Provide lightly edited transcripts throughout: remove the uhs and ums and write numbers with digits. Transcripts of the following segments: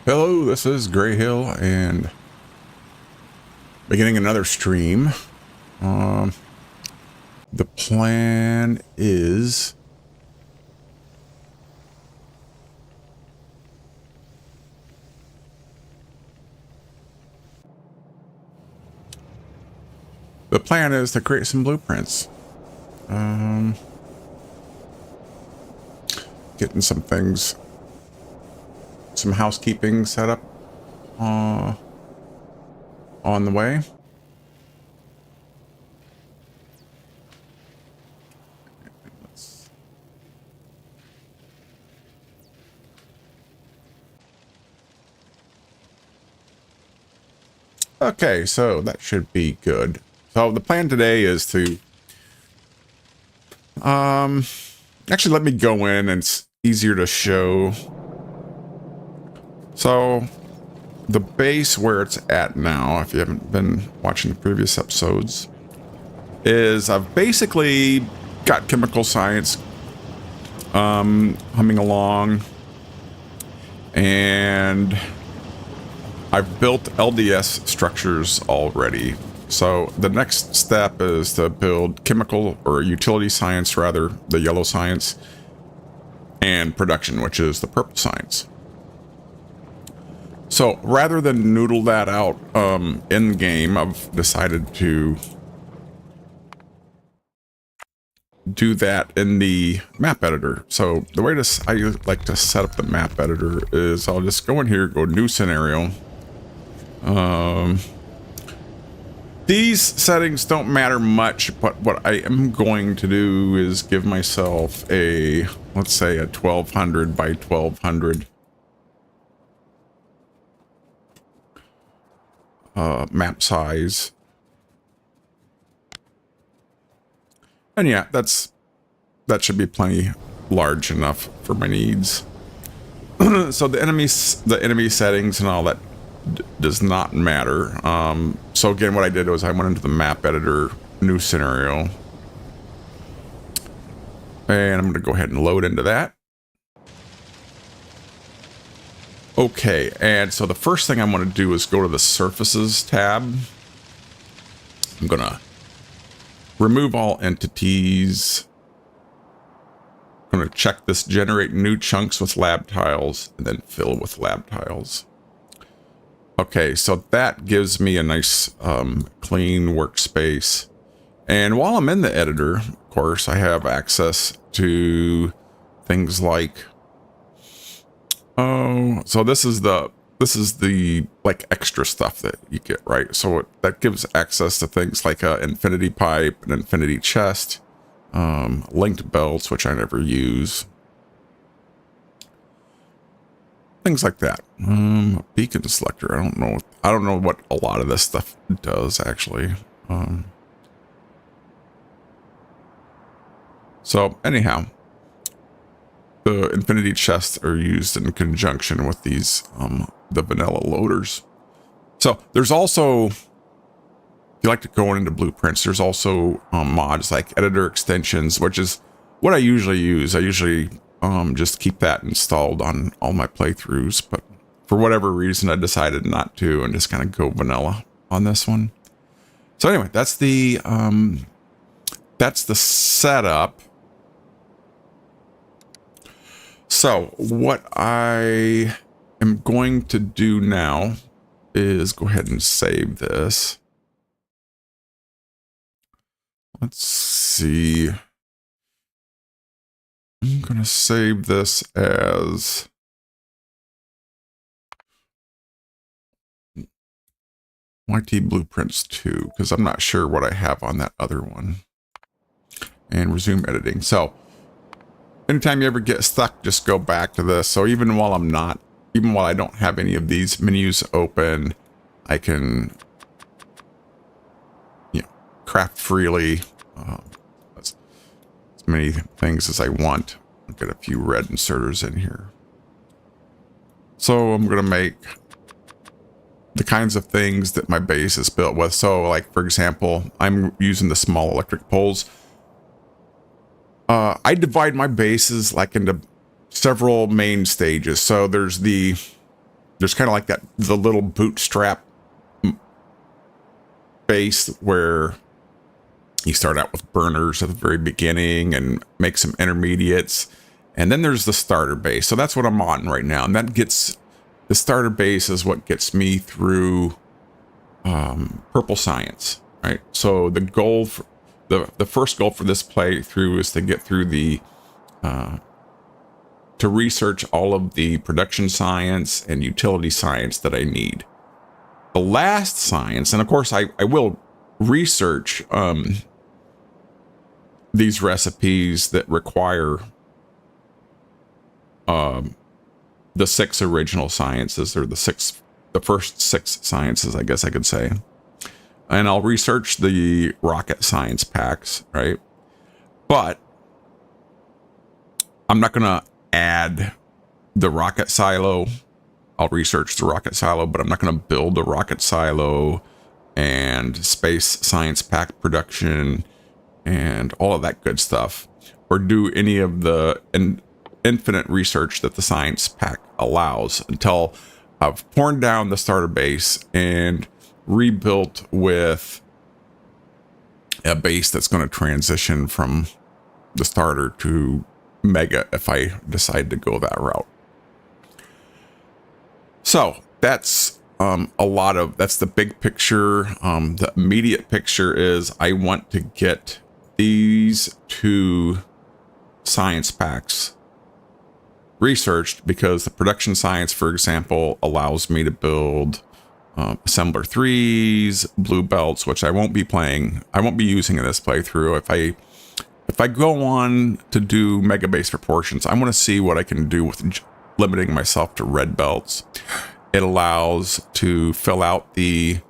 Hello, this is Gray Hill and beginning another stream. Um, the plan is to create some blueprints. Getting some things, some housekeeping set up on the way. Okay, so that should be good. So the plan today is to actually let me go in, and it's easier to show. So the base where it's at now, if you haven't been watching the previous episodes, is I've basically got chemical science humming along, and I've built LDS structures already. So the next step is to build chemical or utility science, rather, the yellow science, and production, which is the purple science. So rather than noodle that out in game, I've decided to do that in the map editor. So the way I like to set up the map editor is I'll just go in here, go new scenario. These settings don't matter much, but what I am going to do is give myself a, let's say, a 1200 by 1200 map size. And yeah, that should be plenty large enough for my needs. So the enemy settings and all that does not matter. So again, what I did was I went into the map editor, new scenario, and I'm going to go ahead and load into that. Okay, and so the first thing I want to do is go to the surfaces tab. I'm going to remove all entities. I'm going to check this generate new chunks with lab tiles and then fill with lab tiles. Okay, so that gives me a nice clean workspace. And while I'm in the editor, of course, I have access to things like, so this is the like extra stuff that you get, right? So that gives access to things like a infinity pipe, an infinity chest, linked belts, which I never use. Things like that. Beacon selector. I don't know what a lot of this stuff does actually. So anyhow, the infinity chests are used in conjunction with these the vanilla loaders. So there's also, if you like to go into blueprints, there's also mods like editor extensions, which is what I usually use. I usually just keep that installed on all my playthroughs, but for whatever reason I decided not to and just kind of go vanilla on this one. So anyway, that's the setup. So what I am going to do now is go ahead and save this. Let's see. I'm going to save this as YT Blueprints 2, because I'm not sure what I have on that other one. And resume editing. So anytime you ever get stuck, just go back to this. So even while I don't have any of these menus open, I can, craft freely. As many things as I want. I'll get a few red inserters in here. So I'm going to make the kinds of things that my base is built with. So like, for example, I'm using the small electric poles. I divide my bases like into several main stages. So there's the there's kind of like the little bootstrap base where you start out with burners at the very beginning and make some intermediates. And then there's the starter base. So that's what I'm on right now. And the starter base is what gets me through purple science, right? So the goal for the first goal for this playthrough is to get through to research all of the production science and utility science that I need. The last science, and of course I will research these recipes that require the 6 original sciences, or the first 6 sciences, I guess I could say. And I'll research the rocket science packs, right? But I'm not going to add the rocket silo. I'll research the rocket silo, but I'm not going to build a rocket silo and space science pack production and all of that good stuff, or do any of the infinite research that the science pack allows until I've torn down the starter base and rebuilt with a base that's going to transition from the starter to mega if I decide to go that route. So that's that's the big picture. The immediate picture is I want to get these 2 science packs researched, because the production science, for example, allows me to build assembler 3s, blue belts, which I won't be using in this playthrough. If I go on to do mega base proportions, I want to see what I can do with limiting myself to red belts. It allows to fill out the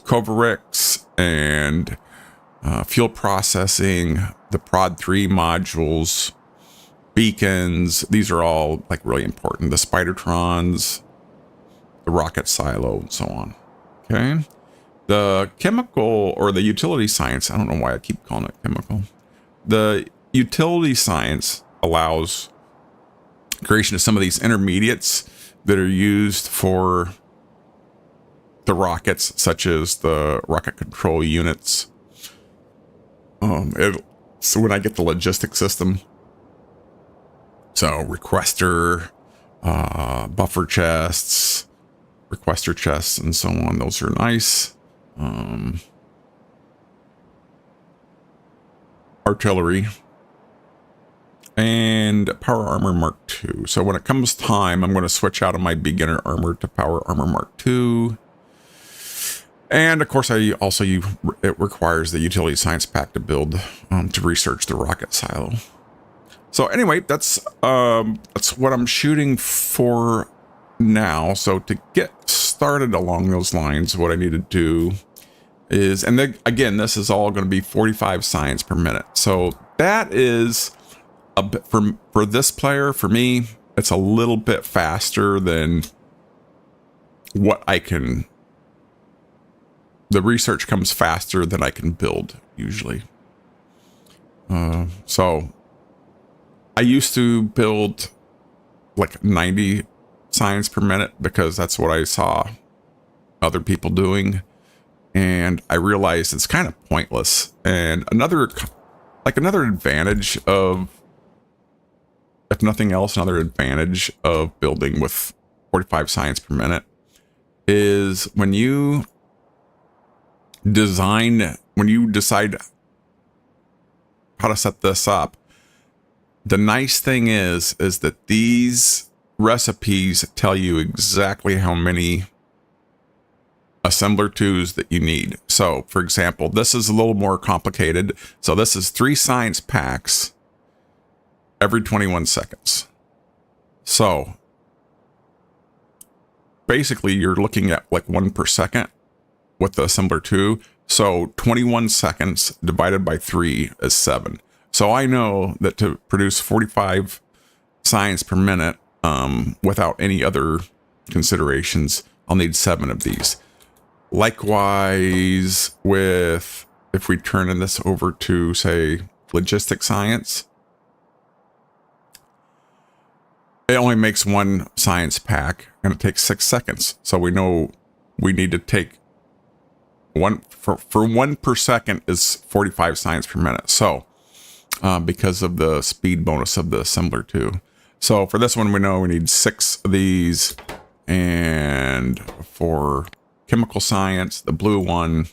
Coverix and fuel processing, the prod 3 modules, beacons. These are all like really important. The Spidertrons, the rocket silo, and so on. Okay. The chemical, or the utility science, I don't know why I keep calling it chemical. The utility science allows creation of some of these intermediates that are used for the rockets, such as the rocket control units. So when I get the logistic system, so requester, buffer chests, requester chests, and so on, those are nice. Artillery, and power armor Mark II. So when it comes time, I'm going to switch out of my beginner armor to power armor Mark II. And of course, it requires the utility science pack to build, to research the rocket silo. So anyway, that's what I'm shooting for now. So to get started along those lines, what I need to do is, and then again, this is all going to be 45 science per minute. So that is a bit for this player. For me, it's a little bit faster than what I can. The research comes faster than I can build usually. So I used to build like 90 science per minute because that's what I saw other people doing. And I realized it's kind of pointless. And another advantage of, if nothing else, another advantage of building with 45 science per minute is when you decide how to set this up. The nice thing is that these recipes tell you exactly how many assembler 2s that you need. So for example, this is a little more complicated. So this is 3 science packs every 21 seconds. So basically you're looking at like 1 per second with the assembler 2. So 21 seconds divided by 3 is 7. So I know that to produce 45 science per minute, without any other considerations, I'll need 7 of these. Likewise, if we turn this over to, say, logistic science, it only makes one science pack, and it takes 6 seconds. So we know we need to take one for 1 per second is 45 science per minute. So because of the speed bonus of the assembler too. So for this one, we know we need 6 of these, and for chemical science, the blue one,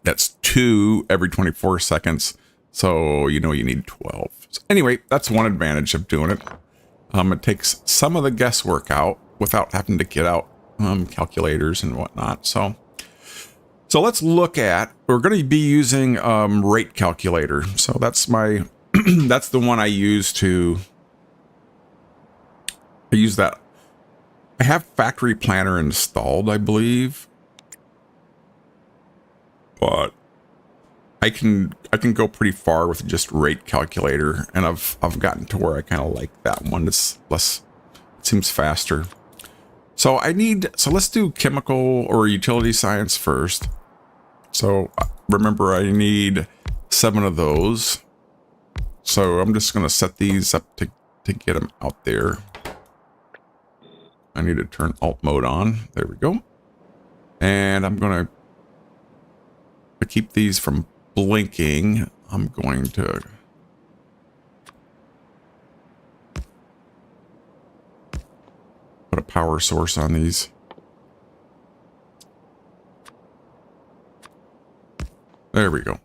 that's 2 every 24 seconds. So you know you need 12. So anyway, that's one advantage of doing it. It takes some of the guesswork out without having to get out calculators and whatnot. So let's look at, we're going to be using rate calculator. So that's my, that's the one I use that. I have Factory Planner installed, I believe, but I can go pretty far with just rate calculator, and I've gotten to where I kind of like that one. It's less, it seems faster. So let's do chemical or utility science first. So remember, I need 7 of those. So I'm just going to set these up to get them out there. I need to turn alt mode on. There we go. And I'm going to keep these from blinking. I'm going to put a power source on these. There we go.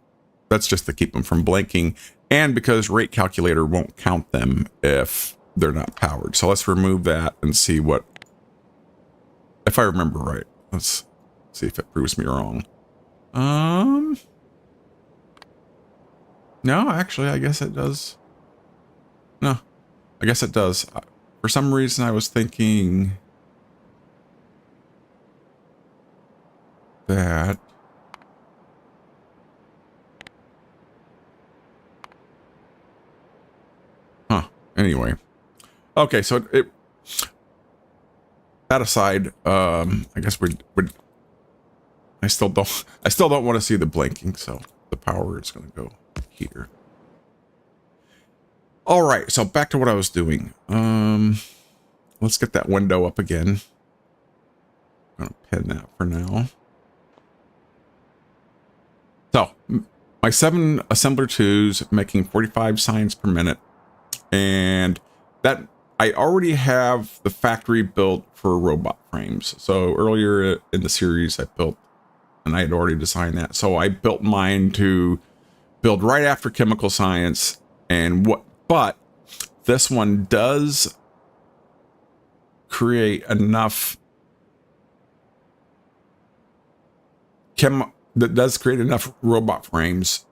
That's just to keep them from blinking, and because rate calculator won't count them if they're not powered. So let's remove that and see what, if I remember right. Let's see if it proves me wrong. No, actually, I guess it does. No, I guess it does. For some reason, I was thinking that anyway. Okay, so that aside, I guess we'd I still don't want to see the blinking, so the power is going to go here. All right, so back to what I was doing. Let's get that window up again. I'm going to pin that for now. So my 7 assembler 2s making 45 science per minute, and that I already have the factory built for robot frames. So earlier in the series, I built, and I had already designed that. So I built mine to build right after chemical science, but this one does create enough robot frames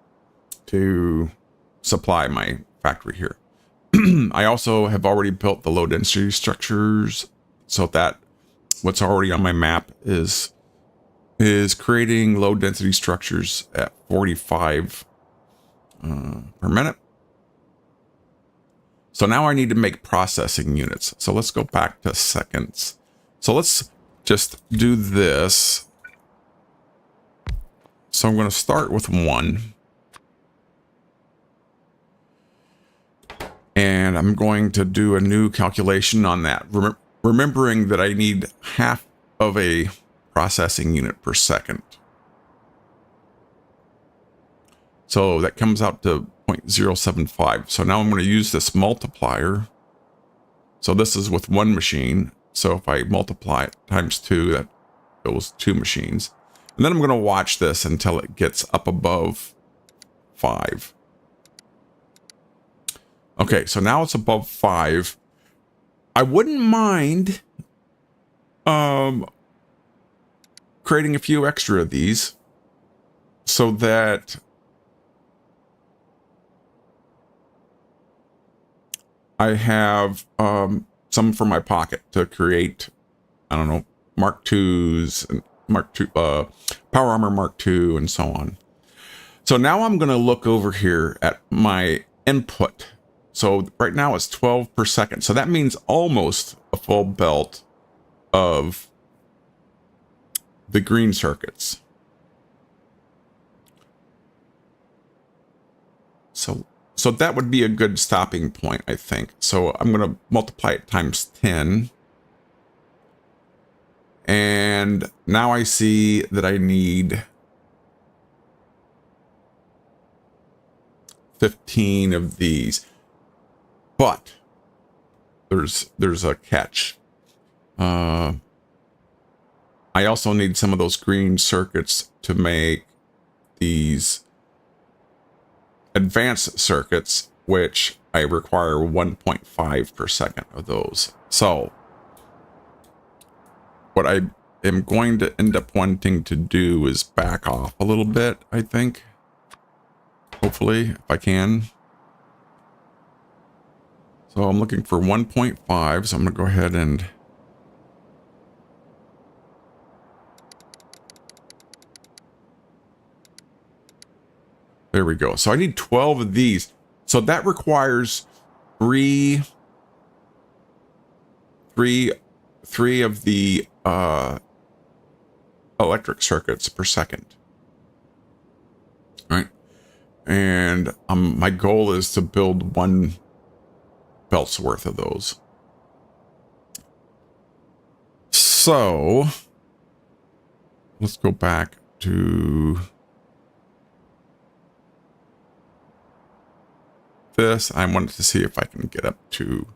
to supply my factory here. I also have already built the low density structures, so that what's already on my map is creating low density structures at 45 per minute. So now I need to make processing units. So let's go back to seconds. So let's just do this. So I'm going to start with 1. And I'm going to do a new calculation on that. Remembering that I need half of a processing unit per second. So that comes out to 0.075. So now I'm going to use this multiplier. So this is with 1 machine. So if I multiply it times 2, that goes 2 machines. And then I'm going to watch this until it gets up above 5. Okay, so now it's above 5. I wouldn't mind creating a few extra of these so that I have some for my pocket to create, I don't know, Mark IIs and Mark II, Power Armor Mark II, and so on. So now I'm going to look over here at my input. So right now it's 12 per second. So that means almost a full belt of the green circuits. So So that would be a good stopping point, I think. So I'm going to multiply it times 10. And now I see that I need 15 of these. But there's a catch. I also need some of those green circuits to make these advanced circuits, which I require 1.5 per second of those. So what I am going to end up wanting to do is back off a little bit, I think. Hopefully, if I can. So I'm looking for 1.5, so I'm going to go ahead and there we go. So I need 12 of these. So that requires three of the electric circuits per second. Right? And my goal is to build one belt's worth of those. So let's go back to this. I wanted to see if I can get up to.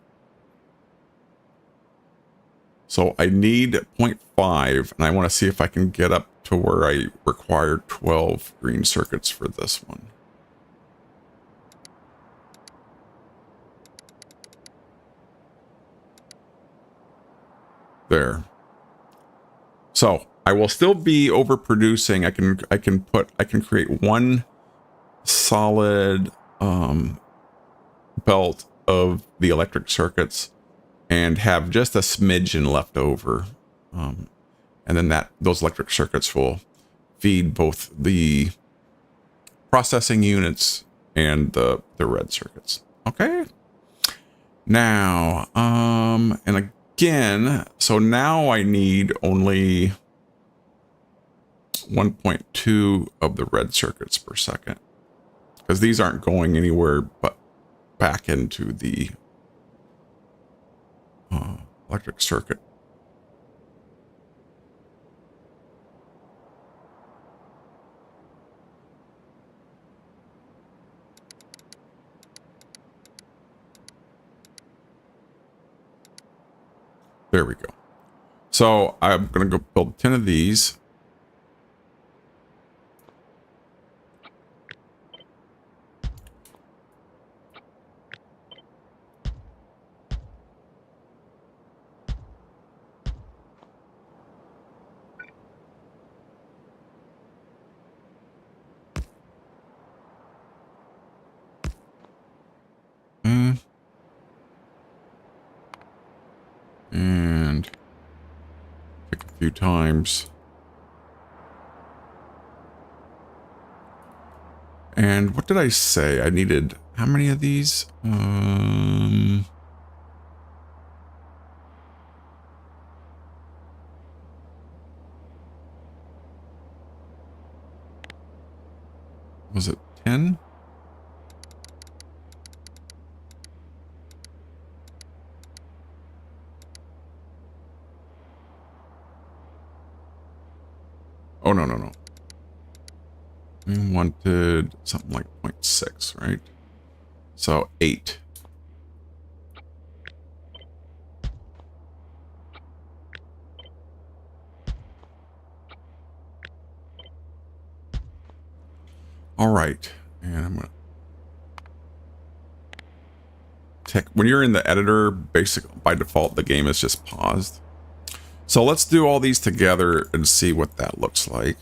So I need 0.5, and I want to see if I can get up to where I require 12 green circuits for this one. There. So I will still be overproducing. I can create one solid belt of the electric circuits and have just a smidgen left over. And then those electric circuits will feed both the processing units and the red circuits. Okay. Now, and again, so now I need only 1.2 of the red circuits per second, because these aren't going anywhere but back into the electric circuit. There we go. So I'm going to go build 10 of these. And pick a few times. And what did I say? I needed how many of these? Was it 10? Oh, no. We wanted something like 0.6, right? So 8. All right. And I'm going to when you're in the editor, by default, the game is just paused. So let's do all these together and see what that looks like.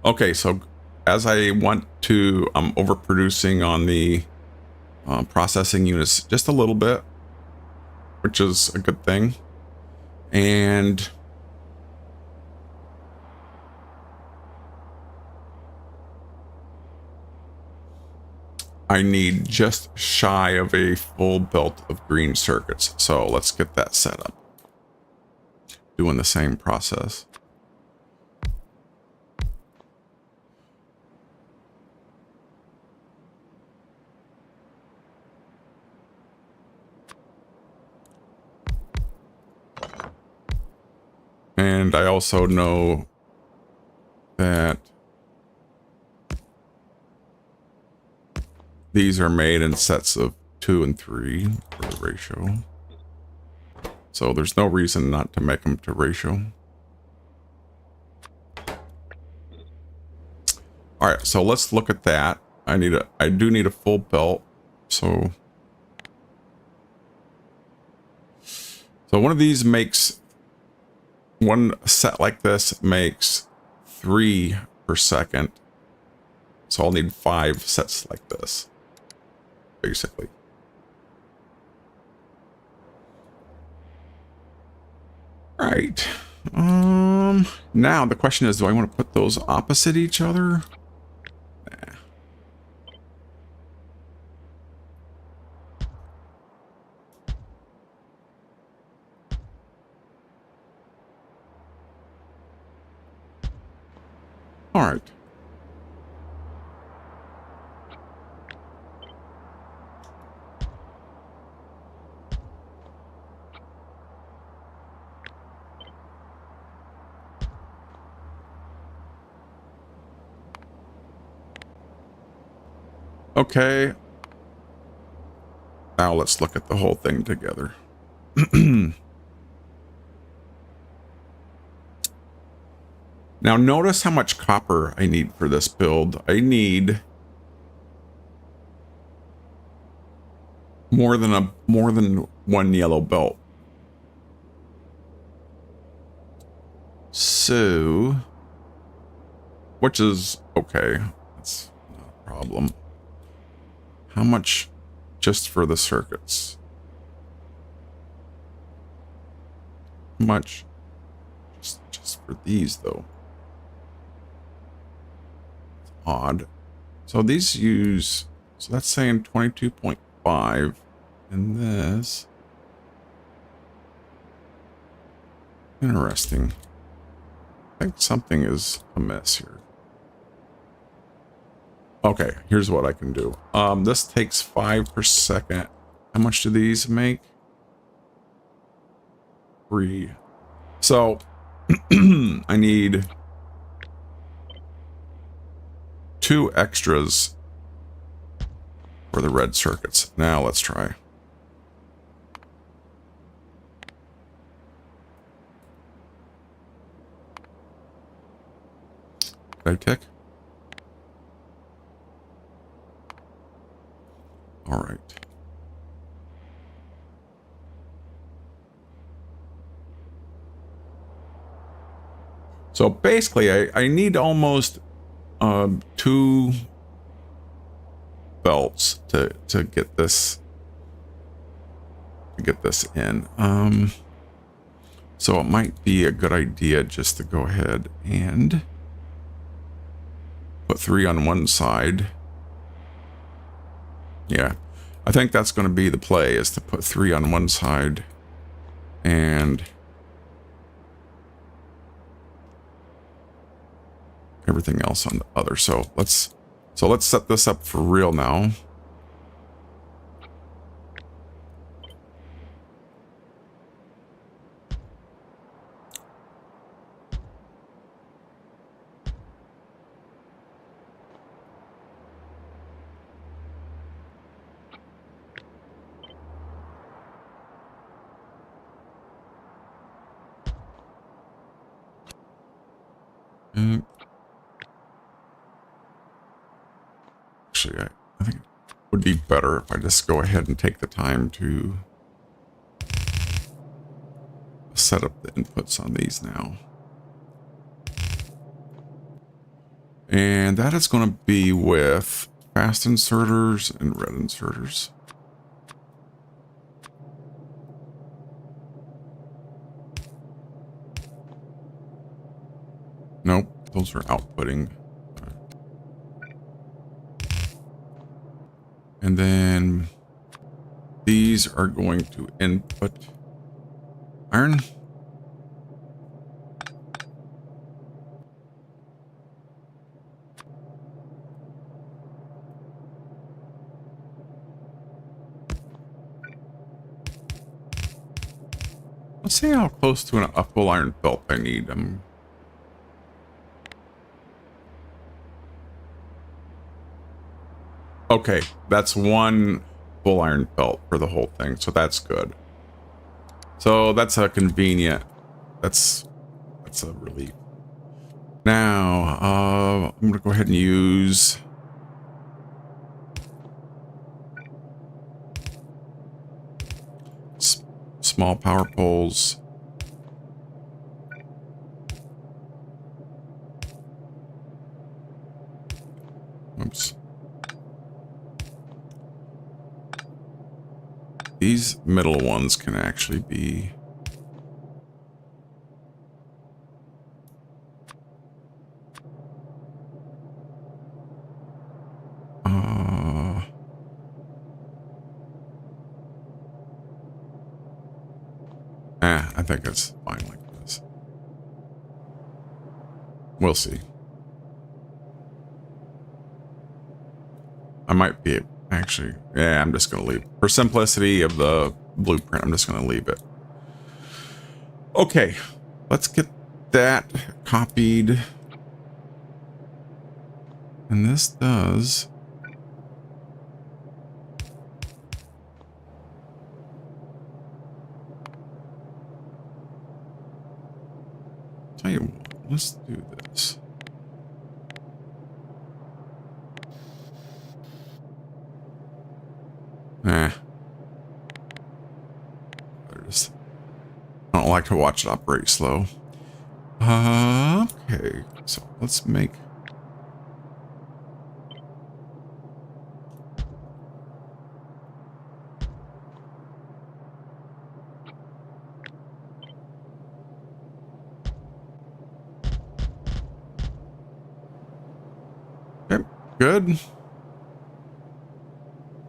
Okay, so as I want to, I'm overproducing on the processing units just a little bit, which is a good thing. And I need just shy of a full belt of green circuits. So let's get that set up. Doing the same process. And I also know that these are made in sets of 2 and 3 for the ratio. So there's no reason not to make them to ratio. All right, so let's look at that. I do need a full belt. So one of these makes, one set like this makes 3 per second. So I'll need 5 sets like this, basically. All right. Now the question is, do I want to put those opposite each other? Nah. All right. Okay. Now let's look at the whole thing together. Now notice how much copper I need for this build. I need more than one yellow belt. So, which is okay. That's not a problem. How much just for the circuits? How much just for these though? It's odd. So these use, so that's saying 22.5, and this, interesting. I think something is amiss here. Okay, here's what I can do. This takes 5 per second. How much do these make? 3. So I need 2 extras for the red circuits. Now let's try. Did I tick? All right. So basically, I need almost 2 belts to get this in. So it might be a good idea just to go ahead and put 3 on one side. Yeah, I think that's going to be the play, is to put 3 on one side and everything else on the other. So let's set this up for real now. Actually, I think it would be better if I just go ahead and take the time to set up the inputs on these now. And that is going to be with fast inserters and red inserters. Nope, those are outputting. And then these are going to input iron. Let's see how close to a full iron belt I need. Okay, that's one full iron belt for the whole thing, so that's good. So that's a convenient. That's a relief. Now, I'm gonna go ahead and use small power poles. Oops. These middle ones can actually be... I think it's fine like this. We'll see. I might be... Actually, yeah, I'm just going to leave. For simplicity of the blueprint, I'm just going to leave it. Okay, let's get that copied. And this does... Tell you what, let's do this. I don't like to watch it operate slow. Okay, so let's make... Okay, good.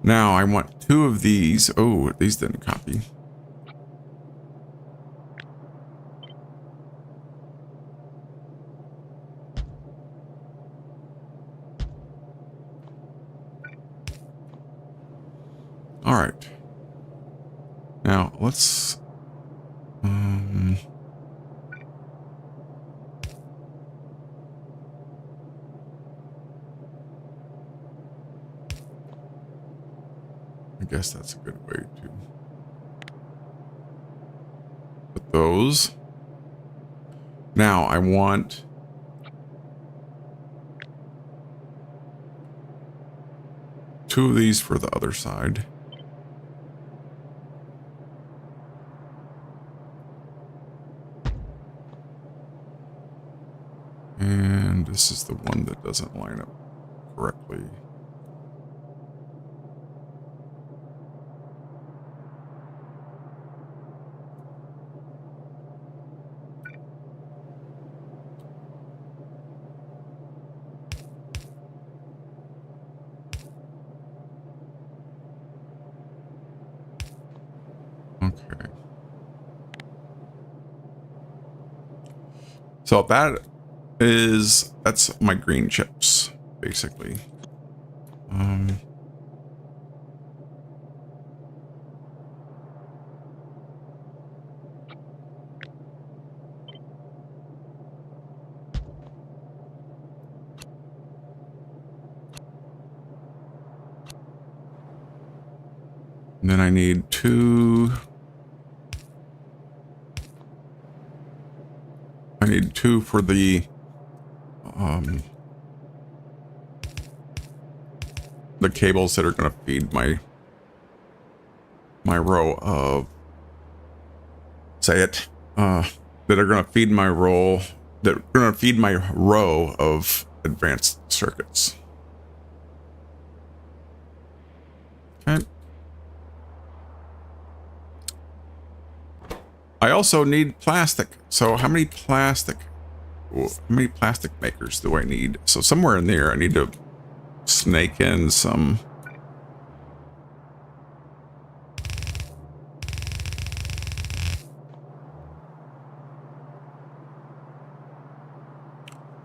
Now I want 2 of these. Oh, these didn't copy. All right. Now let's... I guess that's a good way to put those. Now I want... two of these for the other side. And this is the one that doesn't line up correctly. Okay. So that's my green chips, basically. And then I need 2. I need 2 for the cables that are going to feed my row of that are going to feed my row of advanced circuits. Okay. I also need plastic. So how many plastic makers do I need? So somewhere in there I need to snake in some.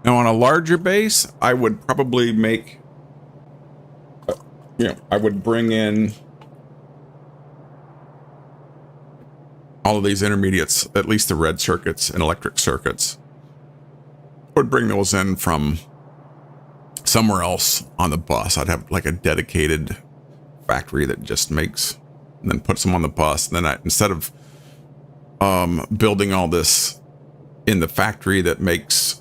Now on a larger base, I would probably make, I would bring in all of these intermediates, at least the red circuits and electric circuits, would bring those in from somewhere else on the bus. I'd have like a dedicated factory that just makes and then puts them on the bus. And then instead of building all this in the factory that makes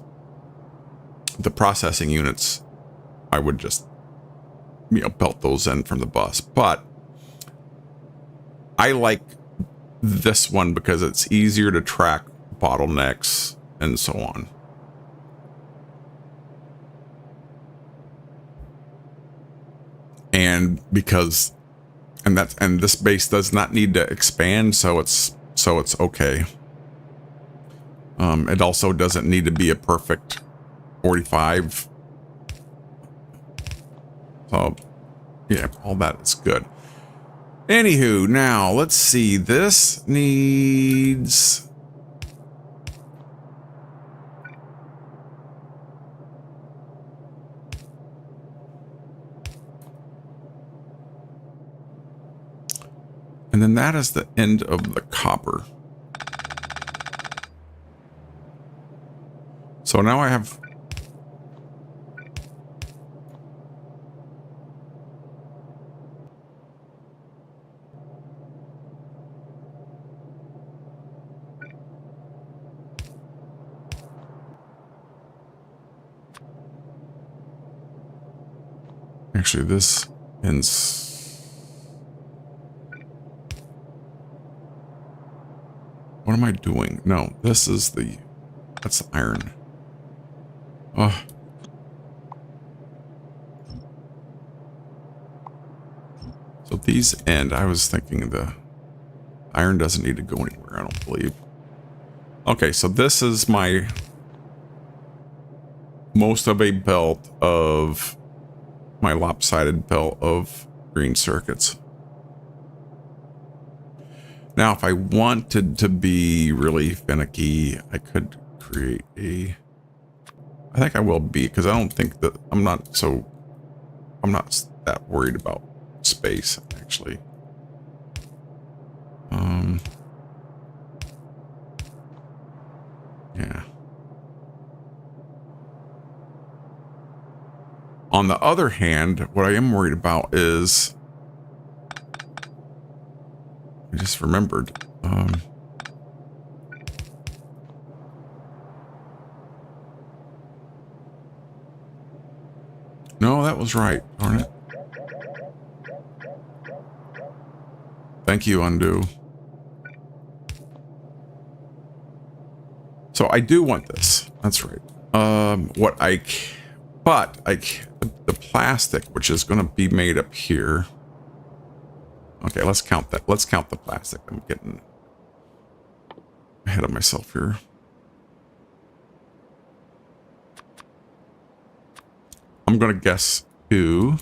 the processing units, I would just, belt those in from the bus. But I like this one because it's easier to track bottlenecks and so on. And because, and this base does not need to expand, so it's okay. It also doesn't need to be a perfect 45. So yeah, all that is good. Anywho, now let's see. This needs, and then that is the end of the copper. So now I have, actually this ends. What am I doing? No, this is that's the iron. Oh. So these end, I was thinking the iron doesn't need to go anywhere, I don't believe. Okay, so this is most of a belt of my lopsided belt of green circuits. Now, if I wanted to be really finicky, I could create I think I will be, because I don't think that I'm not that worried about space, actually. Yeah. On the other hand, what I am worried about is, I just remembered, no, that was right, darn it. Thank you, undo. So I do want this. That's right. The plastic, which is going to be made up here. Okay, let's count that. Let's count the plastic. I'm getting ahead of myself here. I'm going to guess 2.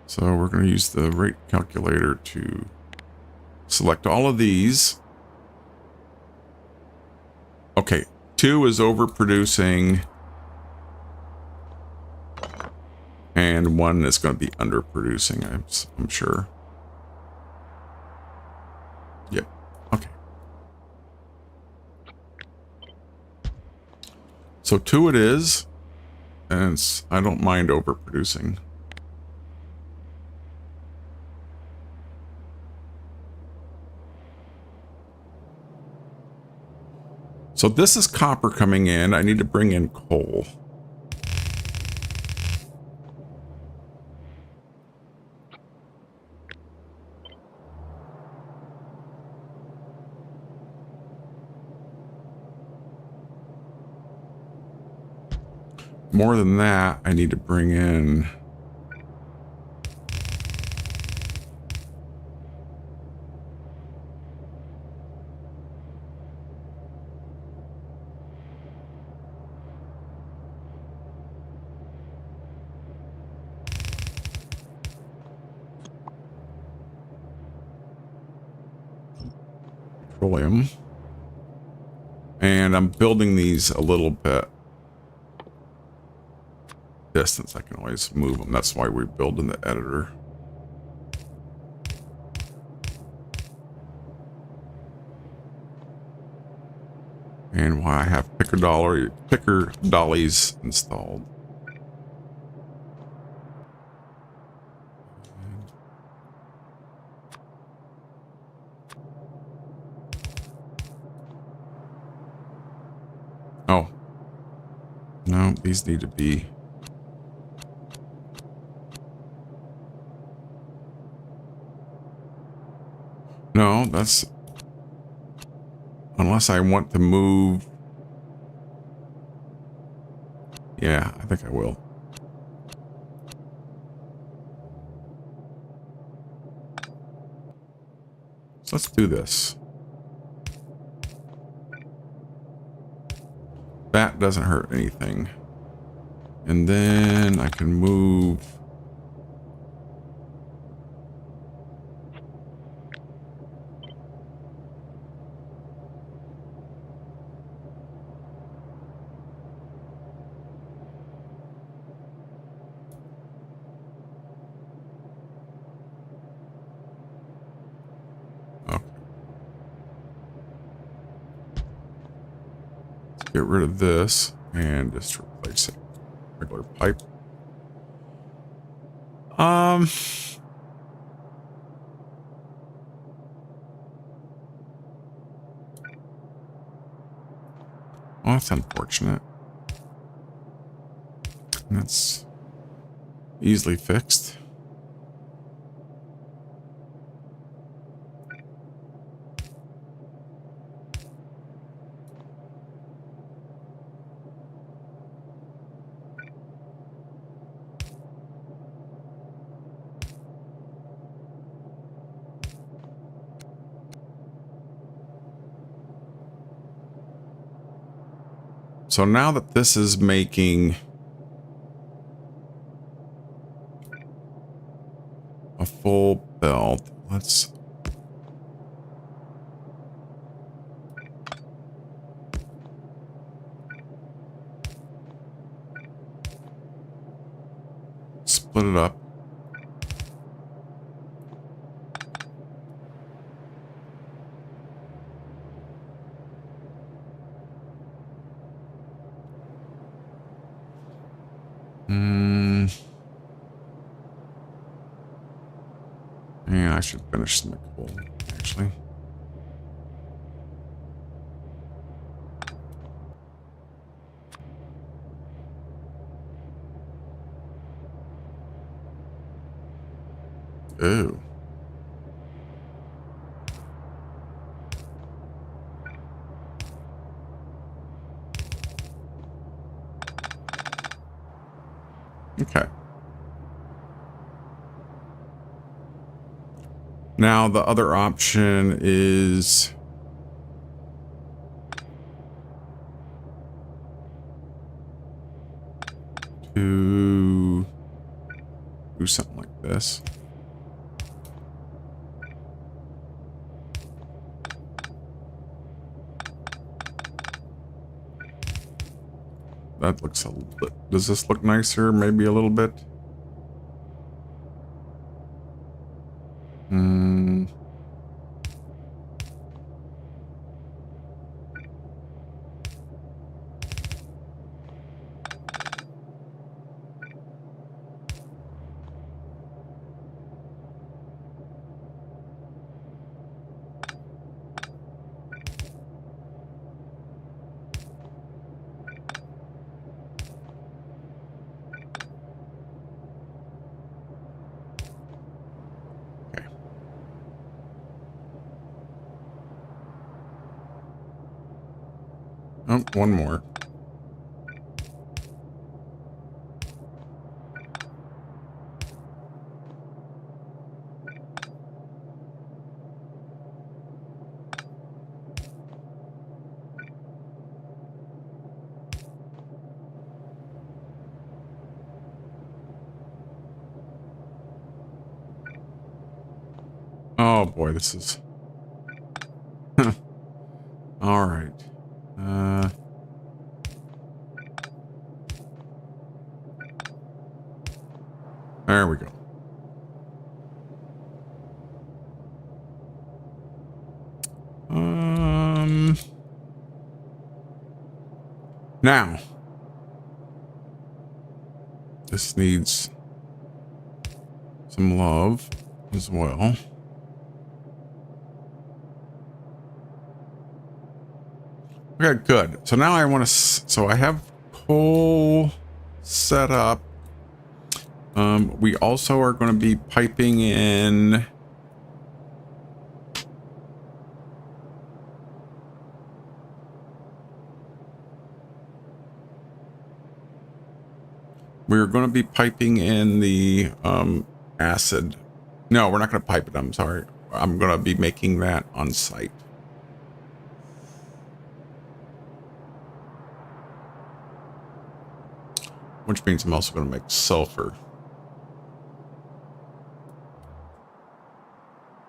So we're going to use the rate calculator to select all of these. Okay, 2 is overproducing, and 1 is going to be underproducing, I'm sure. Yep, okay. So 2 it is, and I don't mind overproducing. So this is copper coming in. I need to bring in coal. More than that, I need to bring in petroleum. And I'm building these a little bit distance, I can always move them. That's why we build in the editor. And why I have picker dollies installed. Oh. No, these need to be... No, that's... Unless I want to move... Yeah, I think I will. So let's do this. That doesn't hurt anything. And then I can move... Get rid of this and just replace it. Regular pipe. Well, that's unfortunate. That's easily fixed. So now that this is making a full belt, let's split it up. Yeah, I should finish the coal, actually. Ooh. Okay. Now the other option is to do something like this. That looks a little bit... Does this look nicer? Maybe a little bit? Oh, one more. Oh boy, this is... All right. There we go. Now, this needs some love as well. Okay, good. So now I want to, so I have coal set up. We also are going to be piping in we're going to be piping in the acid. No, we're not going to pipe it. I'm sorry. I'm going to be making that on site. Which means I'm also going to make sulfur.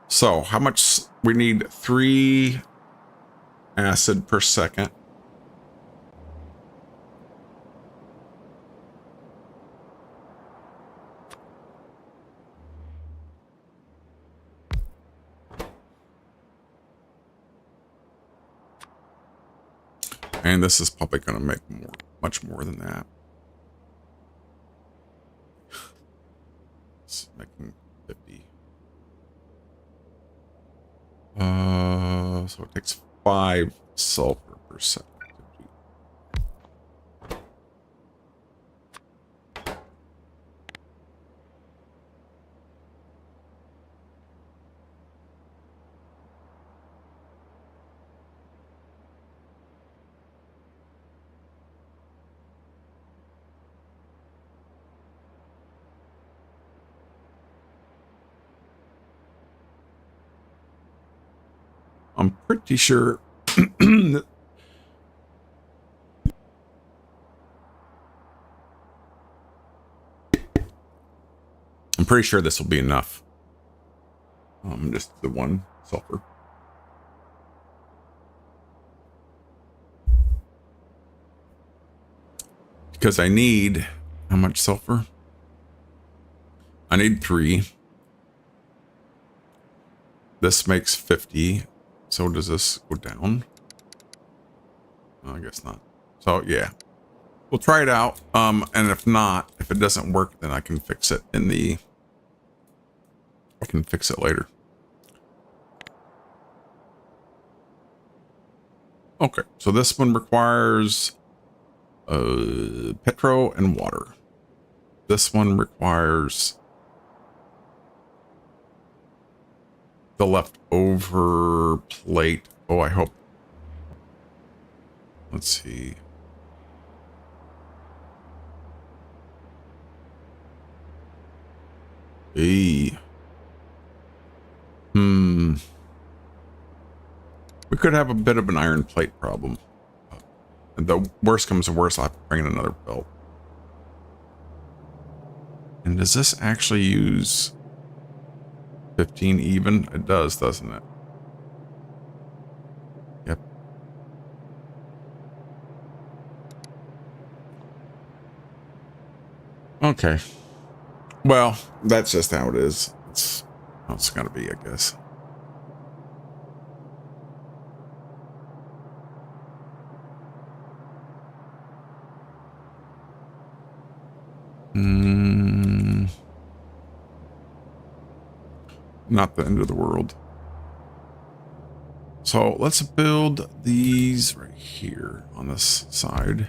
So how much we need? 3 acid per second. And this is probably going to make much more than that. It's making 50. So it takes 5 sulfur per second. I'm pretty sure I'm pretty sure this will be enough. Just the 1 sulfur. Because I need how much sulfur? I need 3. This makes 50. So does this go down? I guess not. So yeah, we'll try it out. And if not, if it doesn't work, then I can fix it I can fix it later. Okay, so this one requires petro and water. This one requires the leftover plate. Oh, I hope. Let's see. Hey. We could have a bit of an iron plate problem. And the worst comes to worst, I'll have to bring in another belt. And does this actually use 15 even? It does, doesn't it? Yep. Okay. Well, that's just how it is. It's how it's gotta be, I guess. Not the end of the world. So let's build these right here on this side.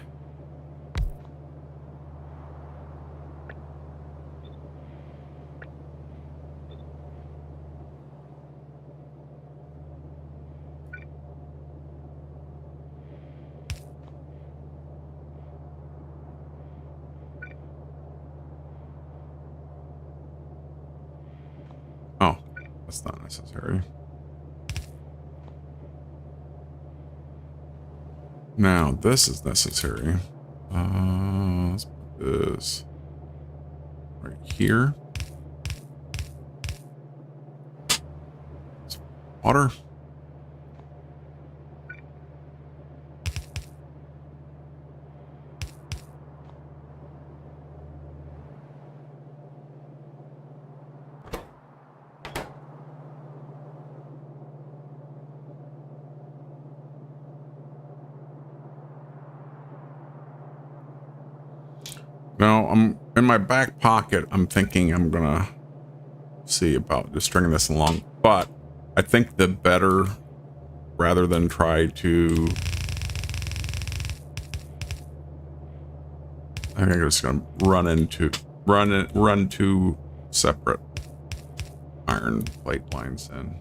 Oh, that's not necessary. Now this is necessary. Let's put this right here. Water. No, I'm in my back pocket. I'm thinking I'm gonna see about just stringing this along, but I think the better, rather than try to, I think I'm just gonna run two separate iron plate lines in.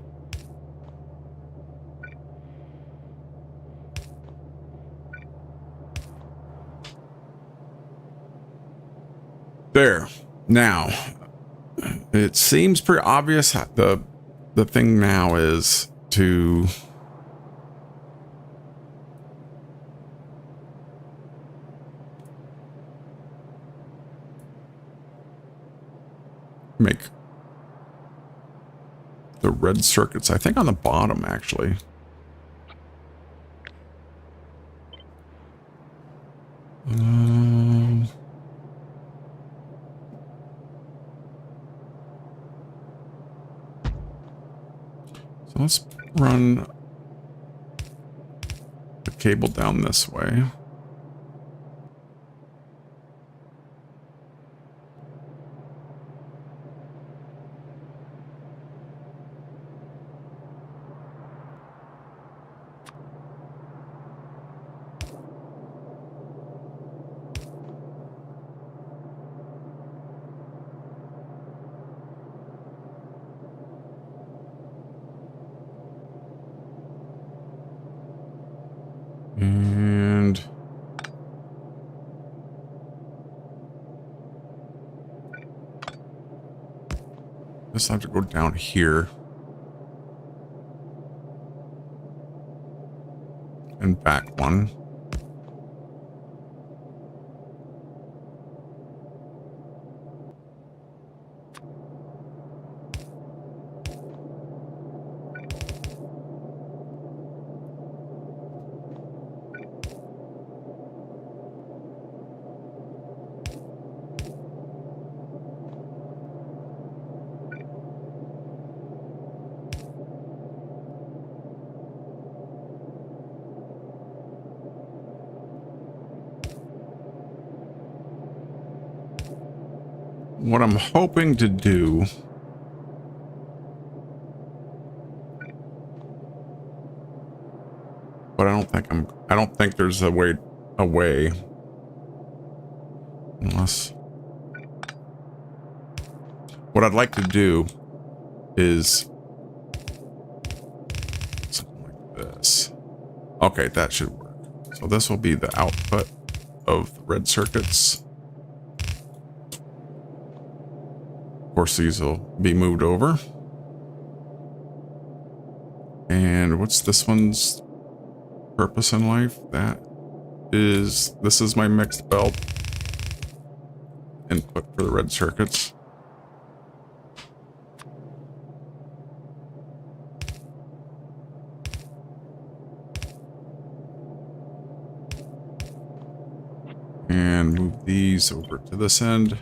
There. Now, it seems pretty obvious. The thing now is to make the red circuits, I think on the bottom actually. So let's run the cable down this way. And this will have to go down here and back one. What I'm hoping to do but I don't think there's a way unless what I'd like to do is something like this. Okay, that should work. So this will be the output of the red circuits. Of course, these will be moved over. And what's this one's purpose in life? This is my mixed belt input for the red circuits. And move these over to this end.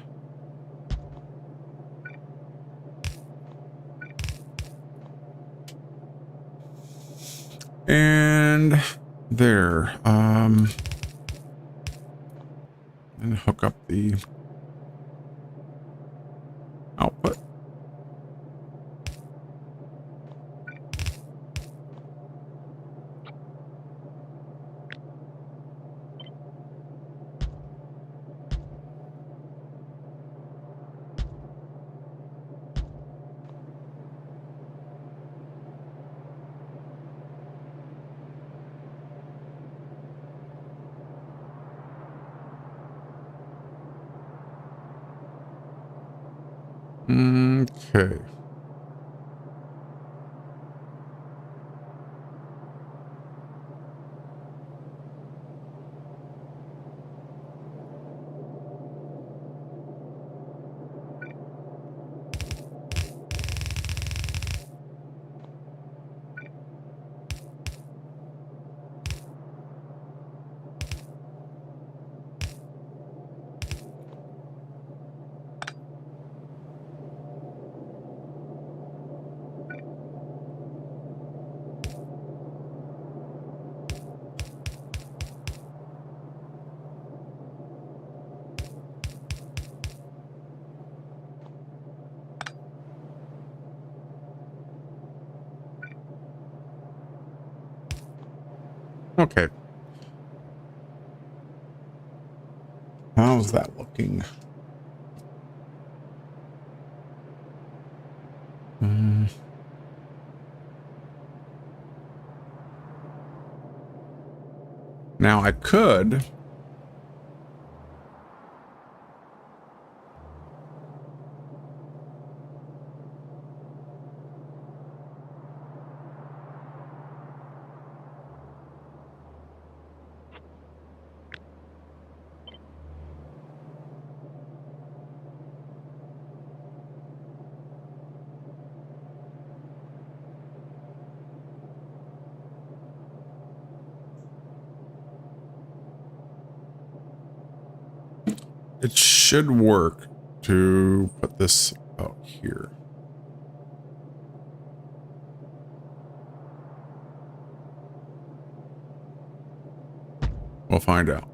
And there. And hook up the output. Okay. Okay. How's that looking? Now I could. It should work to put this out here. We'll find out.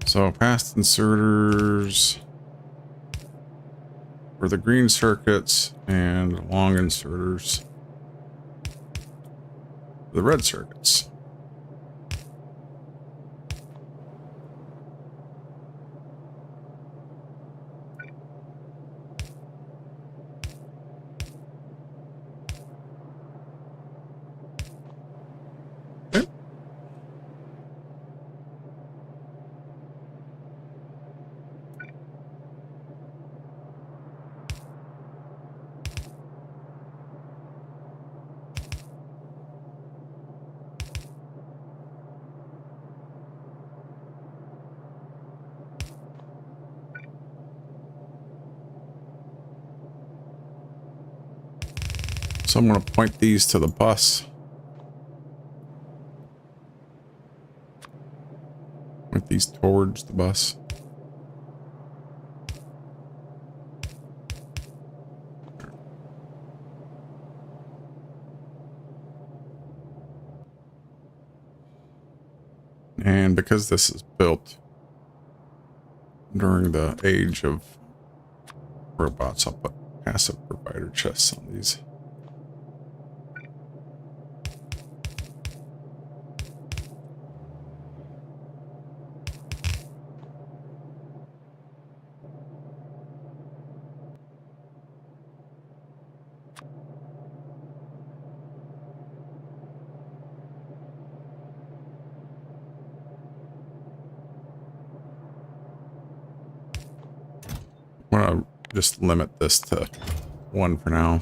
So past inserters for the green circuits and long inserters for the red circuits. Okay. So I'm going to point these to the bus. Point these towards the bus. And because this is built during the age of robots, I'll put passive provider chests on these. I'm going to just limit this to 1 for now.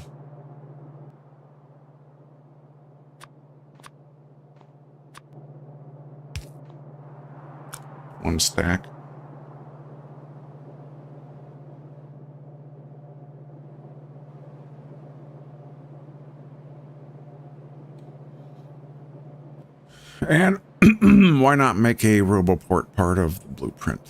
One stack. And why not make a RoboPort part of the blueprint?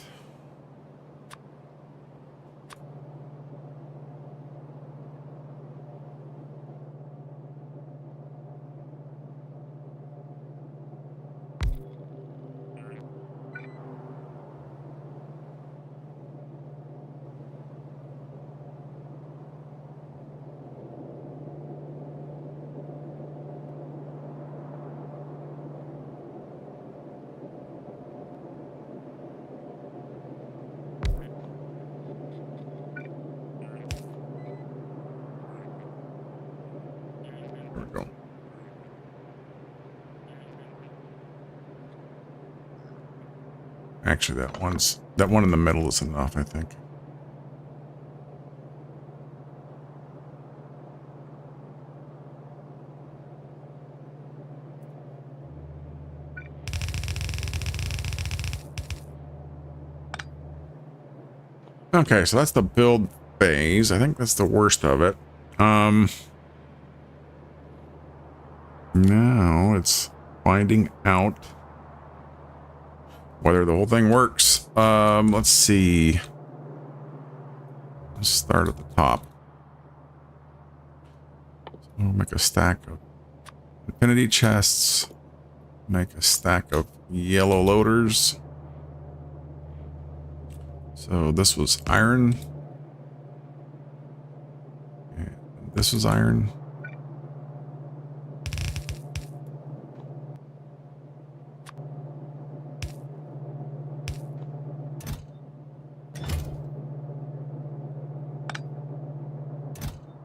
There we go. Actually, that one in the middle is enough, I think. Okay, so that's the build phase. I think that's the worst of it. Now it's finding out whether the whole thing works. Let's see. Let's start at the top. So we'll make a stack of infinity chests. make a stack of yellow loaders. So this was iron. And this was iron.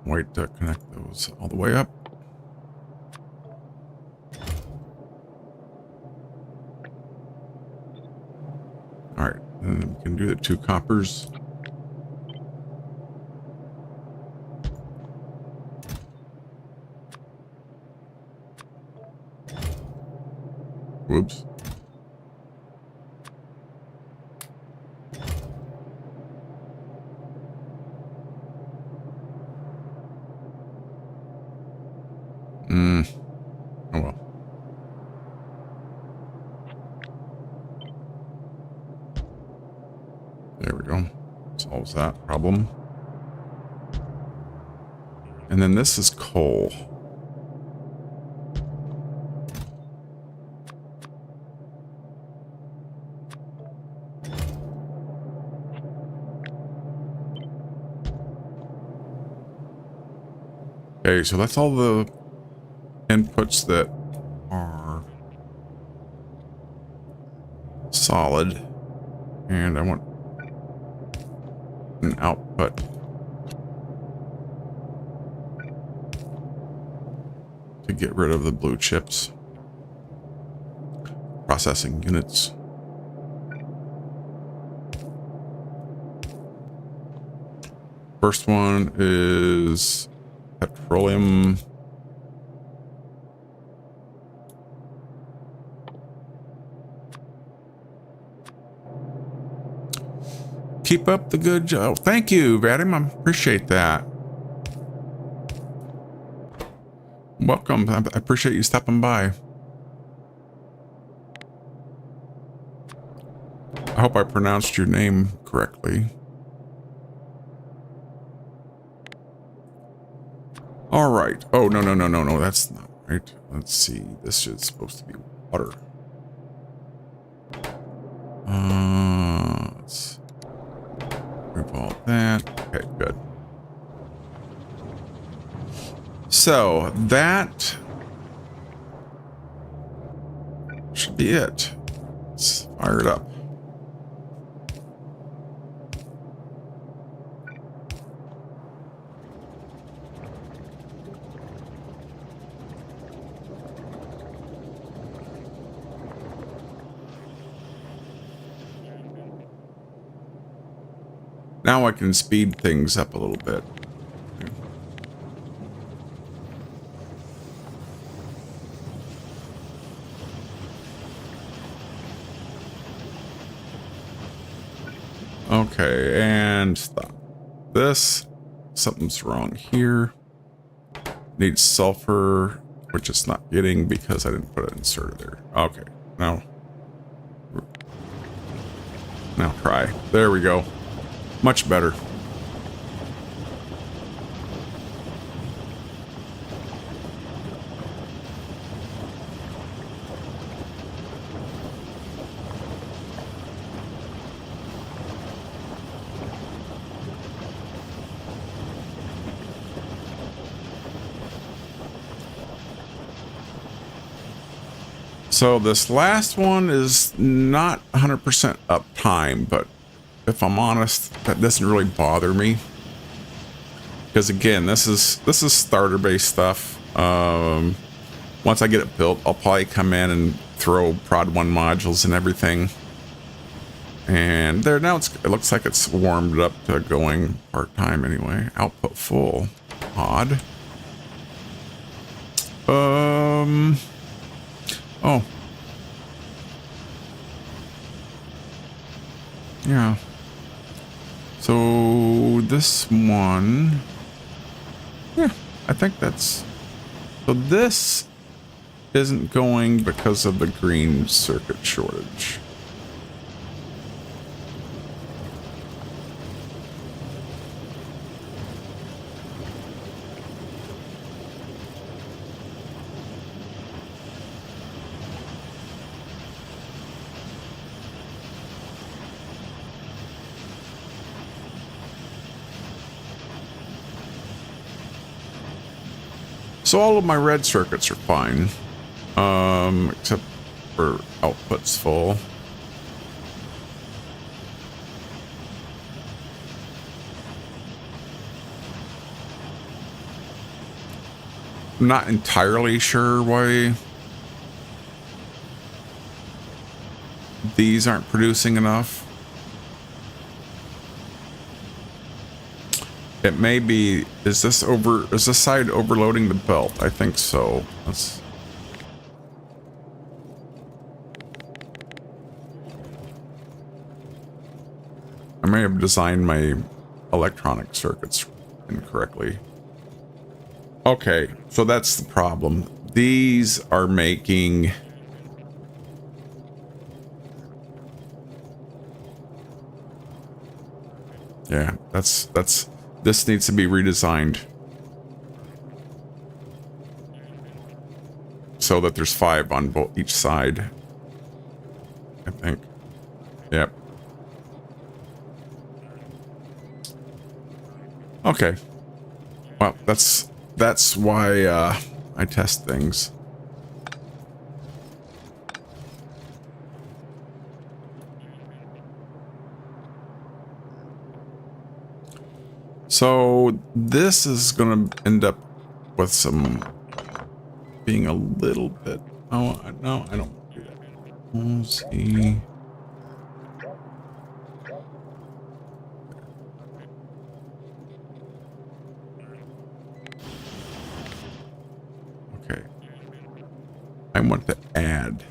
Wait to connect those all the way up. All right, and then we can do the 2 coppers. Whoops. Oh well. There we go. Solves that problem. And then this is coal. Okay, so that's all the inputs that are solid. And I want an output. To get rid of the blue chips. Processing units. First one is petroleum. Keep up the good job. Thank you, Vadim. I appreciate that. Welcome. I appreciate you stopping by. I hope I pronounced your name correctly. All right. Oh, no. That's not right. Let's see. This is supposed to be water. Let's remove all that. Okay, good. So that should be it. Let's fire it up. Now I can speed things up a little bit. Okay, and stop. This, something's wrong here. Needs sulfur, which it's not getting because I didn't put an inserter there. Okay, now try. There we go. Much better. So this last one is not 100% uptime, but if I'm honest, that doesn't really bother me. Because again, this is starter based stuff. Once I get it built, I'll probably come in and throw prod 1 modules and everything. And there now it looks like it's warmed up to going part-time anyway. Output full. Odd. Oh. Yeah. So this one, yeah, I think that's, so this isn't going because of the green circuit shortage. So all of my red circuits are fine. Except for output's full. I'm not entirely sure why these aren't producing enough. It may be, is this side overloading the belt? I think so. I may have designed my electronic circuits incorrectly. Okay, so that's the problem. These are making... Yeah, this needs to be redesigned. So that there's 5 on each side. I think. Yep. Okay. Well, that's why I test things. So this is going to end up with some being a little bit... Oh, no, I don't want to do that. Let's see. Okay. I want to add...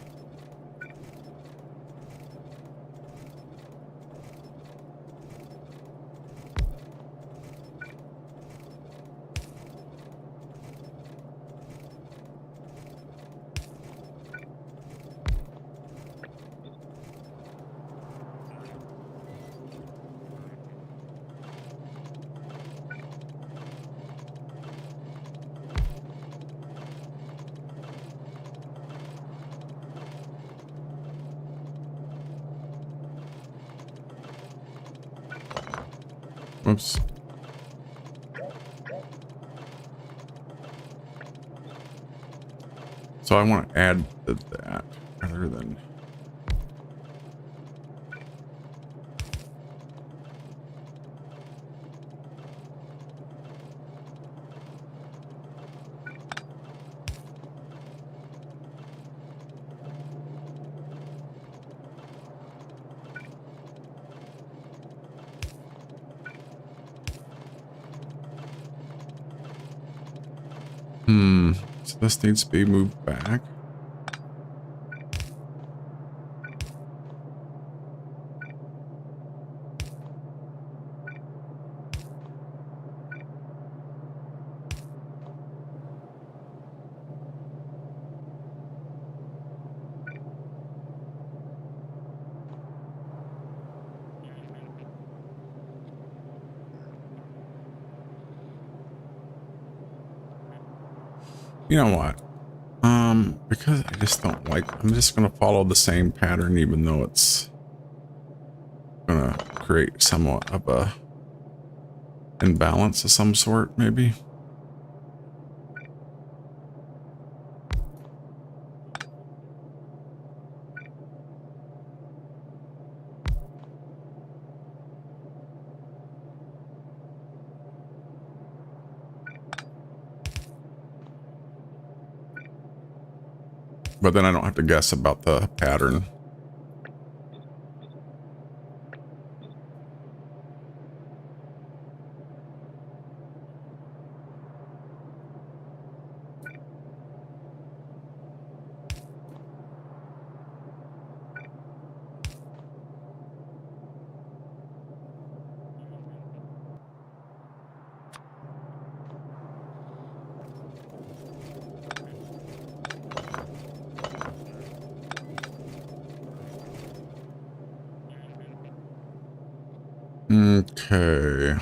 Oops. So I want to add that rather than... So this needs to be moved back. You know what? Because I just don't like... I'm just going to follow the same pattern even though it's going to create somewhat of a imbalance of some sort, maybe. But then I don't have to guess about the pattern. Okay.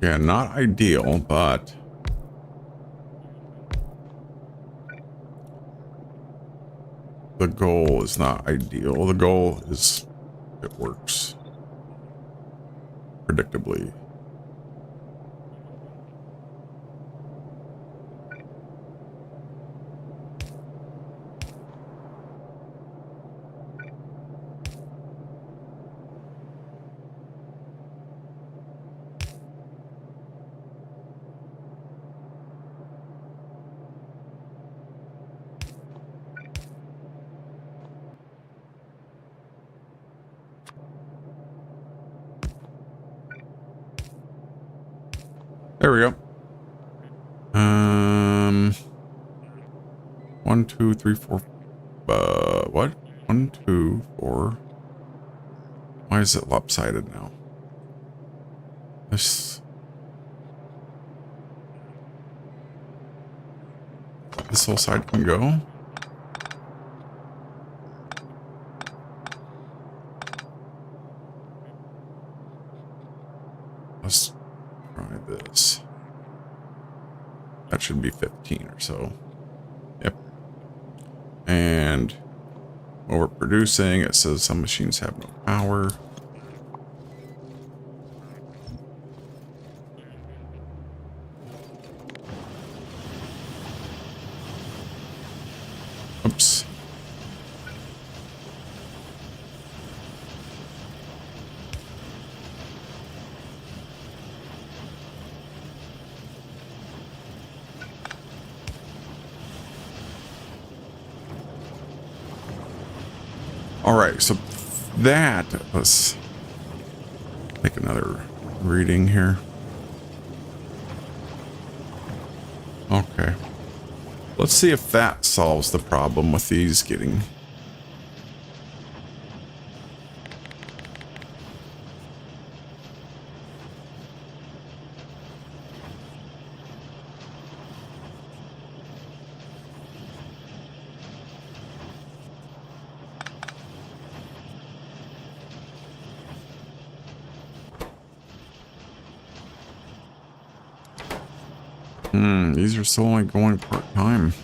Yeah, not ideal, but the goal is not ideal. The goal is it works predictably. There we go. 1, 2, 3, 4. What? 1, 2, 4. Why is it lopsided now? This whole side can go. Let's try this. That should be 15 or so. Yep. And what we're producing, it says some machines have no power. Oops. All right, so that, let's take another reading here. Okay. Let's see if that solves the problem with these getting... These are still only going part-time.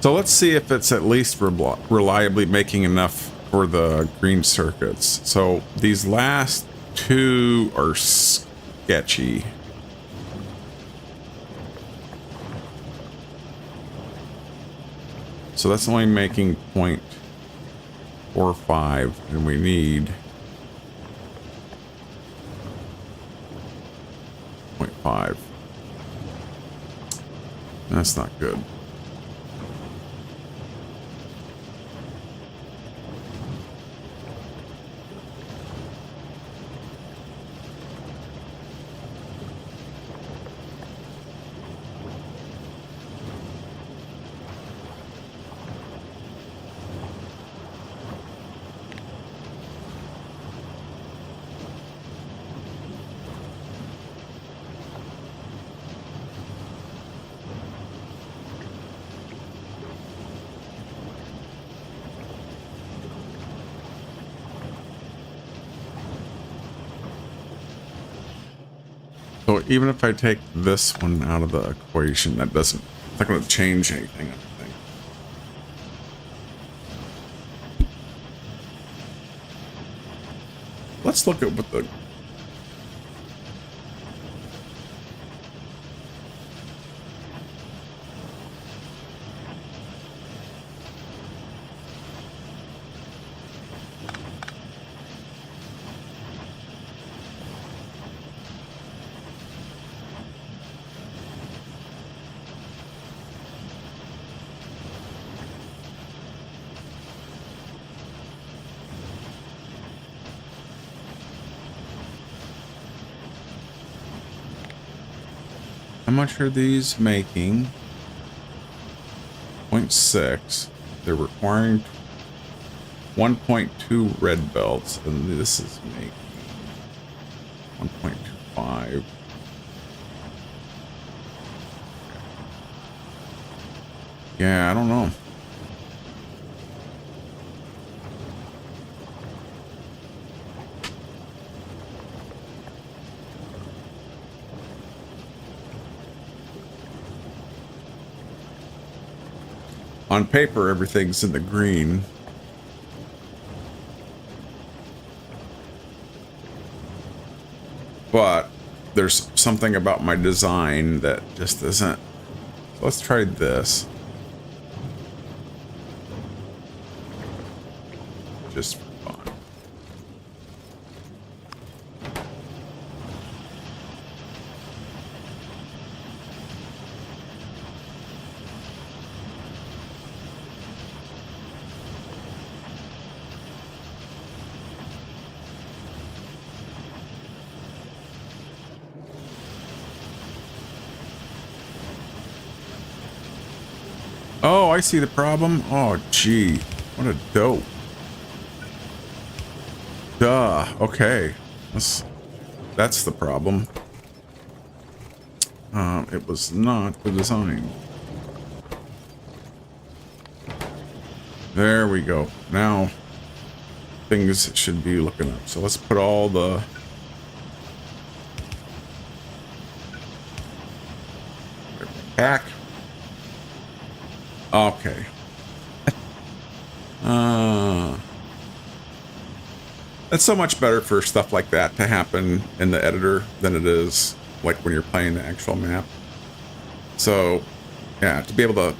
So let's see if it's at least reliably making enough for the green circuits. So these last two are sketchy. So that's only making 0.45, and we need 0.5. That's not good. So even if I take this one out of the equation, that doesn't, it's not going to change anything, I don't think. Let's look at what the... How much are these making? 0.6. They're requiring 1.2 red belts, and this is making 1.25. Yeah, I don't know. On paper, everything's in the green. but there's something about my design that just isn't. Let's try this. Just for fun. Oh, I see the problem. Oh, gee. What a dope. Duh. Okay. That's the problem. It was not the design. There we go. Now, things should be looking up. So let's put all the... back. Okay. It's so much better for stuff like that to happen in the editor than it is like when you're playing the actual map. So, yeah, to be able to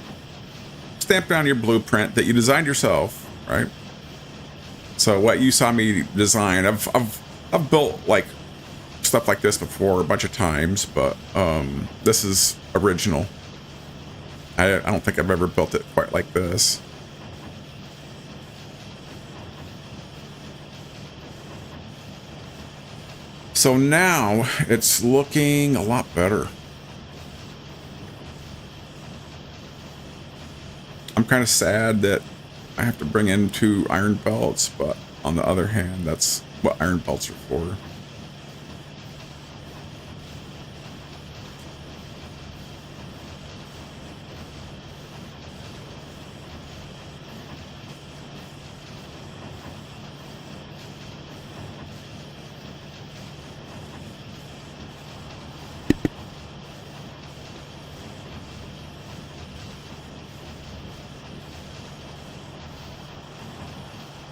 stamp down your blueprint that you designed yourself, right? So what you saw me design, I've built like stuff like this before a bunch of times, but this is original. I don't think I've ever built it quite like this. So now it's looking a lot better. I'm kind of sad that I have to bring in 2 iron belts, but on the other hand, that's what iron belts are for.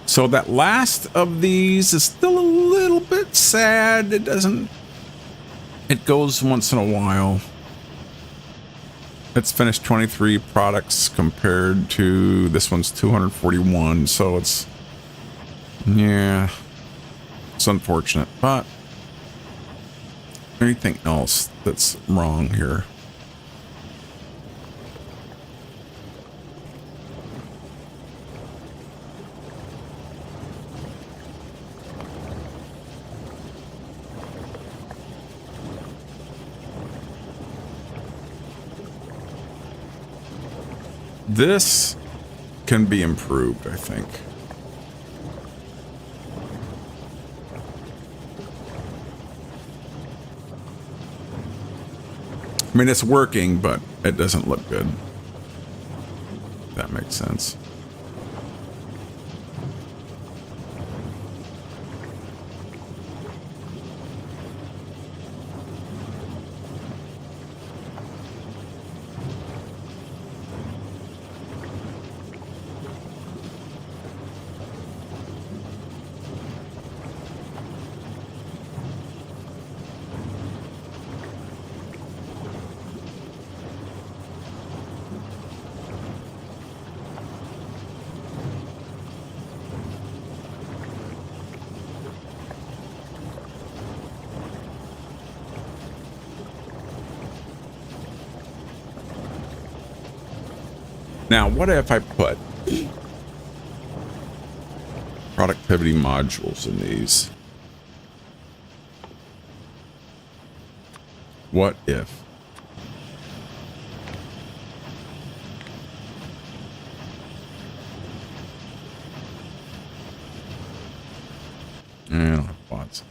So that last of these is still a little bit sad. It goes once in a while. It's finished 23 products compared to this one's 241. So it's, yeah, it's unfortunate, but anything else that's wrong here? This can be improved, I think. I mean, it's working, but it doesn't look good. That makes sense. Now, what if I put productivity modules in these? What if? Yeah, bots.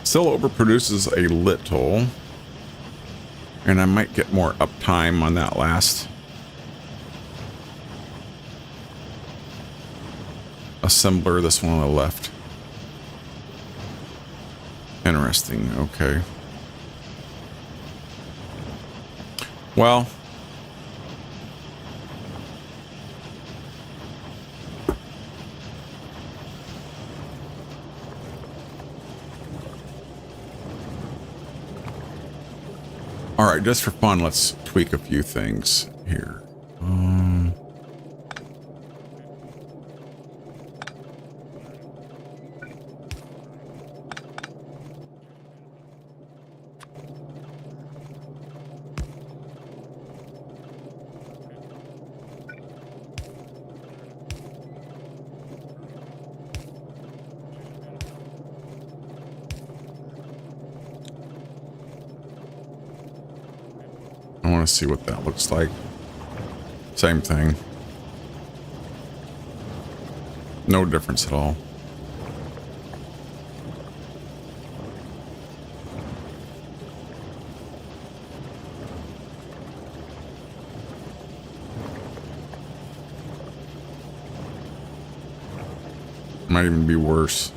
Still overproduces a little, and I might get more uptime on that last assembler, this one on the left. Interesting. Okay. Well, all right, just for fun, let's tweak a few things here. I want to see what that looks like. Same thing. No difference at all. Might even be worse.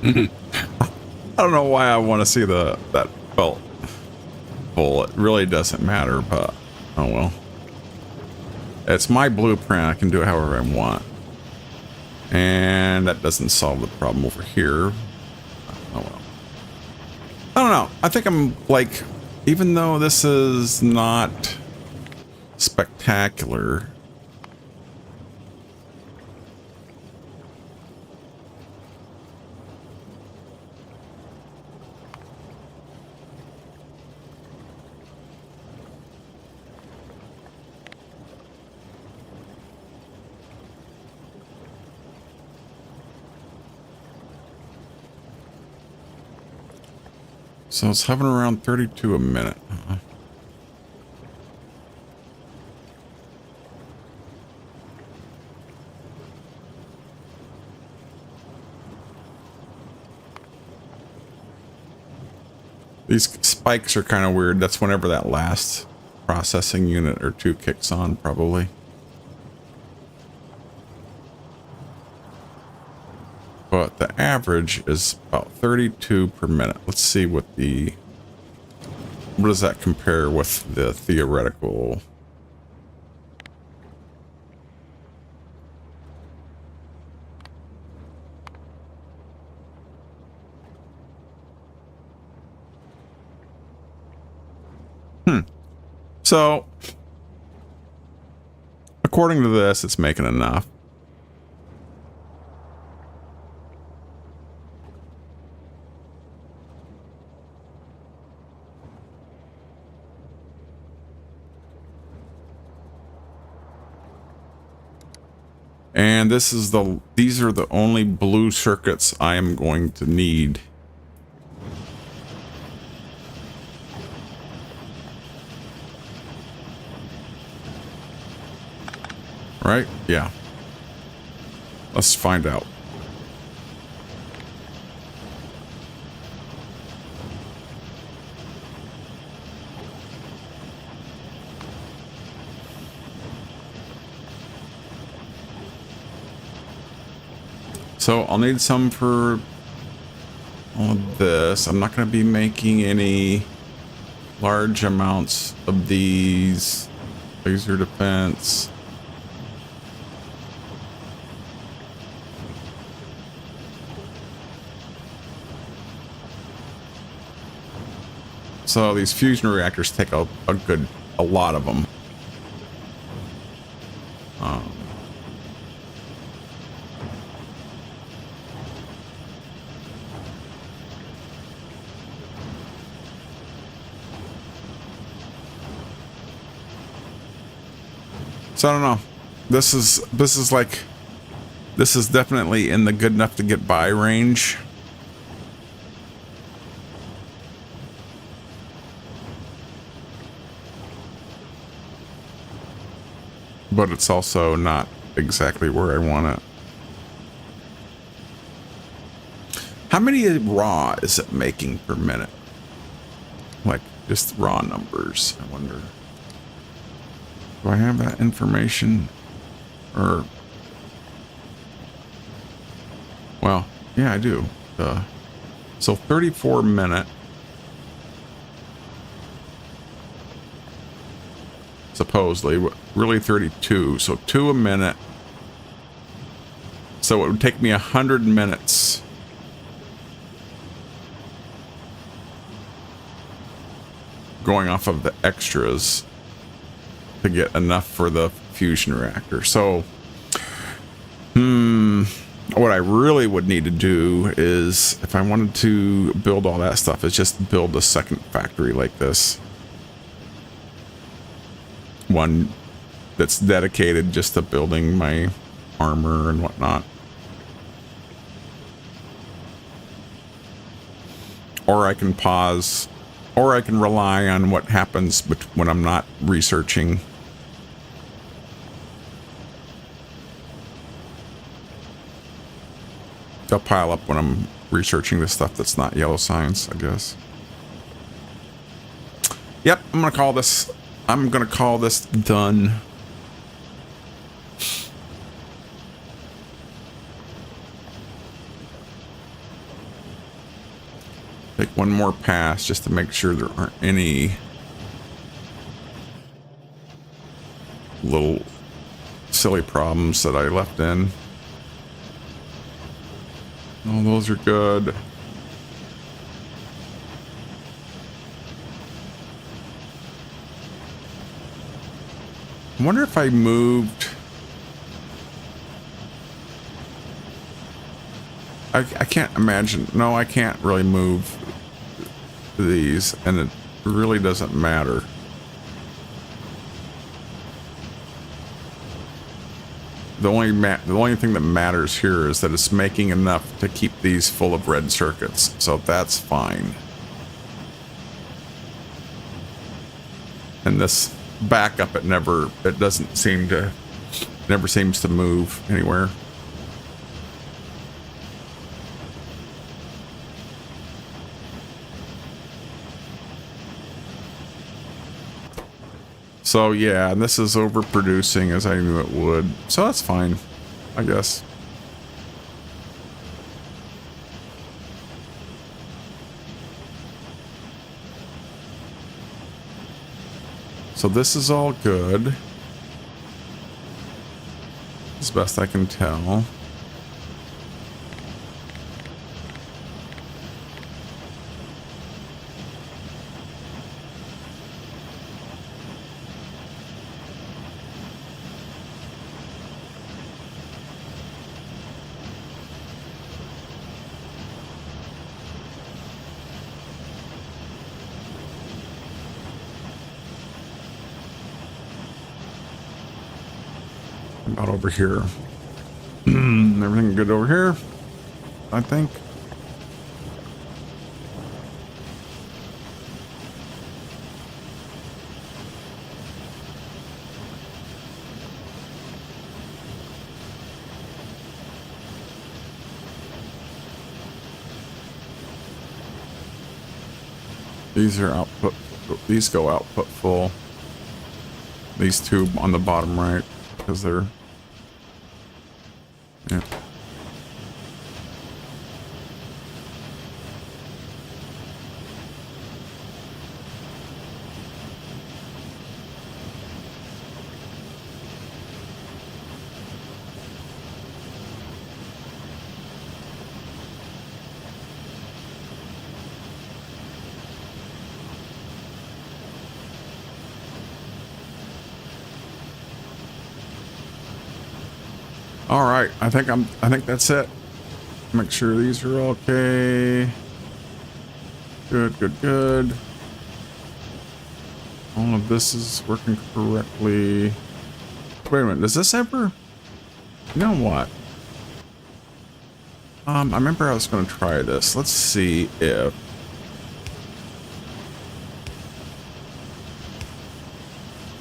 I don't know why I want to see that belt full. It really doesn't matter, but oh well. It's my blueprint. I can do it however I want. And that doesn't solve the problem over here. Oh well. I don't know. I think I'm like, even though this is not spectacular, so it's hovering around 32 a minute. These spikes are kind of weird. That's whenever that last processing unit or two kicks on, probably. But the average is about 32 per minute. Let's see what does that compare with the theoretical? So, according to this, it's making enough. And these are the only blue circuits I am going to need. Right? Yeah. Let's find out. So I'll need some for all of this. I'm not going to be making any large amounts of these. Laser defense. So these fusion reactors take a lot of them. So I don't know. This is like, this is definitely in the good enough to get by range. But it's also not exactly where I want it. How many raw is it making per minute? Like, just raw numbers, I wonder. Do I have that information? Or... well, yeah, I do. So 34 minute. Supposedly, really 32. So 2 a minute. So it would take me 100 minutes. Going off of the extras to get enough for the fusion reactor. So, what I really would need to do is, if I wanted to build all that stuff, is just build a second factory like this. One that's dedicated just to building my armor and whatnot. Or I can pause, or I can rely on what happens when I'm not researching. They'll pile up when I'm researching the stuff that's not yellow science, I guess. Yep, I'm gonna call this done. Take one more pass just to make sure there aren't any little silly problems that I left in. Oh, those are good. I wonder if I moved... I can't imagine. No, I can't really move these, and it really doesn't matter. The only thing that matters here is that it's making enough to keep these full of red circuits, so that's fine. And this backup, it never seems to move anywhere. So yeah, and this is overproducing as I knew it would. So that's fine, I guess. So this is all good, as best I can tell. About over here. Everything good over here, I think. These are output. These go output full. These two on the bottom right, because they're... yeah. All right, I think that's it. Make sure these are okay. Good, good, good. All of this is working correctly. Wait a minute. Does this ever? You know what? I remember I was going to try this. Let's see if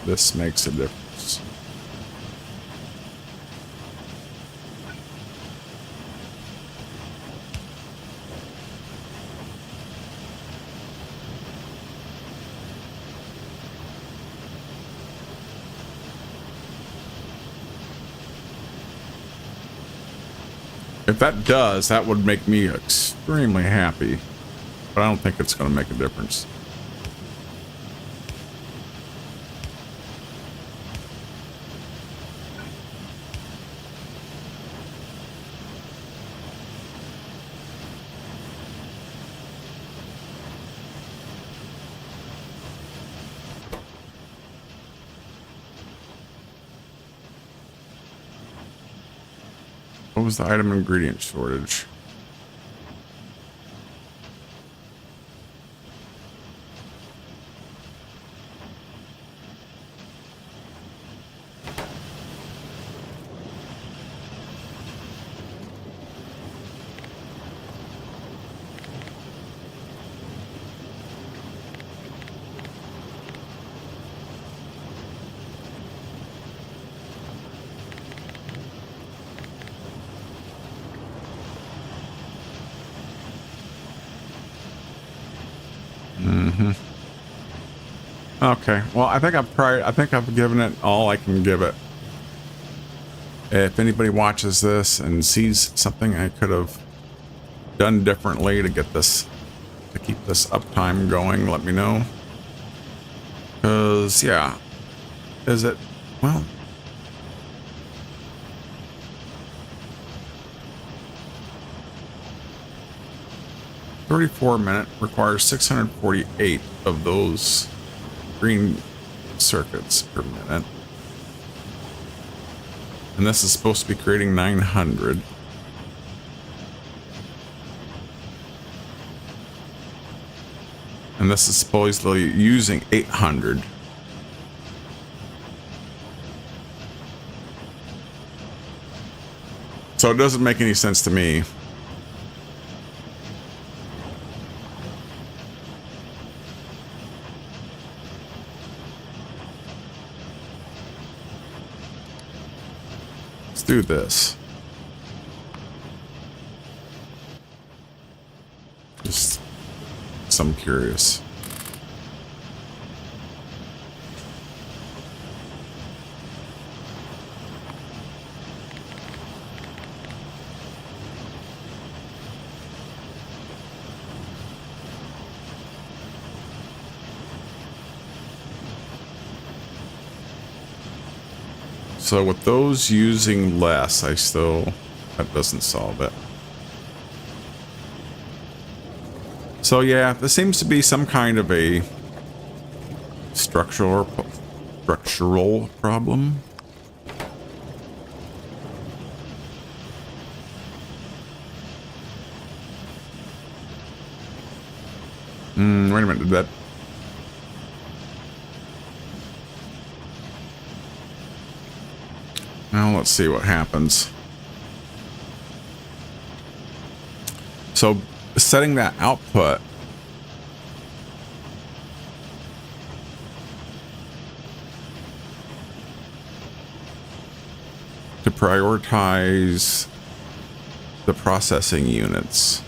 this makes a difference. If that does, that would make me extremely happy. But I don't think it's going to make a difference. What was the item ingredient shortage? Okay, well, I think I've given it all I can give it. If anybody watches this and sees something I could have done differently to get this, to keep this uptime going, let me know. Because, yeah, is it, well, $34 requires 648 of those green circuits per minute. And this is supposed to be creating 900. And this is supposedly using 800. So it doesn't make any sense to me. Do this. Just some curious. So with those using less, that doesn't solve it. So yeah, there seems to be some kind of a structural problem. Wait a minute, did that... Now let's see what happens. So setting that output to prioritize the processing units.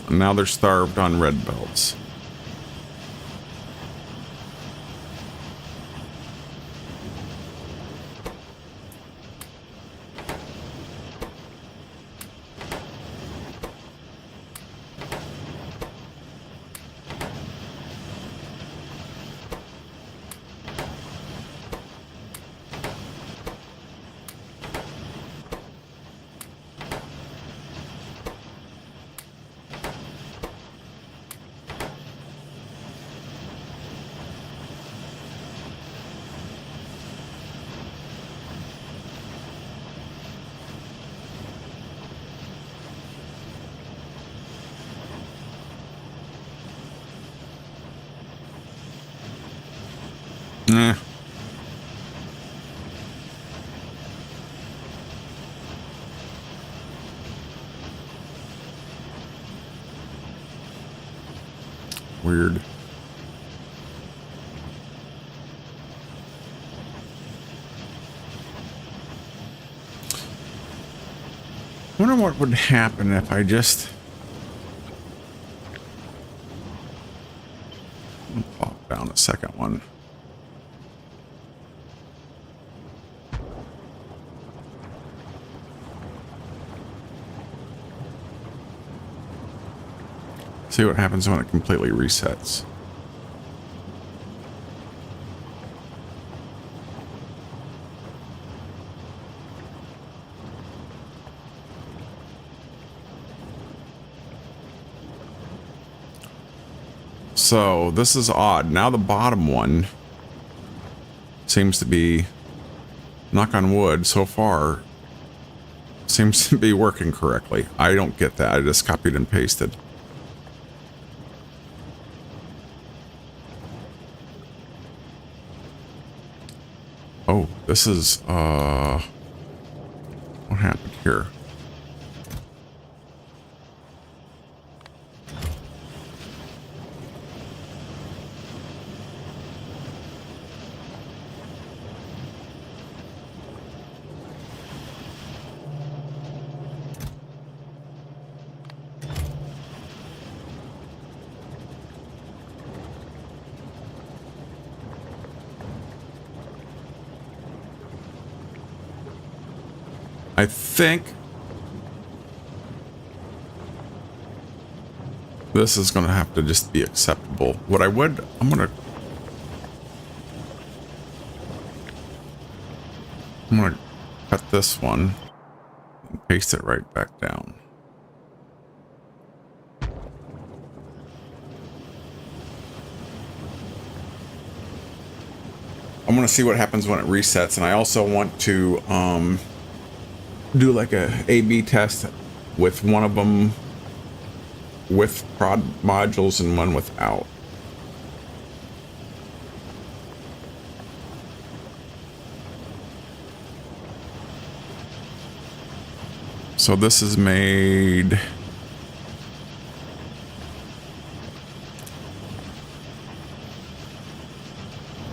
Now they're starved on red belts. Eh. Weird. I wonder what would happen if I just pop down a second one. See what happens when it completely resets. So this is odd. Now the bottom one seems to be, knock on wood, so far seems to be working correctly. I don't get that. I just copied and pasted. Oh, this is, what happened here? I think this is going to have to just be acceptable. What I'm going to cut this one and paste it right back down. I'm going to see what happens when it resets, and I also want to do like a A/B test with one of them with prod modules and one without. So this is made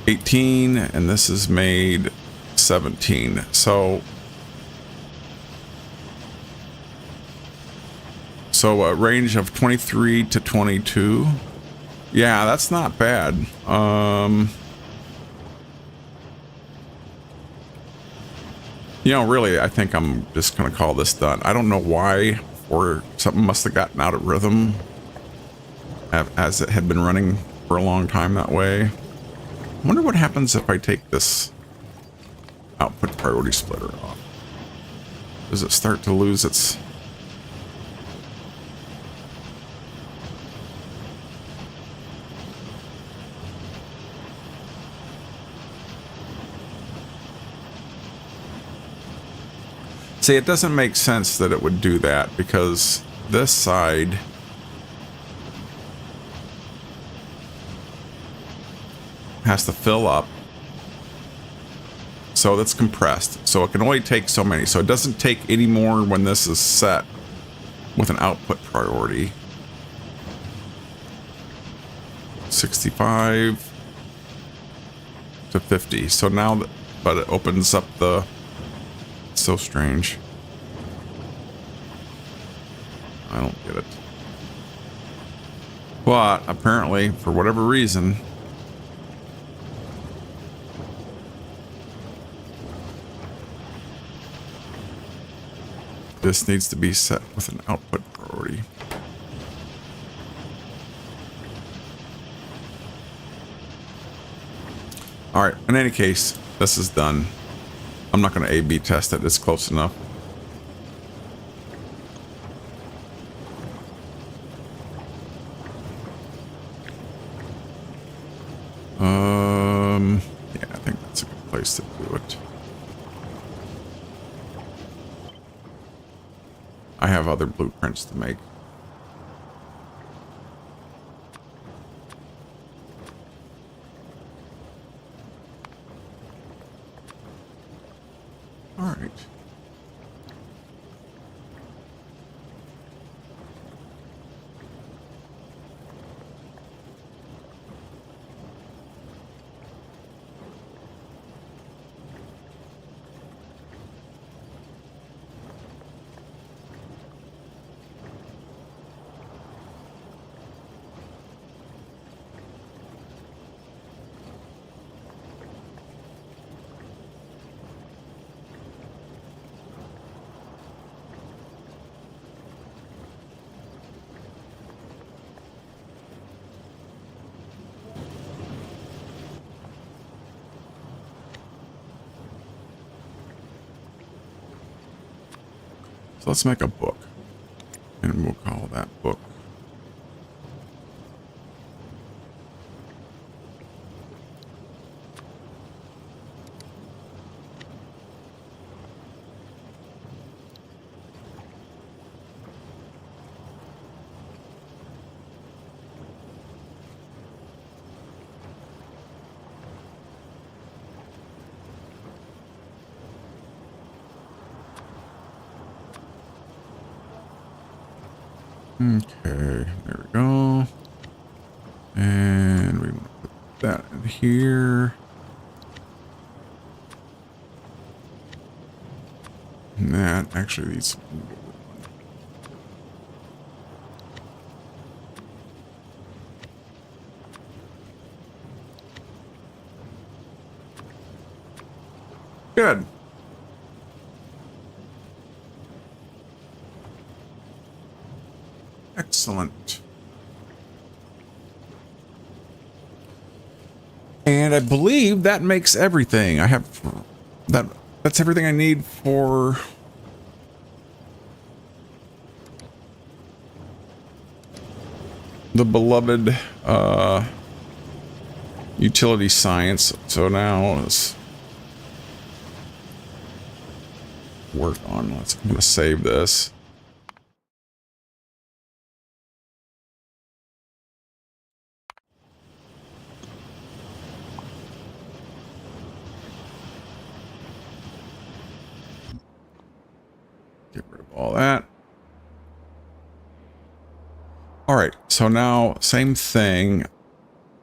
$18 and this is made $17. So a range of 23 to 22. Yeah, that's not bad. You know, really, I think I'm just going to call this done. I don't know why, or something must have gotten out of rhythm as it had been running for a long time that way. I wonder what happens if I take this output priority splitter off. Does it start to lose its... See, it doesn't make sense that it would do that because this side has to fill up. So that's compressed. So it can only take so many. So it doesn't take any more when this is set with an output priority. 65 to 50. So now, but it opens up the... So strange. I don't get it. But apparently, for whatever reason, this needs to be set with an output priority. All right, in any case, this is done. I'm not going to A/B test it. It's close enough. Yeah, I think that's a good place to do it. I have other blueprints to make. right. So let's make a book, and we'll call that book. Okay, there we go. And we want to put that in here. And that actually needs. Good. Excellent. And I believe that makes everything. I have that's everything I need for the beloved utility science. So now let's work on. I'm going to save this. Get rid of all that. All right, so now same thing.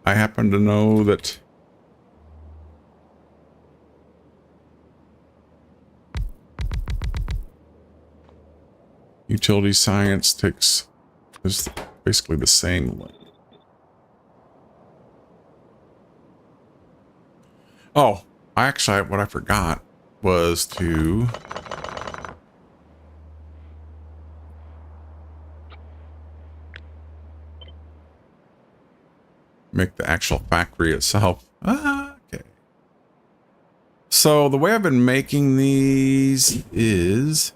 I happen to know that utility science is basically the same length. Oh, actually, what I forgot was to make the actual factory itself. Okay. So the way I've been making these is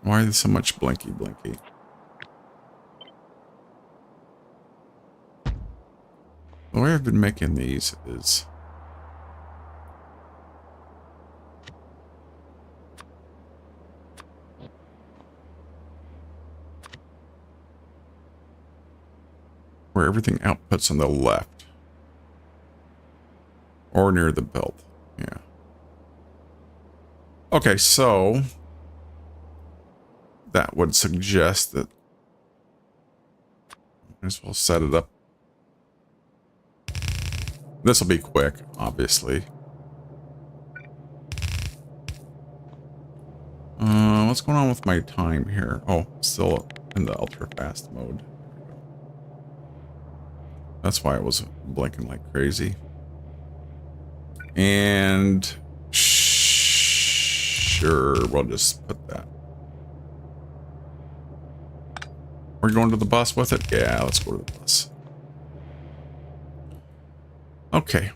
why is there so much blinky blinky? The way I've been making these is where everything outputs on the left or near the belt. Yeah. Okay, so that would suggest that I as well set it up. This will be quick, obviously. What's going on with my time here? Oh, still in the ultra fast mode. That's why it was blinking like crazy. And sure, we'll just put that. We're going to the bus with it? Yeah, let's go to the bus. Okay.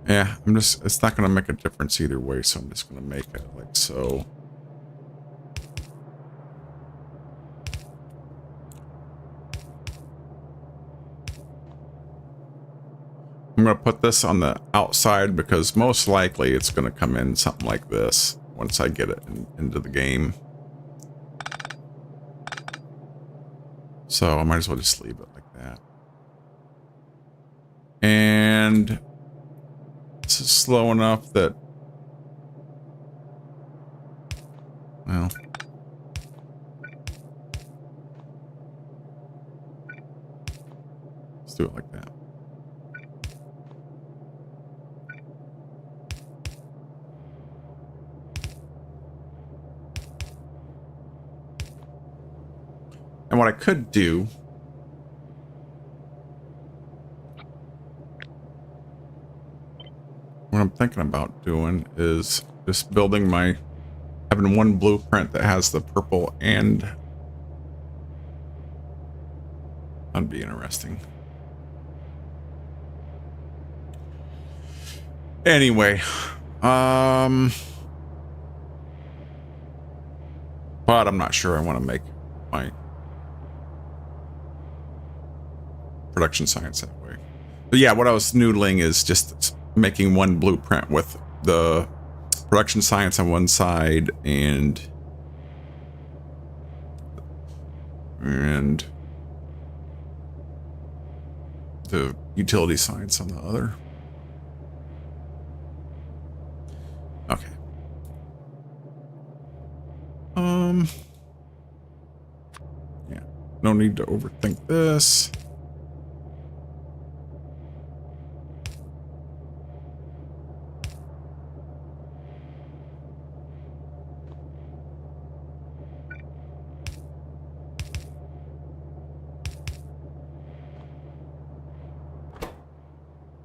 Yeah, it's not going to make a difference either way, so I'm just going to make it like so. going to put this on the outside because most likely it's going to come in something like this once I get it into the game. So I might as well just leave it like that. And this is slow enough that, well, let's do it like that. And what I could do, what I'm thinking about doing is just building having one blueprint that has the purple and that'd be interesting. Anyway, but I'm not sure I want to make my production science that way. But yeah, what I was noodling is just making one blueprint with the production science on one side and the utility science on the other. Okay. Yeah, no need to overthink this.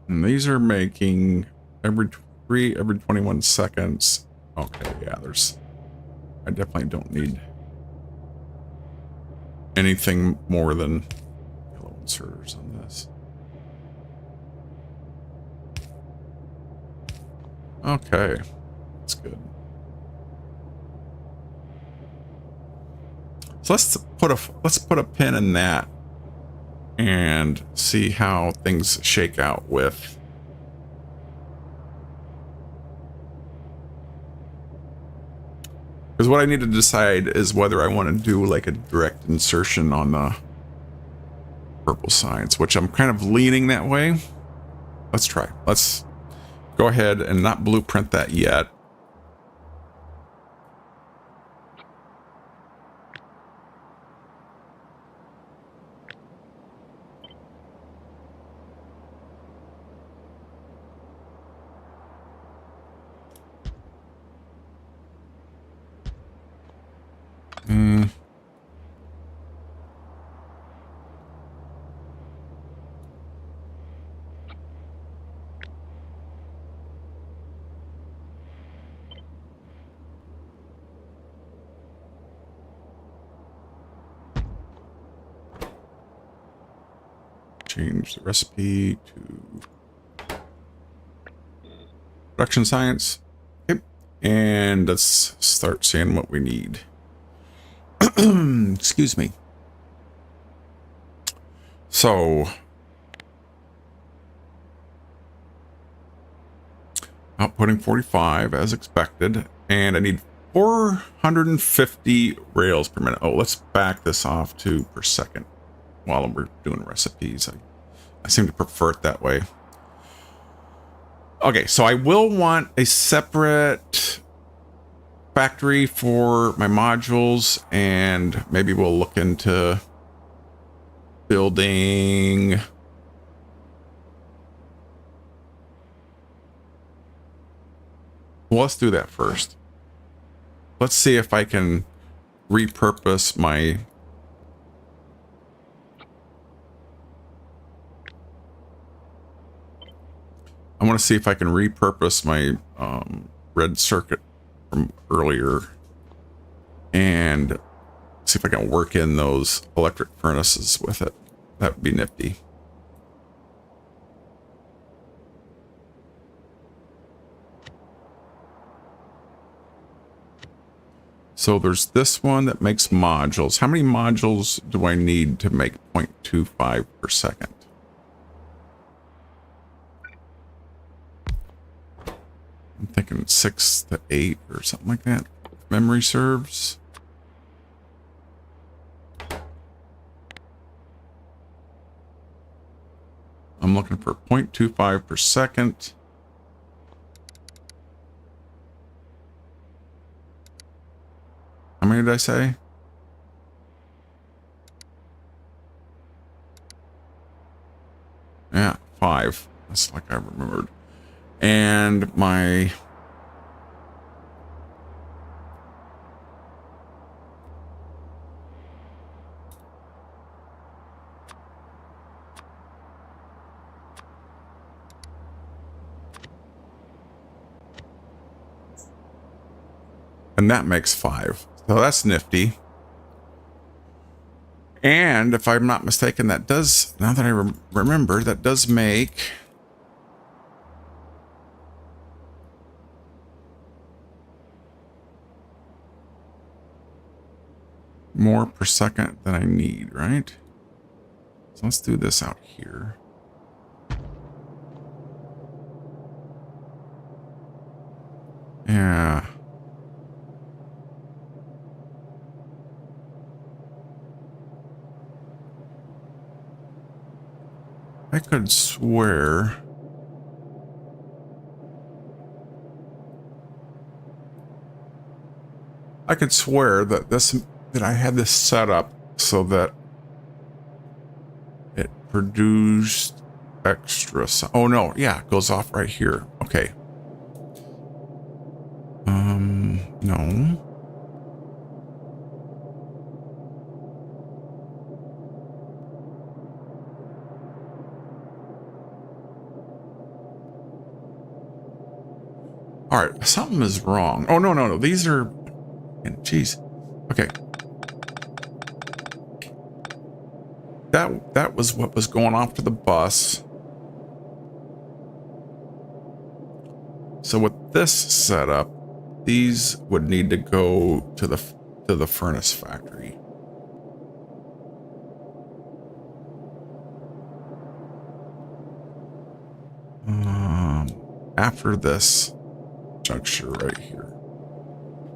And these are making every 21 seconds. Okay, yeah, I definitely don't need anything more than yellow inserters on this. Okay, that's good. So let's put a pin in that and see how things shake out with because what I need to decide is whether I want to do like a direct insertion on the purple science, which I'm kind of leaning that way. Let's try. Let's go ahead and not blueprint that yet. Change the recipe to production science. Okay. And let's start seeing what we need. Excuse me. So outputting 45 as expected, and I need 450 rails per minute. Oh, let's back this off to per second while we're doing recipes. I seem to prefer it that way. Okay, so I will want a separate factory for my modules, and maybe we'll look into building well, let's do that first. Let's see if I can repurpose my I want to see if I can repurpose my red circuit from earlier and see if I can work in those electric furnaces with it. That would be nifty. So there's this one that makes modules. How many modules do I need to make 0.25 per second? I'm thinking 6 to 8 or something like that. If memory serves. I'm looking for 0.25 per second. How many did I say? Yeah, 5. That's like I remembered. And my... And that makes 5. So that's nifty. And if I'm not mistaken, that does, now that I remember, that does make more per second than I need, right? So let's do this out here. Yeah. I could swear. I could swear that that I had this set up so that it produced extra. Oh no, yeah, it goes off right here. Okay. No. All right, something is wrong. Oh no. These are, jeez. Okay. That was what was going off to the bus. So with this setup, these would need to go to the furnace factory. After this juncture right here.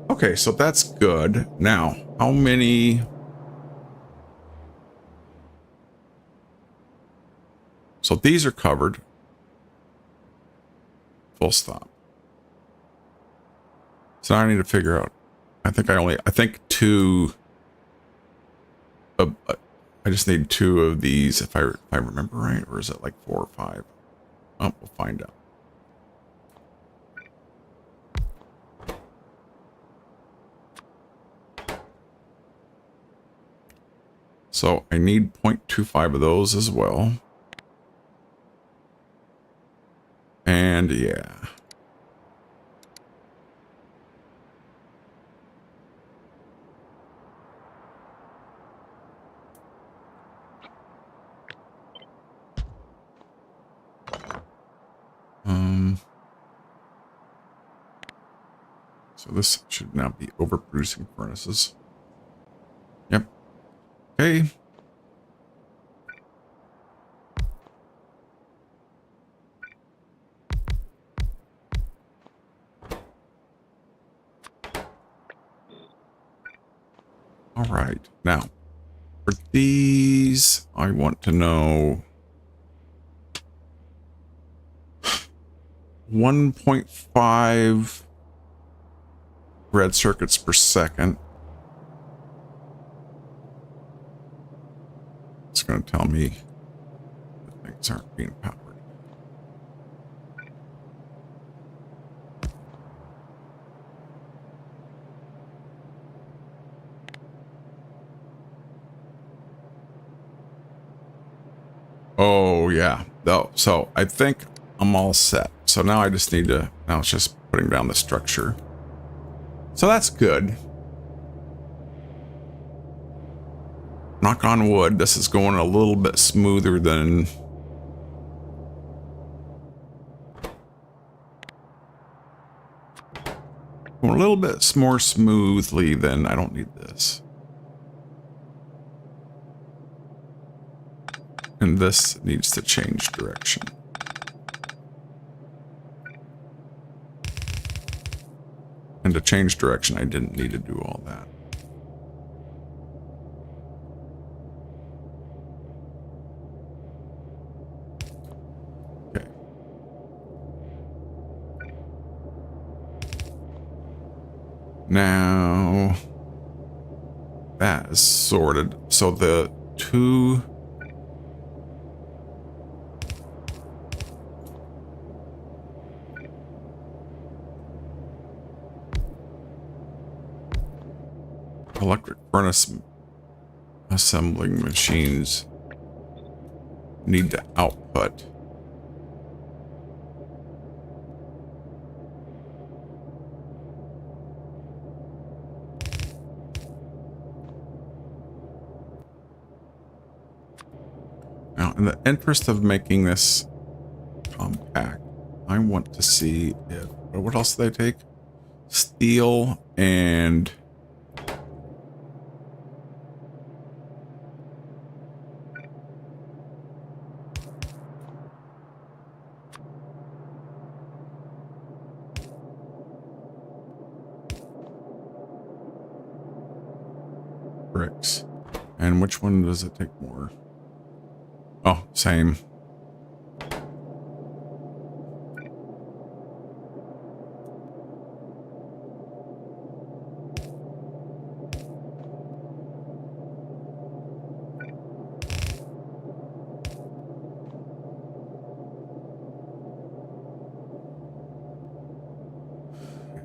Okay, so that's good. Now, how many? So these are covered. Full stop. So now I need to figure out. I think 2. I just need 2 of these if I remember right, or is it like 4 or 5? Oh, we'll find out. So I need 0.25 of those as well. And yeah. So this should now be overproducing furnaces. Yep. Okay. All right. Now, for these, I want to know 1.5 red circuits per second. It's going to tell me that things aren't being powered. Oh, yeah. So I think I'm all set. So now I just need to, now it's just putting down the structure. So that's good. Knock on wood, this is going a little bit smoother than... Going a little bit more smoothly than I don't need this. And this needs to change direction. And to change direction, I didn't need to do all that. Okay. Now that is sorted. So the two electric furnace assembling machines need to output. Now, in the interest of making this compact, I want to see if, what else do they take? Steel and bricks. And which one does it take more? Oh, same.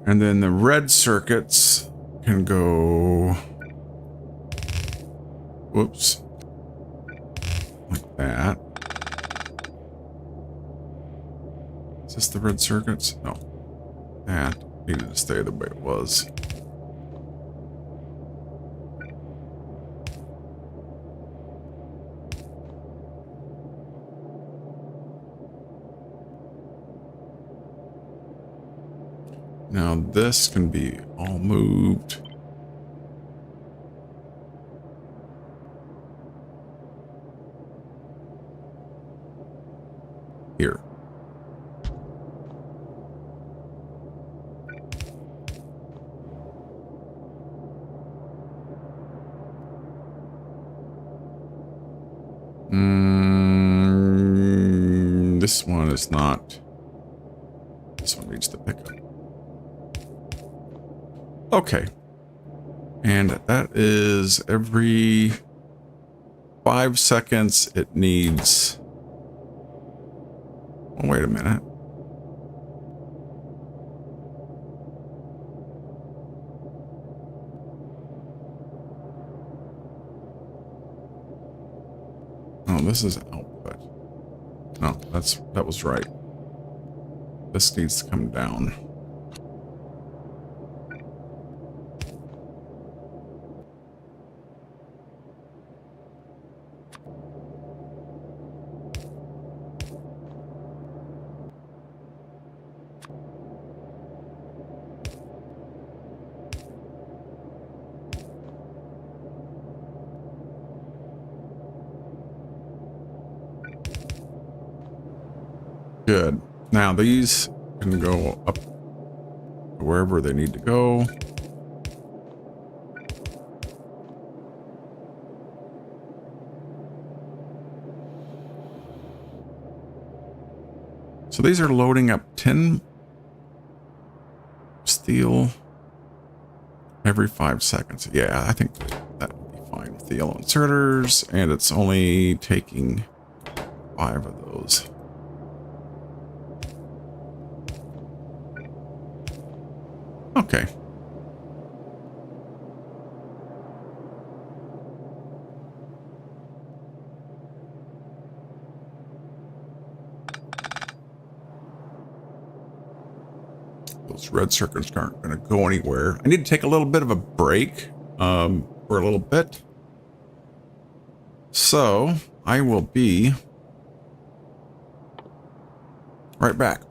And then the red circuits can go, whoops, like that. Is this the red circuits? No. That needed to stay the way it was. Now this can be all moved. Here. This one is not. This one needs to pick up. Okay. And that is every 5 seconds it needs. Oh, wait a minute. Oh, this is output. No, that was right. This needs to come down. Good. Now these can go up wherever they need to go. So these are loading up 10 steel every 5 seconds. Yeah, I think that will be fine with the yellow inserters, and it's only taking 5 of those. Okay. Those red circuits aren't going to go anywhere. I need to take a little bit of a break for a little bit. So I will be right back.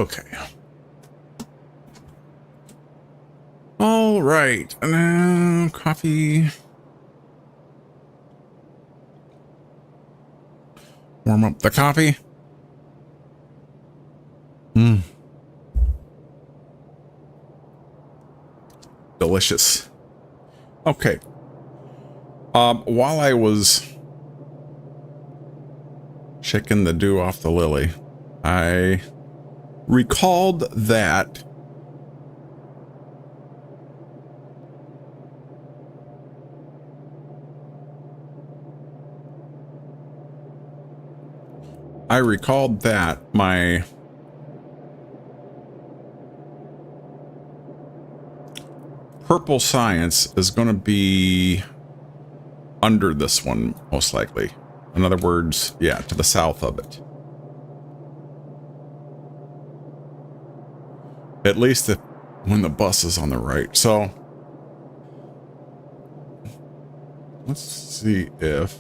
Okay. All right. Now, coffee. Warm up the coffee. Delicious. Okay. While I was shaking the dew off the lily, I recalled that my purple science is going to be under this one, most likely. In other words, yeah, to the south of it. At least when the bus is on the right. So let's see if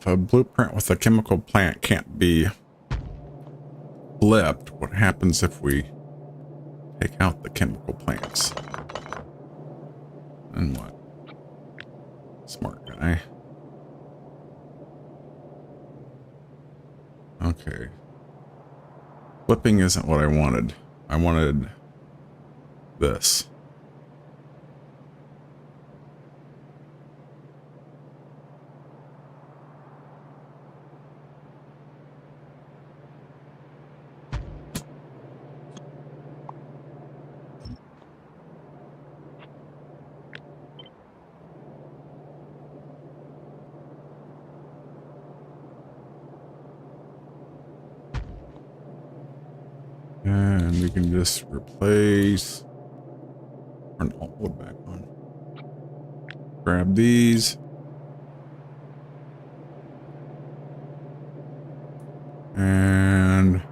if a blueprint with a chemical plant can't be flipped, what happens if we take out the chemical plants? And what? Smart guy. Okay. Flipping isn't what I wanted. I wanted this. And we can just replace. Turn alt wood back on. Grab these. And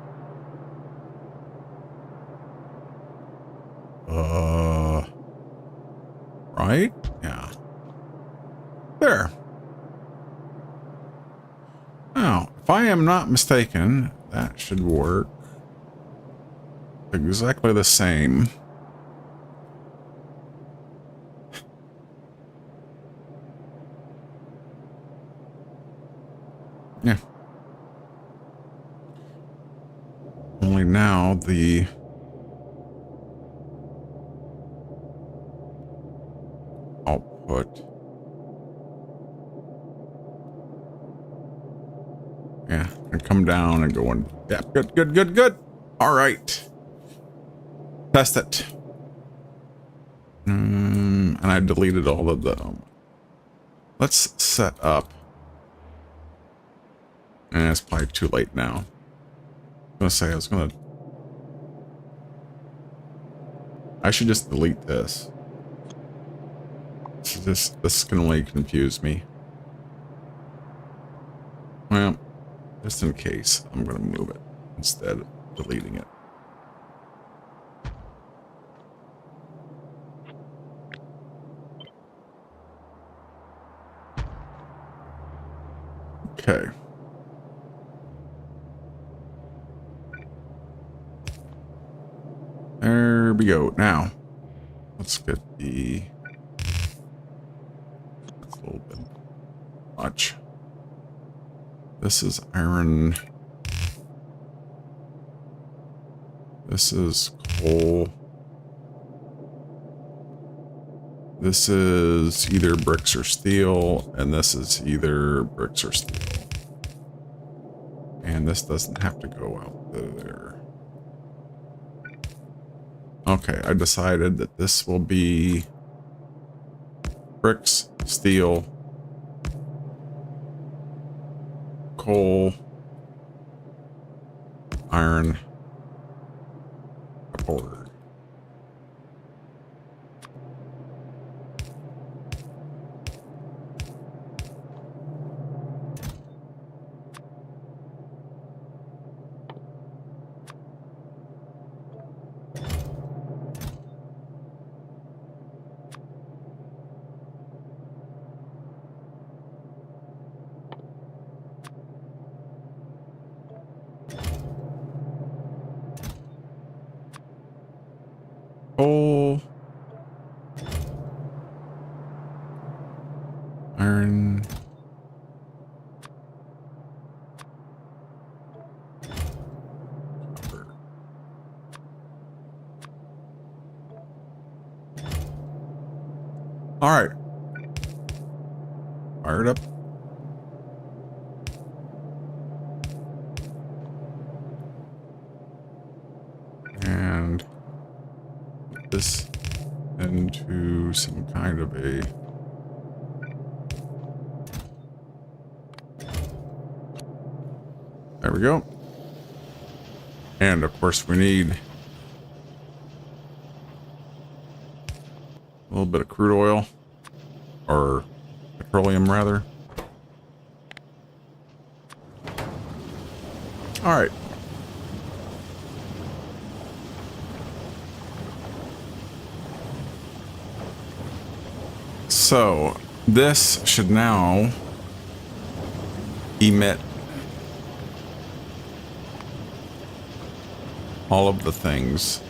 right? Yeah. There. Now, if I am not mistaken, that should work exactly the same. Yeah. Only now the output. Yeah, and come down and go in. Yeah, good, good, good, good. All right. Test it. And I deleted all of them. Let's set up. And it's probably too late now. I should just delete this. This can only confuse me. Well, just in case, I'm going to move it instead of deleting it. Okay. There we go. Now, let's get the... That's a little bit much. This is iron. This is coal. This is either bricks or steel, and this is either bricks or steel. And this doesn't have to go out there. Okay, I decided that this will be bricks, steel, coal, iron, a border. Coal. Iron. Copper. All right. Fire it up. And put this into some kind of a there we go. And of course we need a little bit of crude oil, or petroleum rather. All right. So this should now emit all of the things.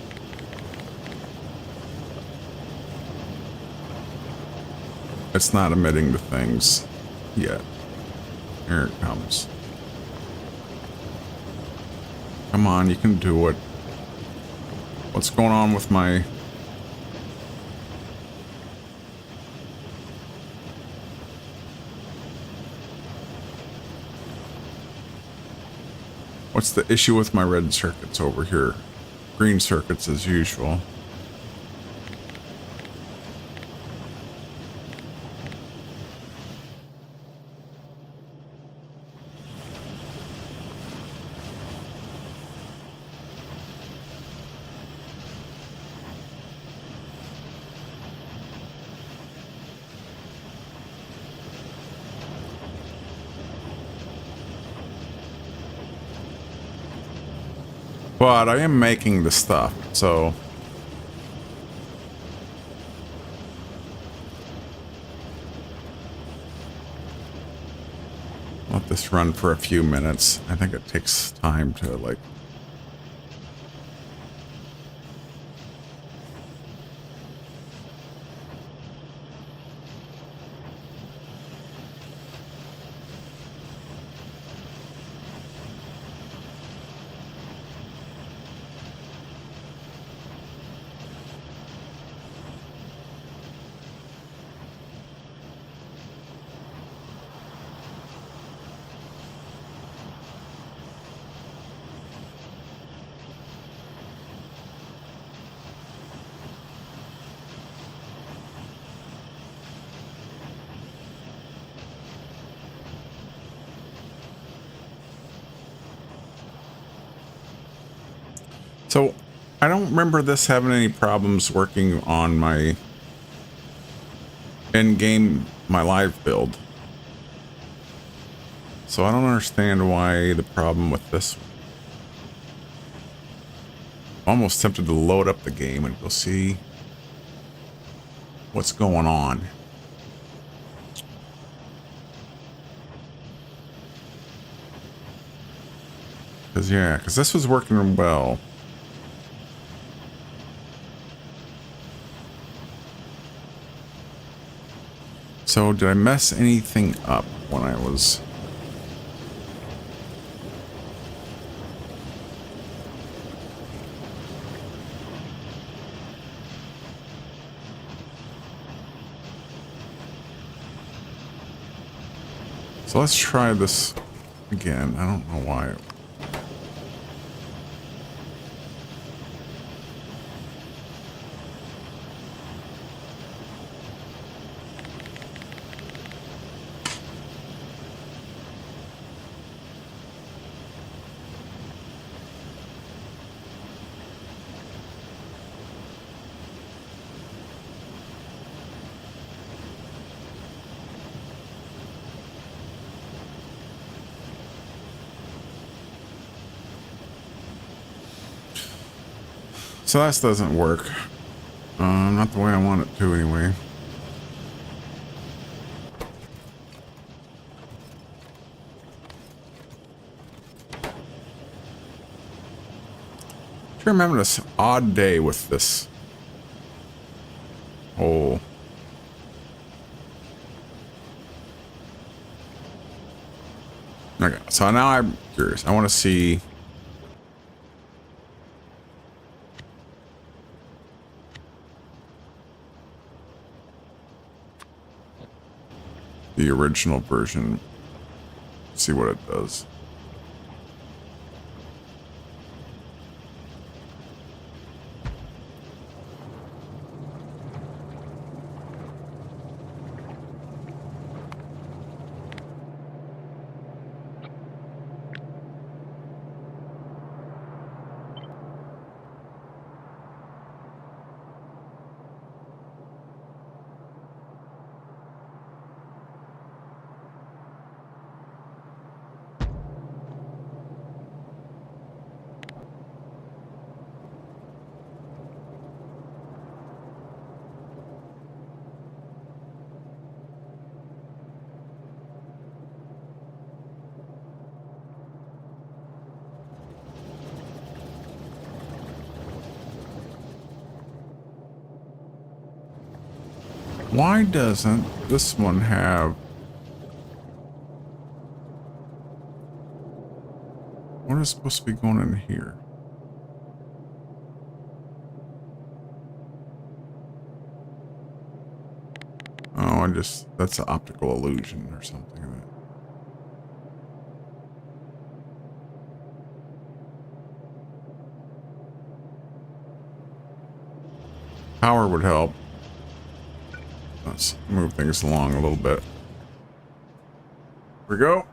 It's not emitting the things yet. Here it comes. Come on, you can do it. What's going on with my... What's the issue with my red circuits over here? Green circuits as usual. But I am making the stuff, so... Let this run for a few minutes. I think it takes time to, like... So, I don't remember this having any problems working on my in-game, my live build. So I don't understand why the problem with this one. I'm almost tempted to load up the game and go see what's going on. Because this was working well. So did I mess anything up when I was... So let's try this again. I don't know why. So that doesn't work. Not the way I want it to anyway. Sure, I'm having this odd day with this whole. Okay, so now I'm curious. I want to see. The original version. See what it does. Why doesn't this one have... What is supposed to be going in here? Oh, that's an optical illusion or something. Power would help. Let's move things along a little bit. Here we go.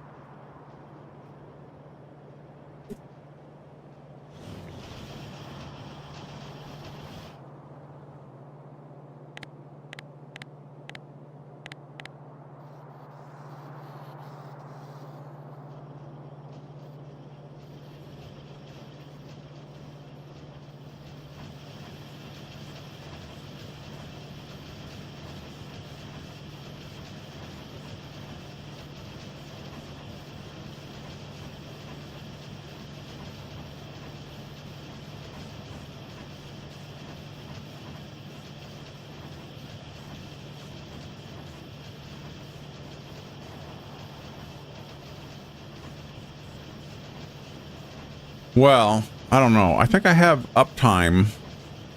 Well, I don't know. I think I have uptime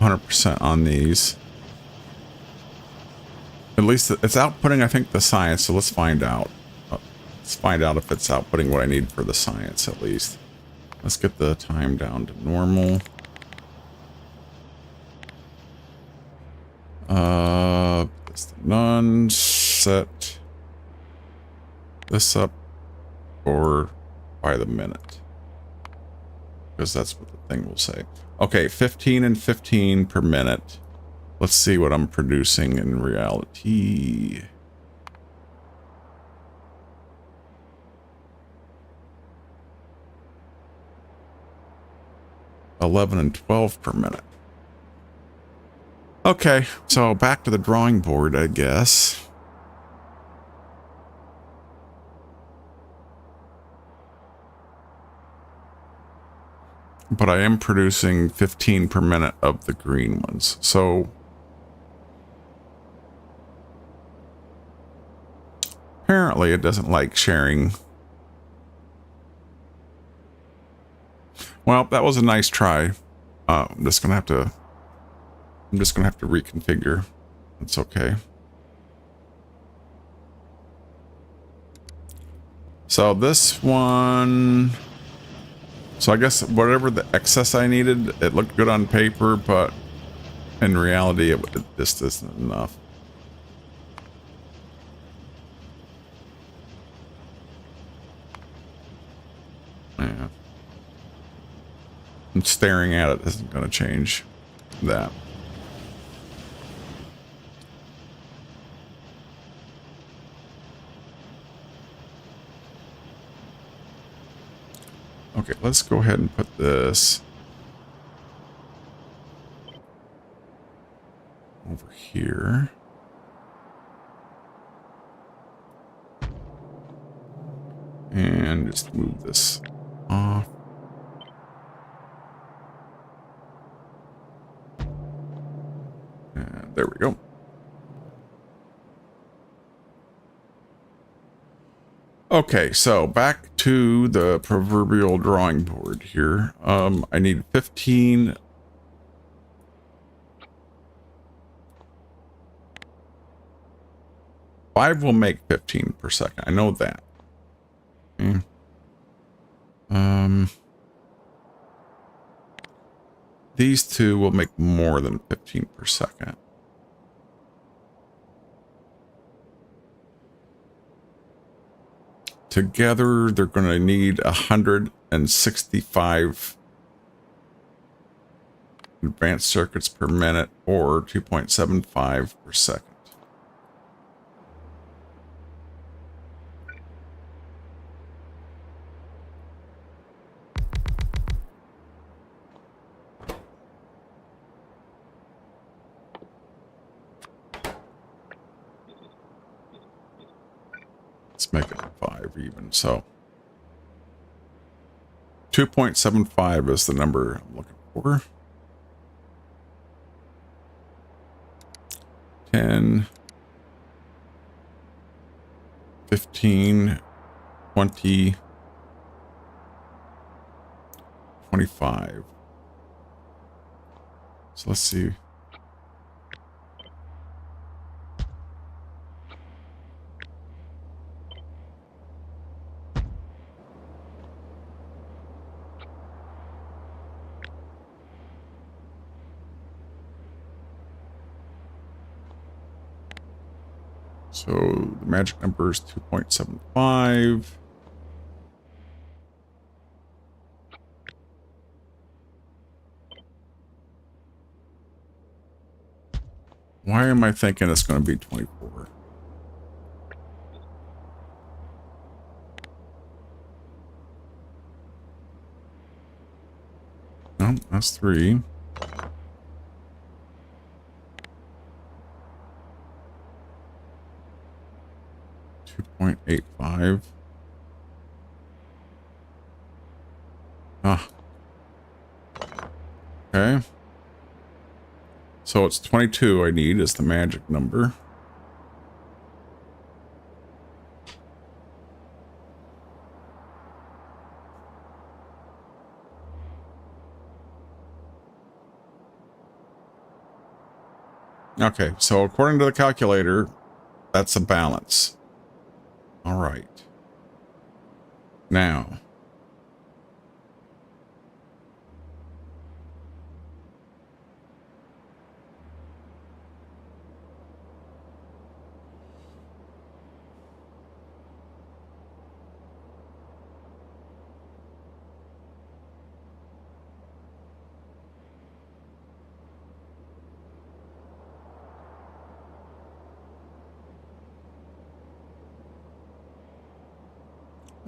100% on these. At least it's outputting, I think, the science. So let's find out. Let's find out if it's outputting what I need for the science, at least. Let's get the time down to normal. It's none. Set this up or by the minute. Because that's what the thing will say. Okay, 15 and 15 per minute. Let's see what I'm producing in reality. $11 and 12 per minute. Okay, so back to the drawing board, I guess. But I am producing 15 per minute of the green ones. So apparently it doesn't like sharing. Well, that was a nice try. I'm just gonna have to reconfigure. It's okay. So this one. So I guess whatever the excess I needed, it looked good on paper, but in reality, it just isn't enough. Yeah. And staring at it isn't going to change that. Okay, let's go ahead and put this over here. And just move this off. And there we go. Okay, so back to the proverbial drawing board here. I need 15. Five will make 15 per second. I know that. Okay. These two will make more than 15 per second. Together, they're going to need 165 advanced circuits per minute, or 2.75 per second. Let's make it 5 even. So 2.75 is the number I'm looking for. 10, 15, 20, 25. So let's see. So the magic number is 2.75. Why am I thinking it's going to be 24? No, that's 3. 2.85. Ah. Okay. So it's 22 I need is the magic number. Okay, so according to the calculator, that's a balance. All right. Now,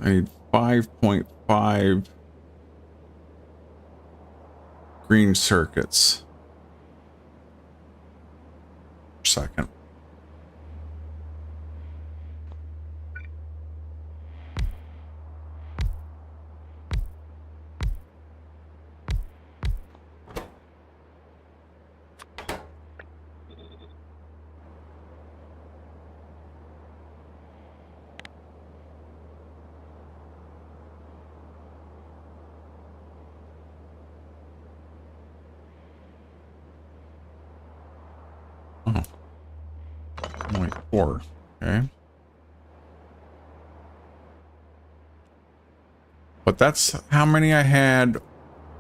I need 5.5 green circuits per second. Oh, only 4. Okay. But that's how many I had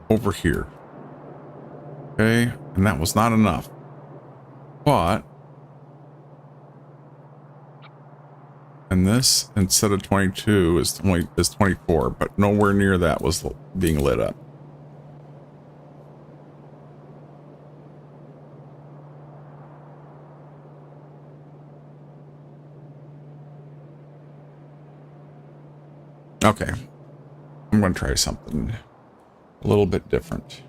over here. Okay, and that was not enough. But, and this, instead of 22, is 24, but nowhere near that was being lit up. Okay, I'm going to try something a little bit different.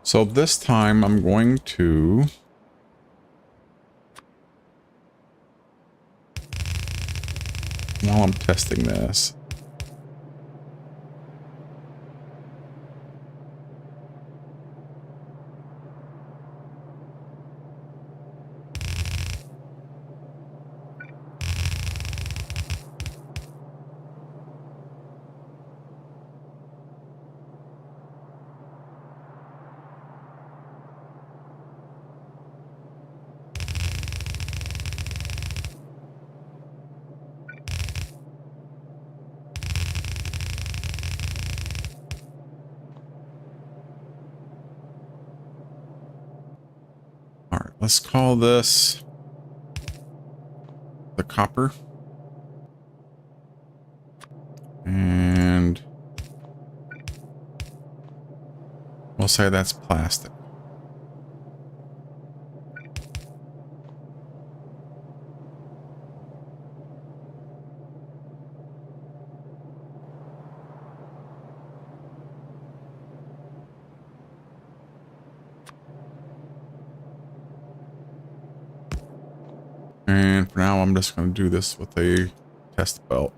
So this time I'm going to while I'm testing this. All right, let's call this the copper. And we'll say that's plastic. And for now, I'm just going to do this with a test belt.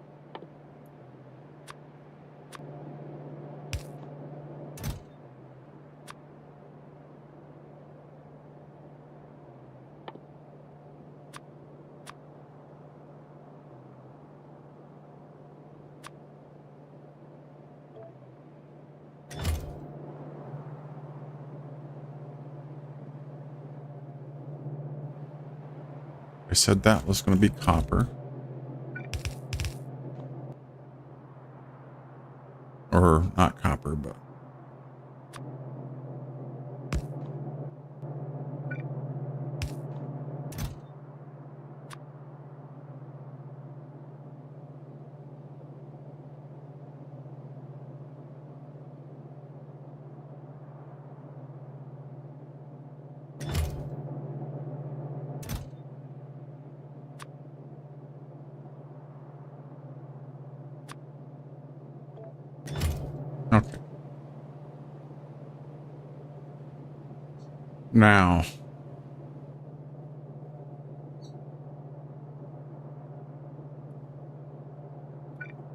I said that was going to be copper. Or not copper, but okay. Now,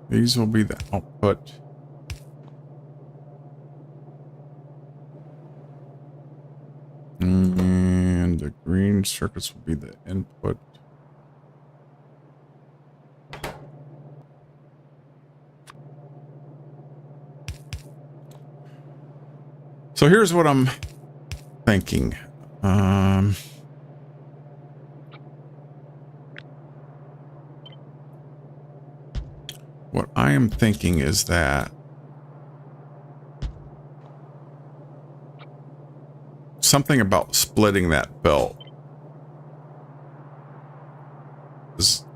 these will be the output. And the green circuits will be the input. So here's what I'm thinking. What I am thinking is that something about splitting that belt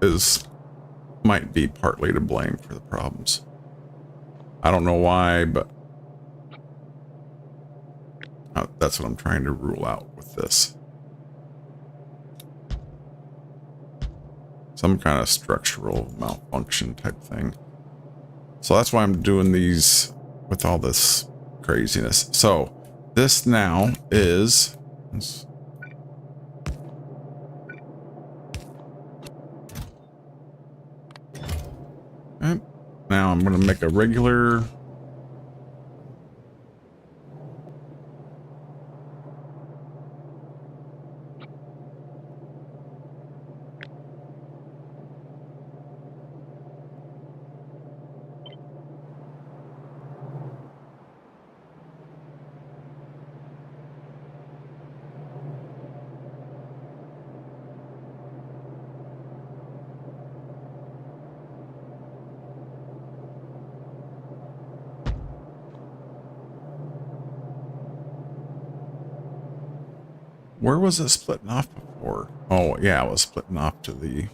is might be partly to blame for the problems. I don't know why, but that's what I'm trying to rule out with this. Some kind of structural malfunction type thing. So that's why I'm doing these with all this craziness. So this now is... Okay. Now I'm going to make a regular... Where was it splitting off before? Oh, yeah, it was splitting off to the...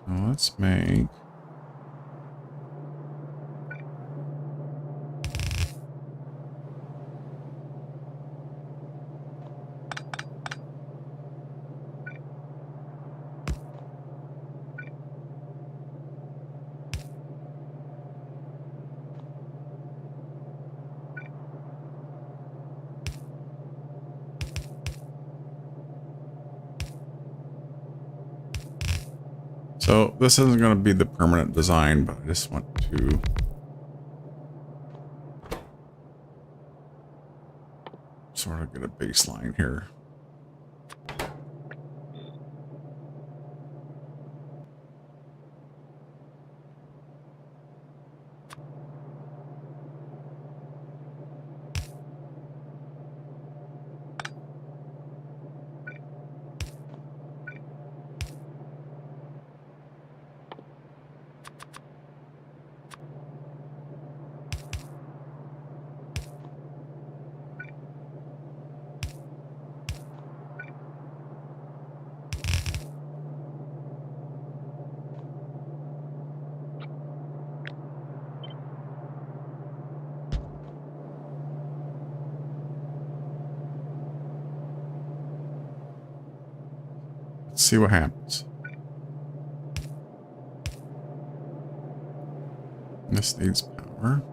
So let's make... So this isn't going to be the permanent design, but I just want to sort of get a baseline here. Let's see what happens. This needs power.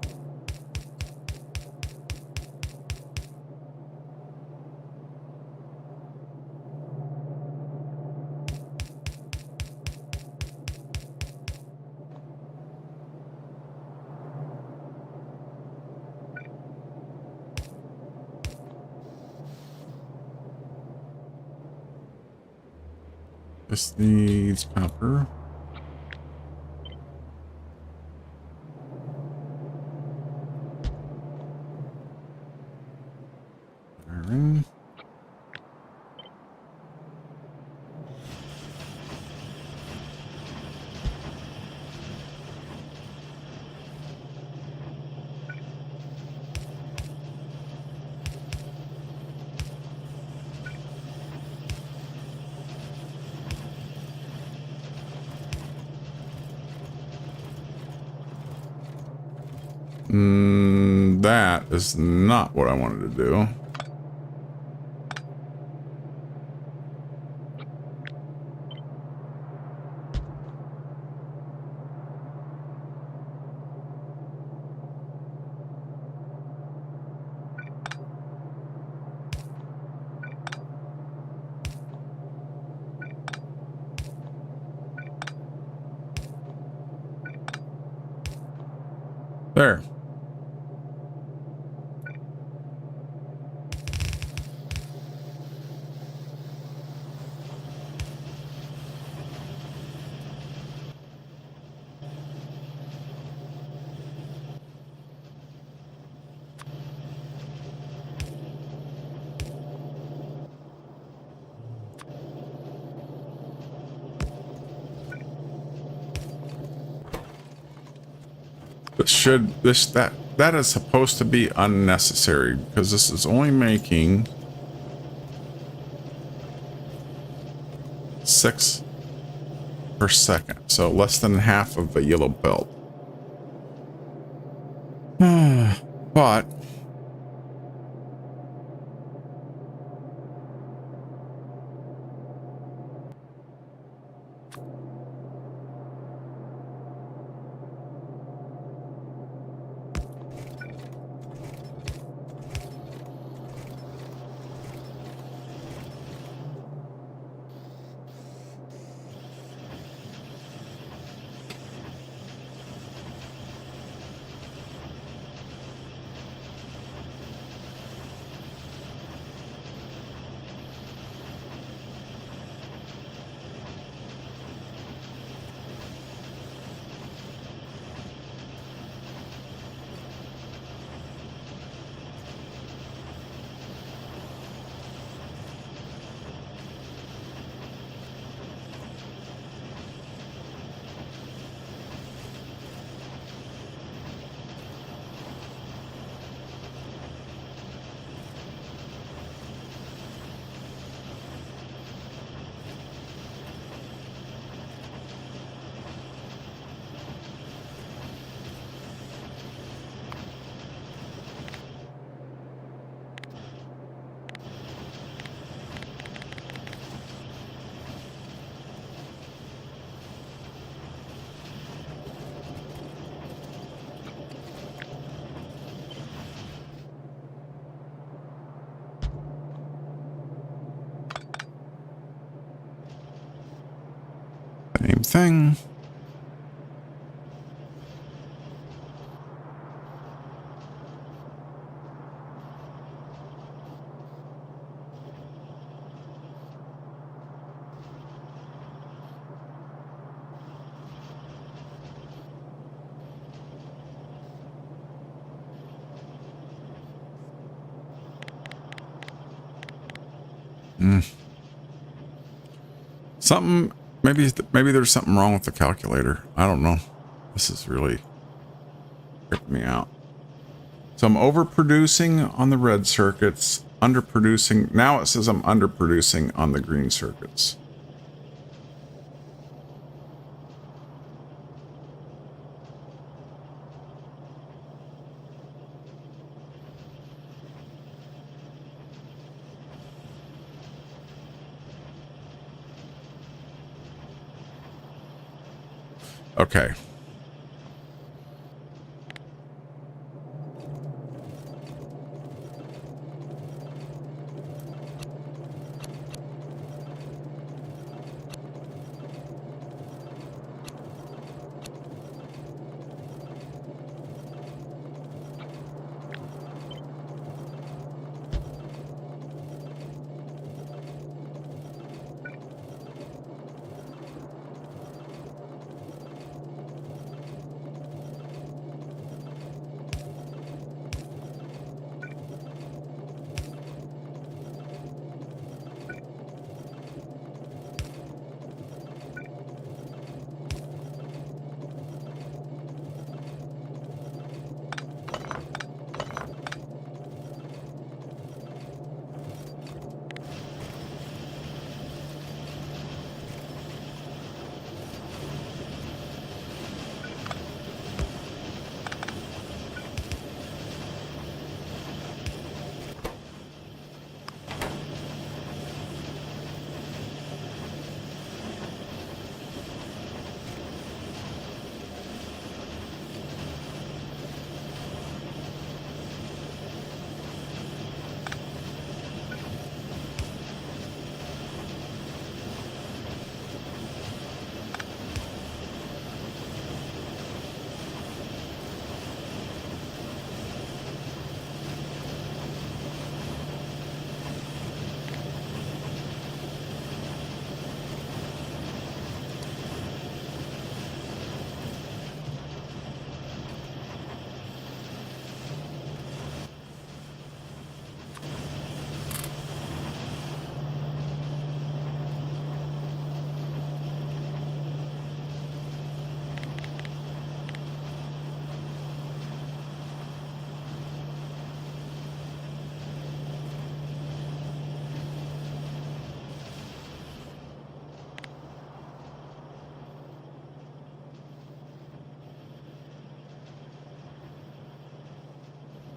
This needs copper. Iron. That is not what I wanted to do. There. That is supposed to be unnecessary because this is only making 6 per second, so less than half of a yellow belt. But thing. Something, maybe there's something wrong with the calculator. I don't know. This is really freaking me out. So I'm overproducing on the red circuits, underproducing. Now it says I'm underproducing on the green circuits. Okay.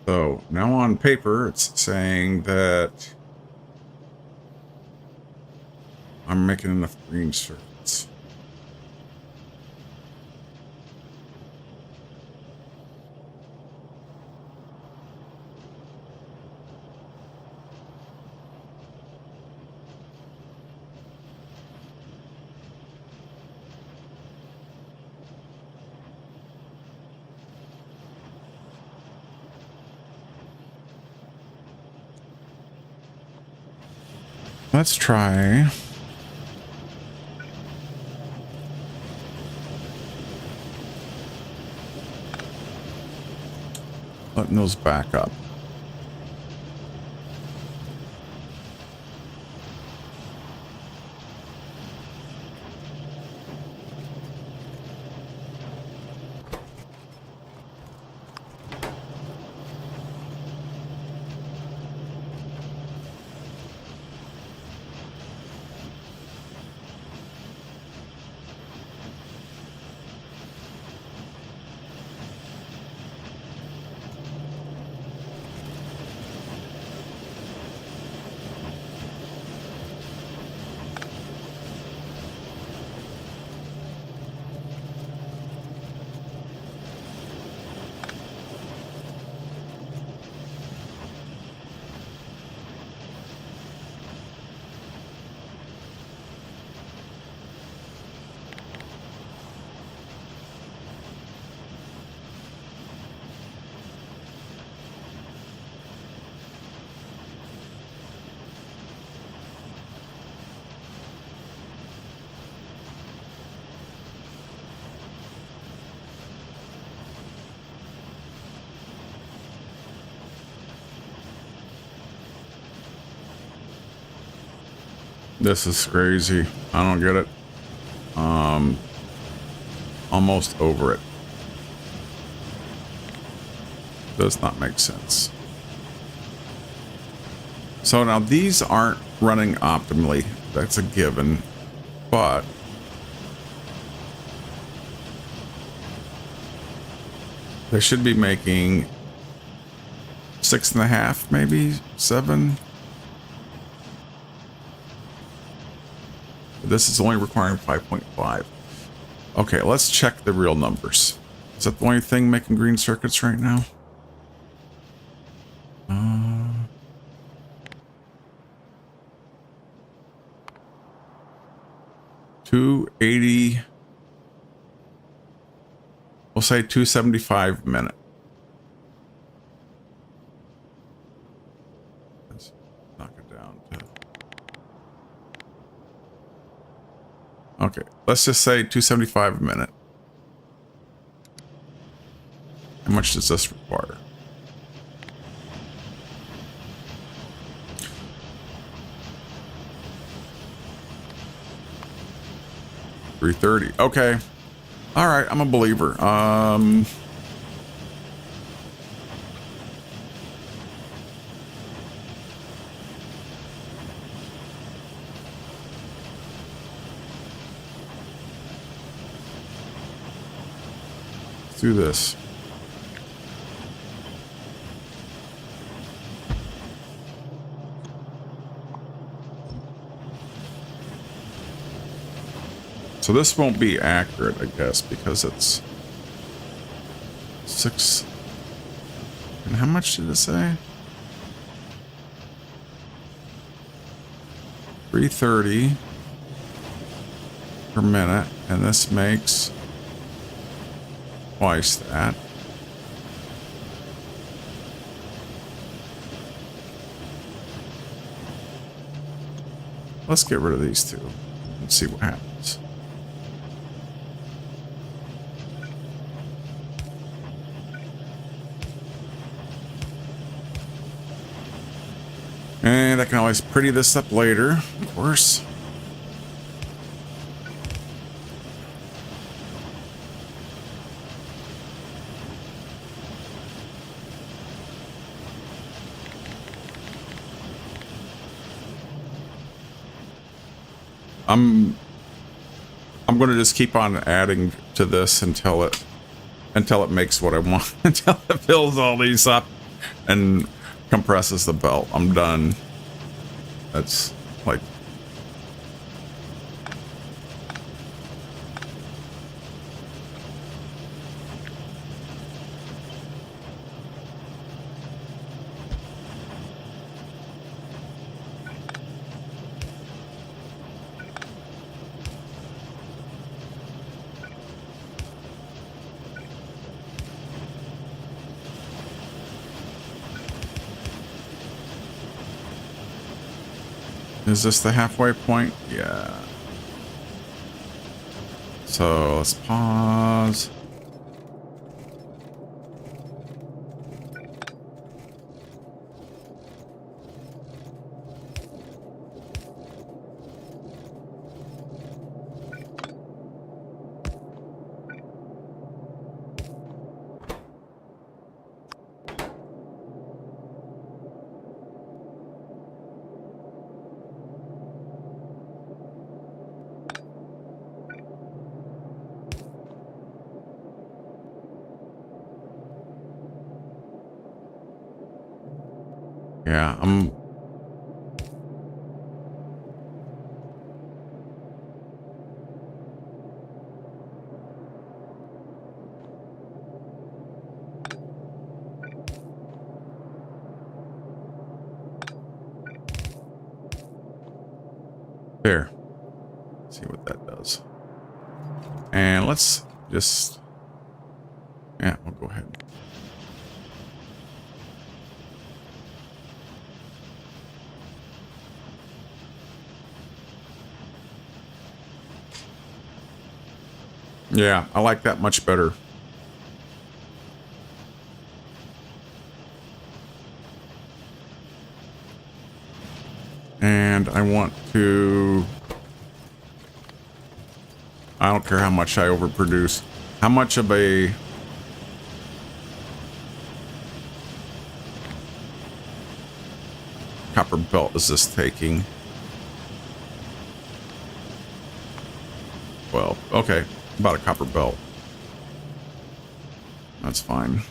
So now on paper, it's saying that I'm making enough green circuits. Let's try letting those back up. This is crazy. I don't get it. Almost over it. Does not make sense. So now these aren't running optimally. That's a given. But they should be making 6.5, maybe 7. This is only requiring 5.5. Okay, let's check the real numbers. Is that the only thing making green circuits right now? 280. We'll say 275 a minute. Let's knock it down to... Okay, let's just say 275 a minute. How much does this require? $330. Okay. All right, I'm a believer. Let's do this. So this won't be accurate, I guess, because it's 6. And how much did it say? 330 per minute, and this makes twice that. Let's get rid of these two and see what happens. And I can always pretty this up later, of course. I'm going to just keep on adding to this until it makes what I want, until it fills all these up and compresses the belt. I'm done. That's like... Is this the halfway point? Yeah. So let's pause. Yeah, there. See what that does. And let's just... Yeah, we'll go ahead. Yeah, I like that much better. And I want to... I don't care how much I overproduce. How much of a... copper belt is this taking? Well, okay. About a copper belt. That's fine.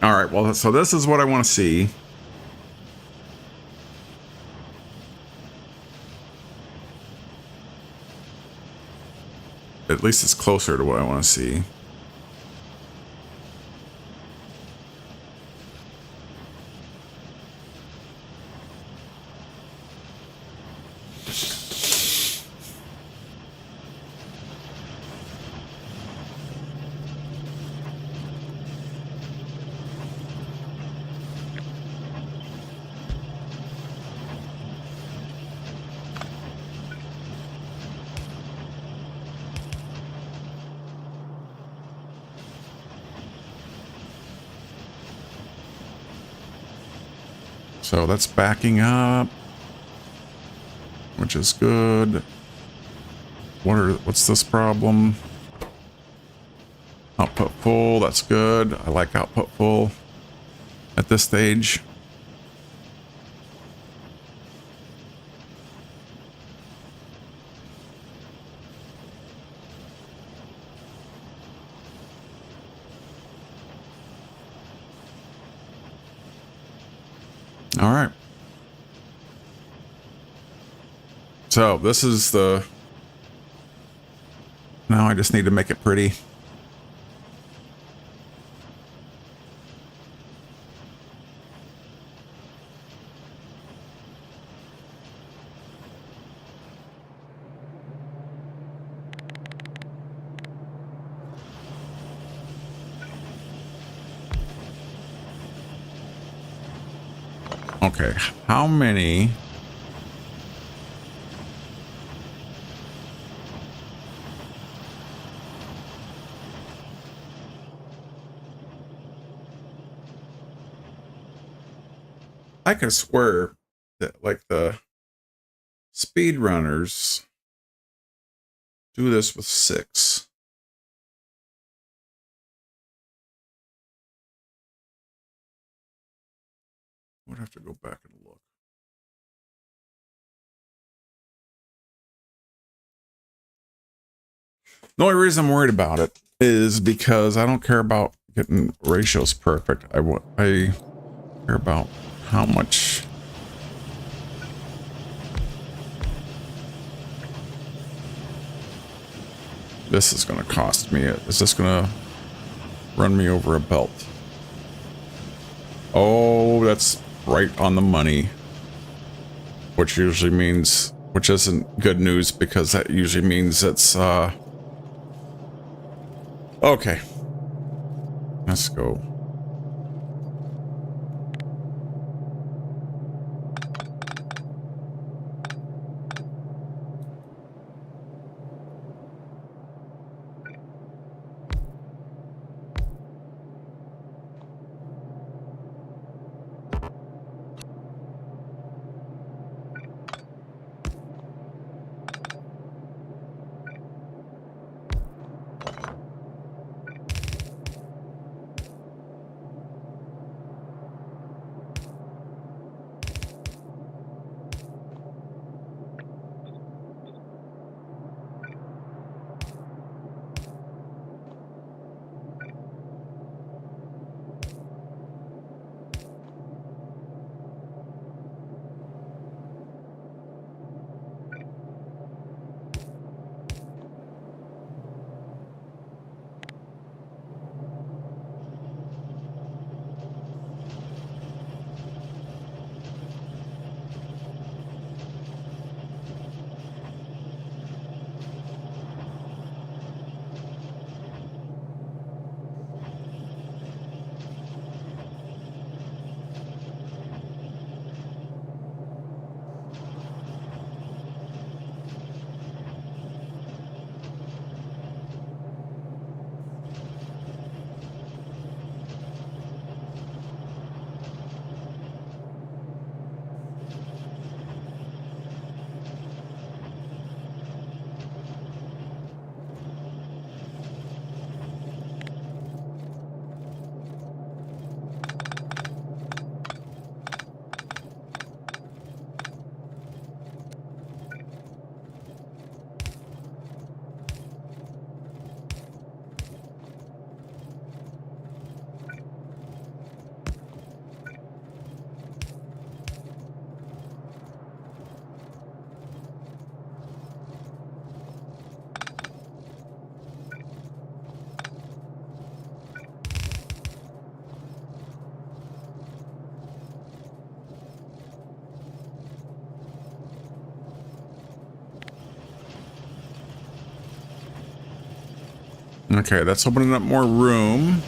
All right, well, so this is what I want to see. At least it's closer to what I want to see. So that's backing up, which is good. What's this problem? Output full, that's good. I like output full at this stage. All right. So this is the... Now I just need to make it pretty. Okay, how many... I could swear that like the speedrunners do this with 6. I would have to go back and look. The only reason I'm worried about it is because I don't care about getting ratios perfect. I care about how much... this is going to cost me. Is this going to run me over a belt? Oh, that's right on the money. Which usually means... which isn't good news because that usually means it's... Okay. Let's go. Okay, that's opening up more room.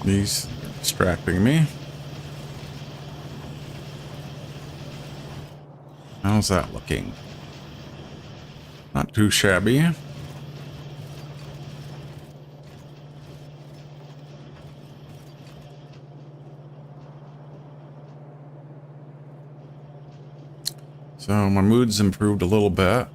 These are distracting me. How's that looking? Not too shabby. So my mood's improved a little bit.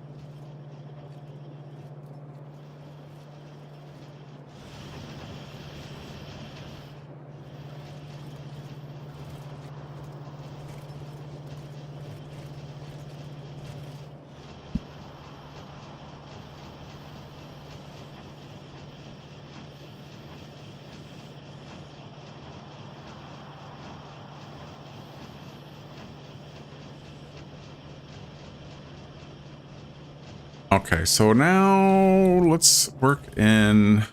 Okay, so now let's work in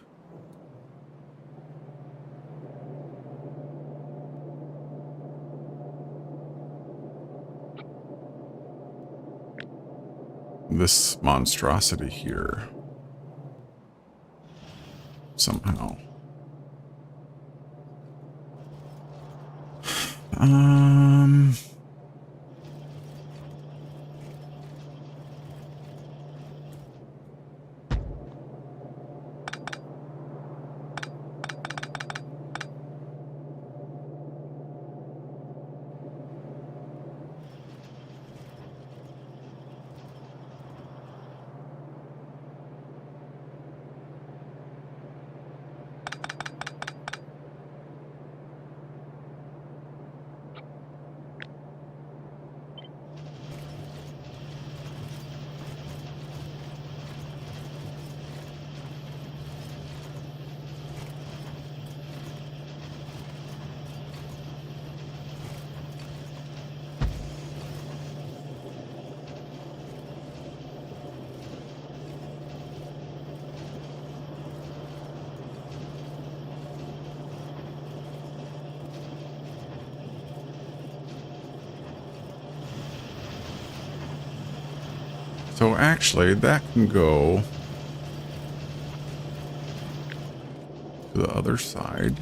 this monstrosity here somehow. So actually, that can go to the other side.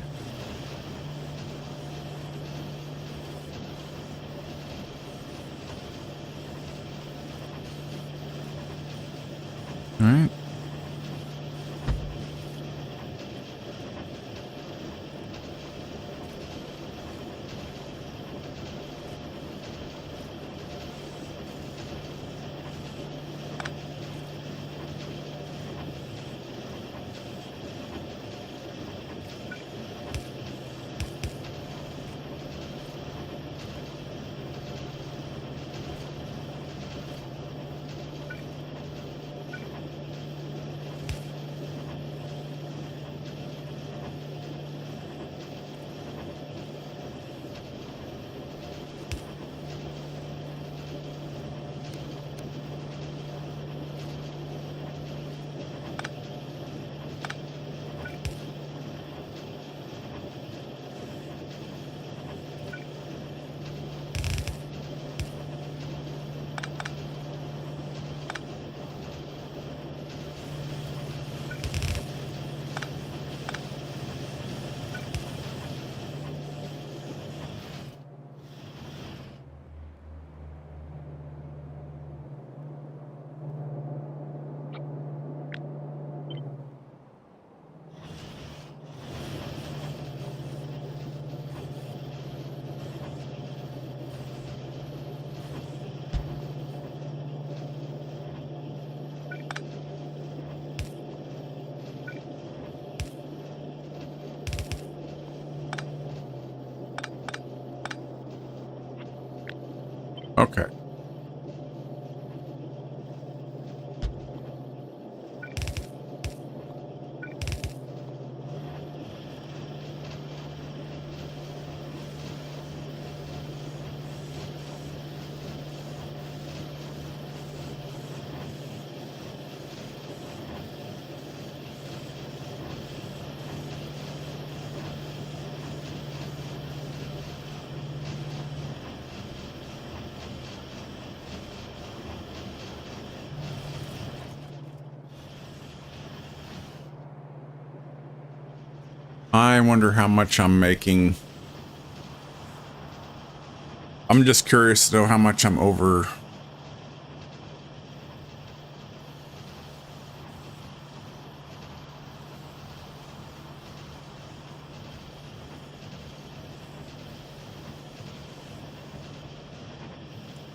All right. Okay. I wonder how much I'm making. I'm just curious to know how much I'm over.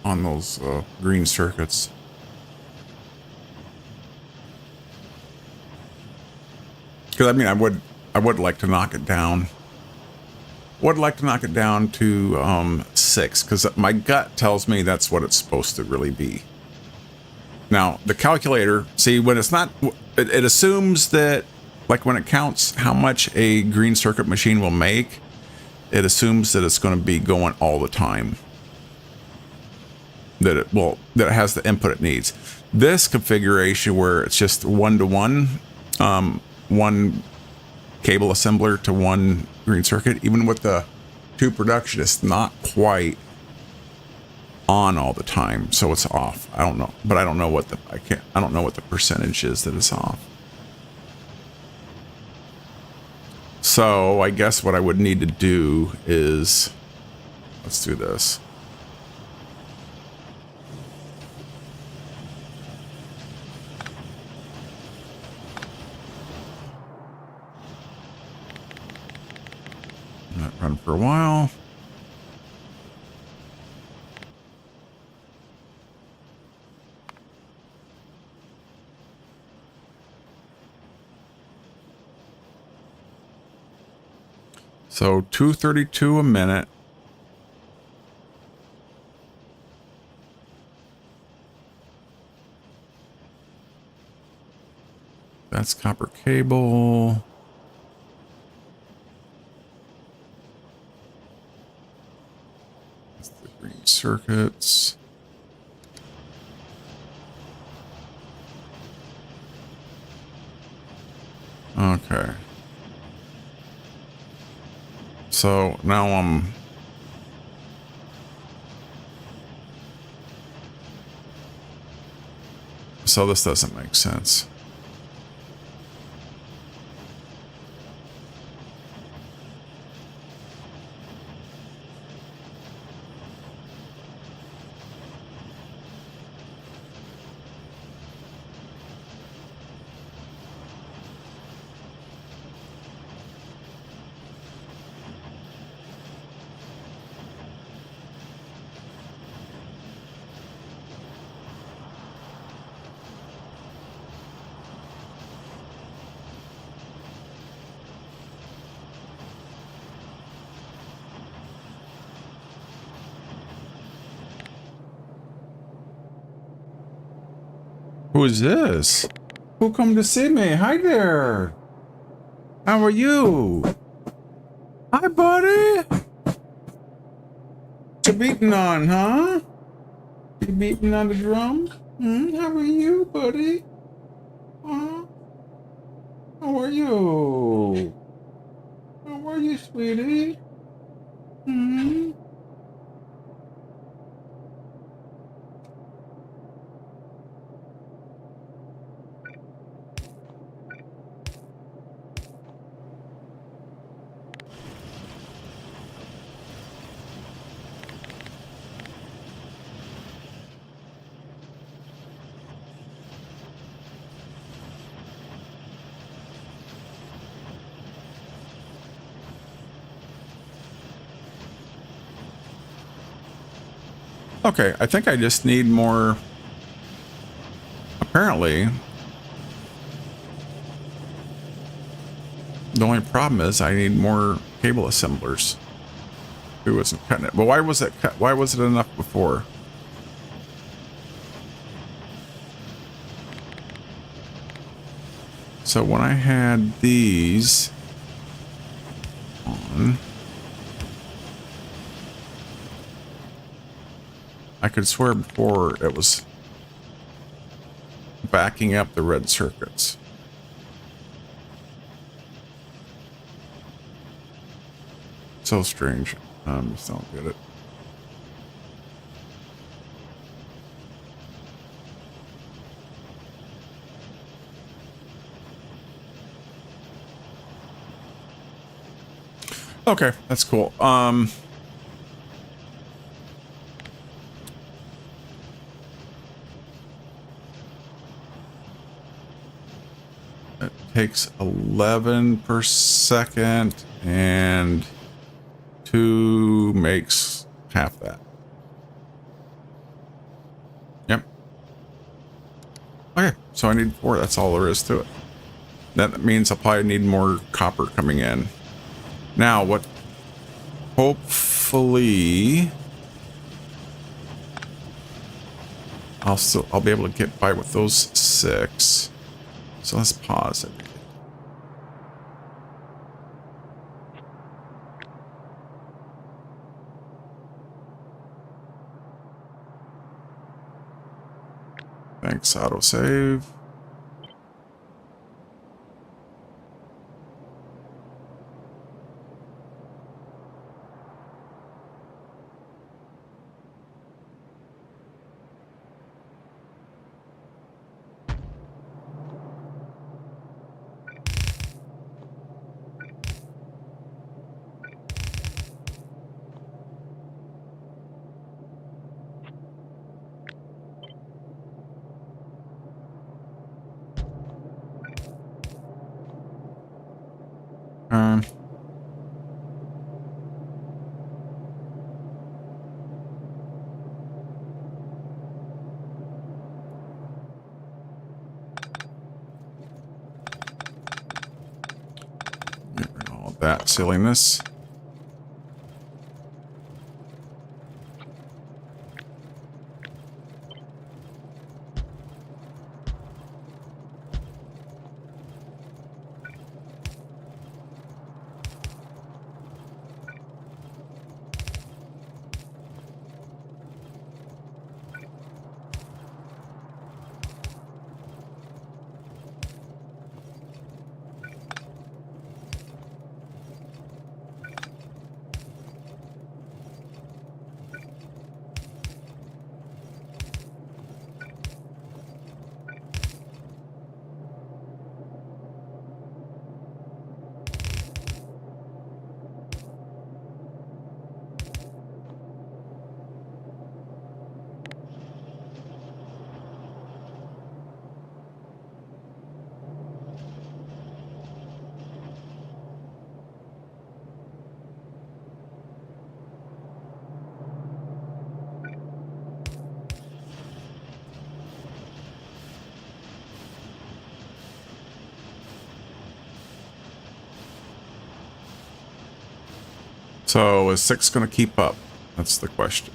On those green circuits. Because I mean, I would like to knock it down. Would like to knock it down to 6, because my gut tells me that's what it's supposed to really be. Now the calculator, see, when it's not, it assumes that, like when it counts how much a green circuit machine will make, it assumes that it's going to be going all the time. That it has the input it needs. This configuration where it's just 1-to-1, one cable assembler to one green circuit, even with the 2 production, it's not quite on all the time, so it's off. I don't know, but I don't know what I don't know what the percentage is that it's off. So I guess what I would need to do is, let's do this. Let it run for a while. So 232 a minute. That's copper cable. That's the green circuits. Okay. So now so this doesn't make sense. Who is this? Who come to see me? Hi there. How are you? Hi, buddy. What you beating on, huh? You beating on the drum? How are you, buddy? Huh? How are you? How are you, sweetie? Hmm? Okay, I think I just need more. Apparently, the only problem is I need more cable assemblers. Who wasn't cutting it? But why was it cut? Why was it enough before? So when I had these on, I could swear before it was backing up the red circuits. So strange. Just don't get it. Okay, that's cool. It takes 11 per second, and 2 makes half that. Yep. Okay, so I need 4. That's all there is to it. That means I'll probably need more copper coming in. Now, what? Hopefully, I'll be able to get by with those 6. So let's pause it. Thanks, autosave. Get rid of all that silliness. So is 6 going to keep up? That's the question.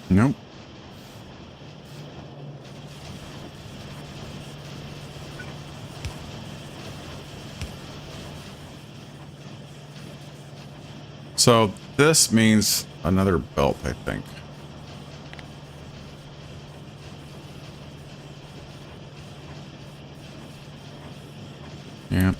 Nope. So this means another belt, I think. Yeah.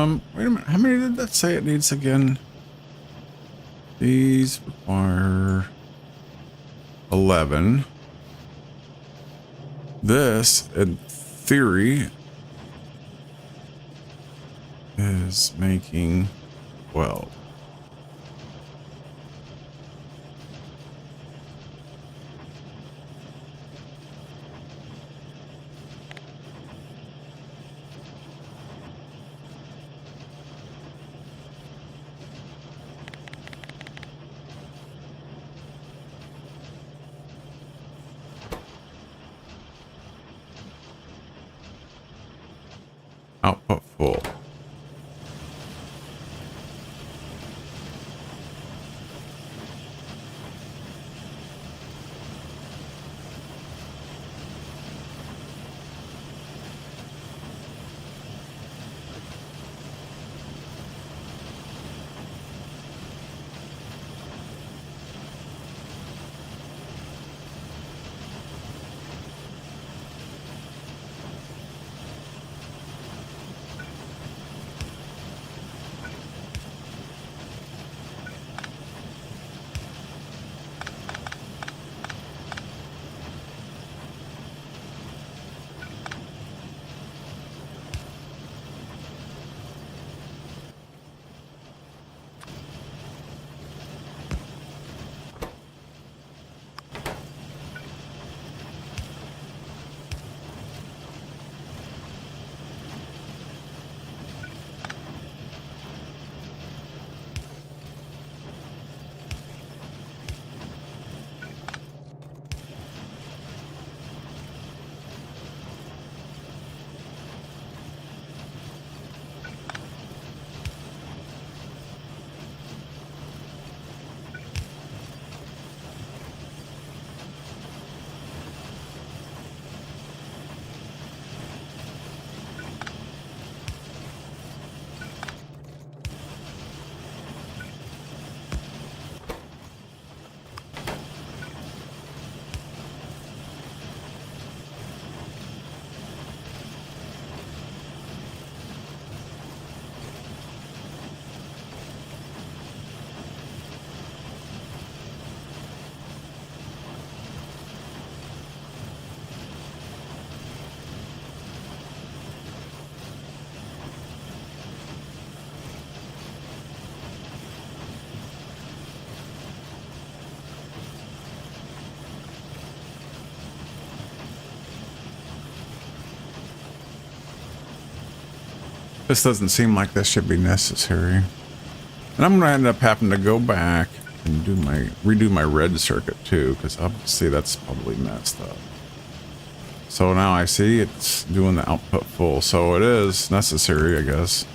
Wait a minute. How many did that say it needs again? These require 11. This, in theory, is making 12. Output full. This doesn't seem like this should be necessary. And I'm going to end up having to go back and redo my red circuit too, because obviously that's probably messed up. So now I see it's doing the output full, so it is necessary, I guess.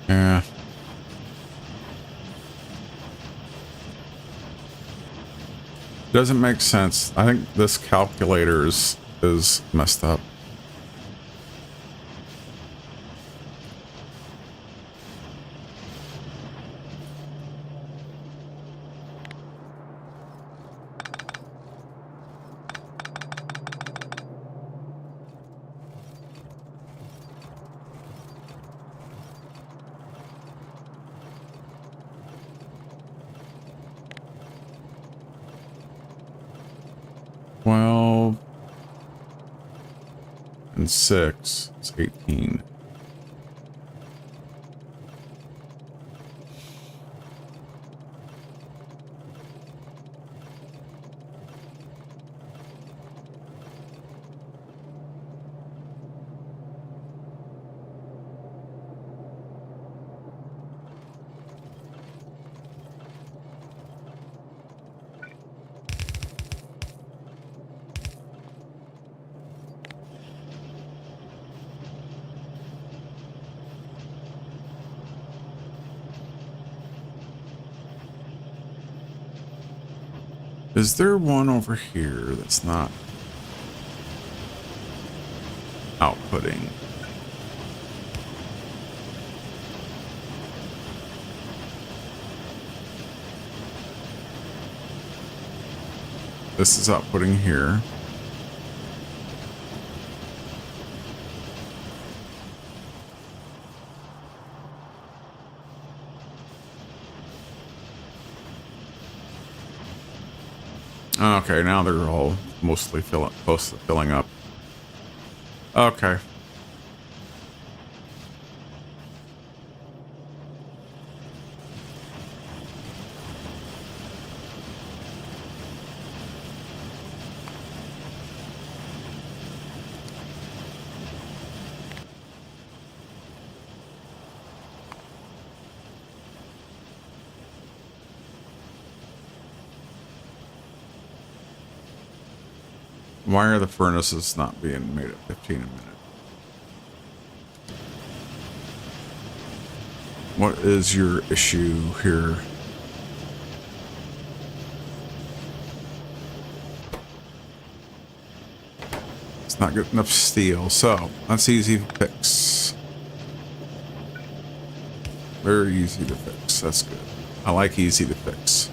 Yeah. Doesn't make sense. I think this calculator is messed up. And 6, it's 18. Is there one over here that's not outputting? This is outputting here. Okay, now they're all mostly close to filling up. Okay. Why are the furnaces not being made at 15 a minute? What is your issue here? It's not good enough steel, so that's easy to fix. Very easy to fix. That's good. I like easy to fix.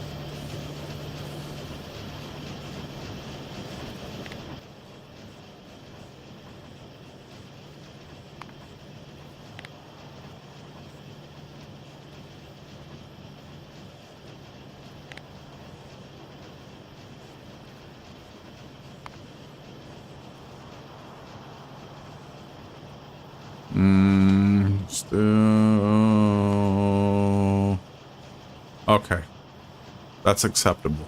Still okay. That's acceptable.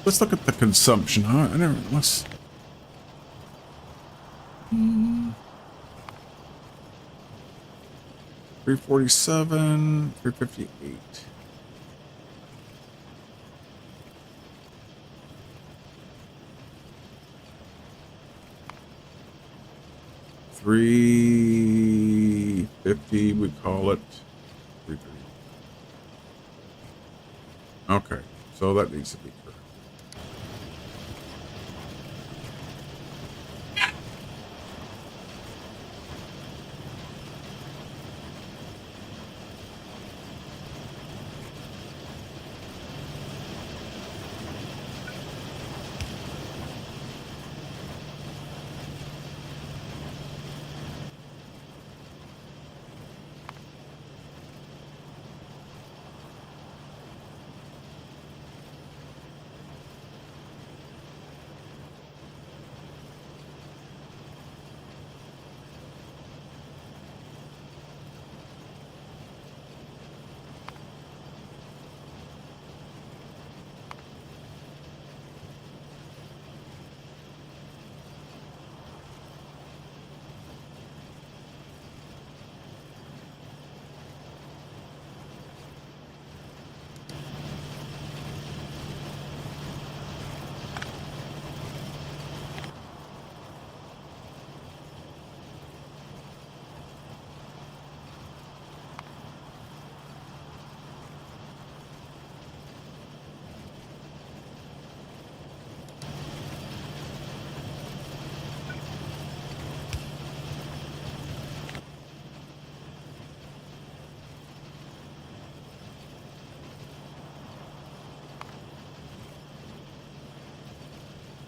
Let's look at the consumption. I never. Let's. 347, 358. $350, we call it. 330. Okay, so that needs to be correct.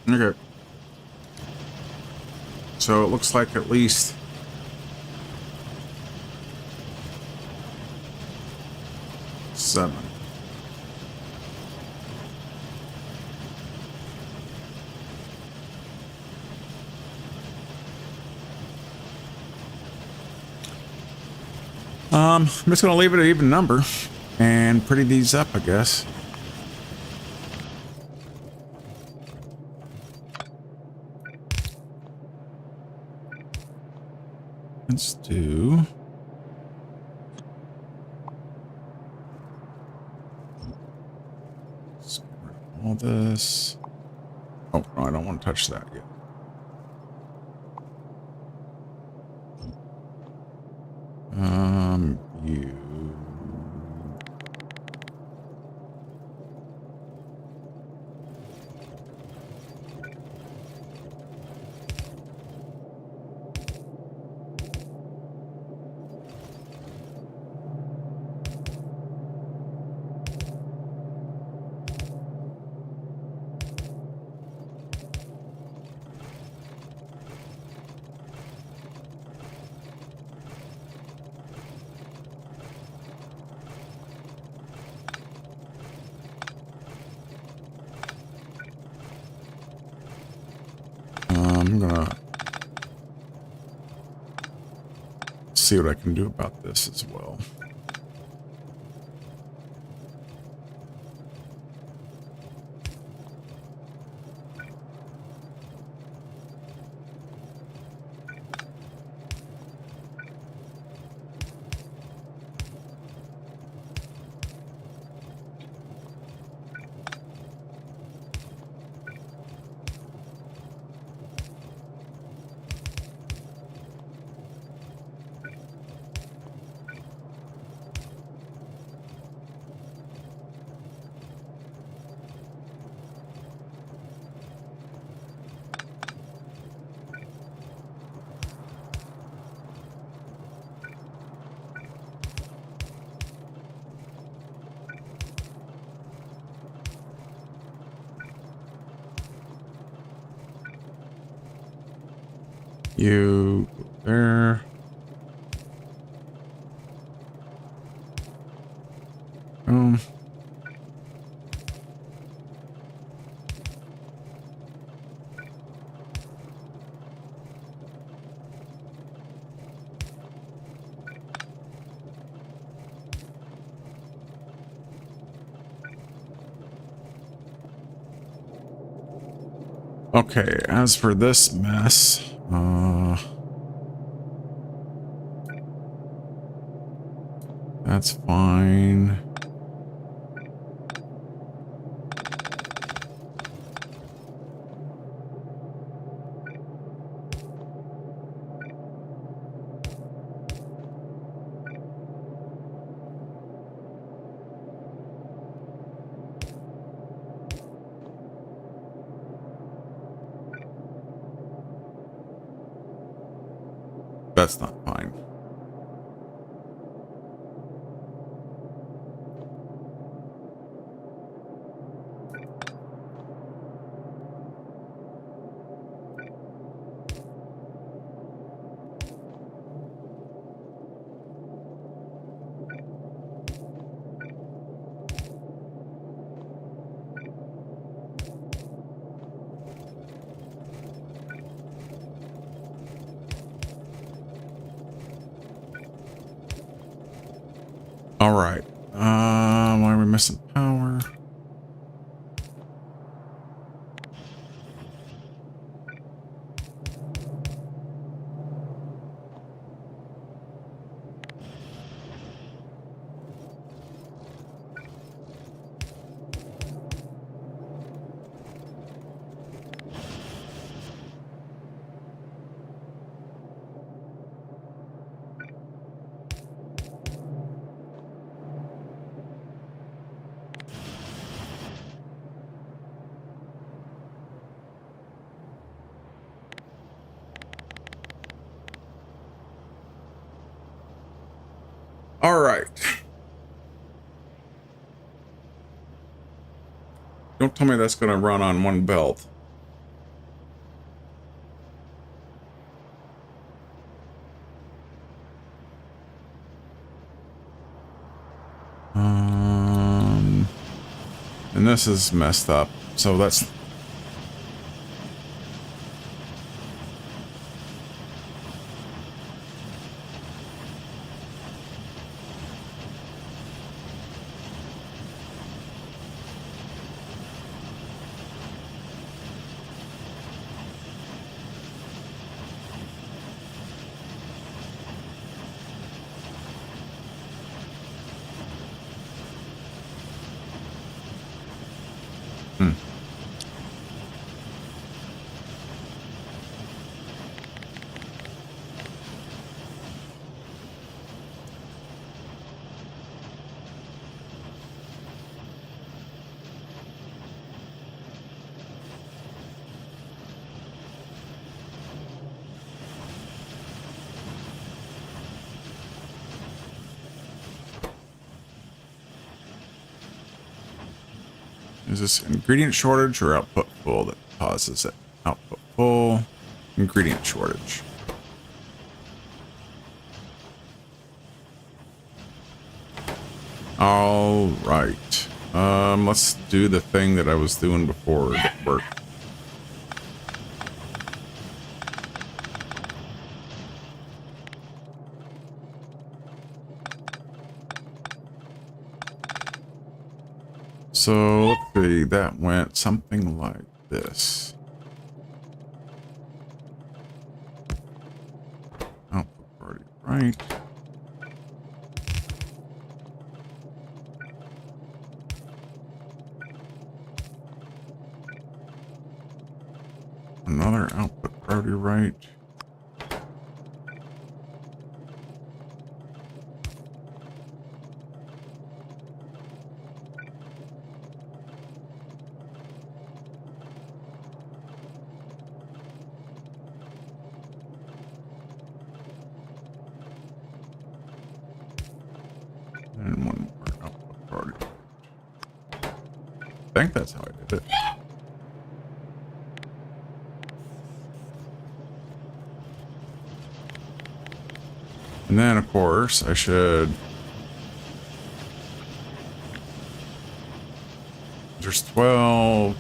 Okay. So it looks like at least 7. I'm just gonna leave it at even number and pretty these up, I guess. Let's do all this. Oh no, I don't want to touch that yet. You. I'm gonna see what I can do about this as well. You there. Boom. Okay, as for this mess, that's fine. That's not fine. All right. Why are we missing power? All right. Don't tell me that's going to run on one belt. And this is messed up. So that's... Is this ingredient shortage or output full that causes it? Output full, ingredient shortage. All right. Let's do the thing that I was doing before that worked. So let's see, that went something like this. Output party right. Another output priority right. And one more output priority. I think that's how I did it. And then, of course, I should... There's 12.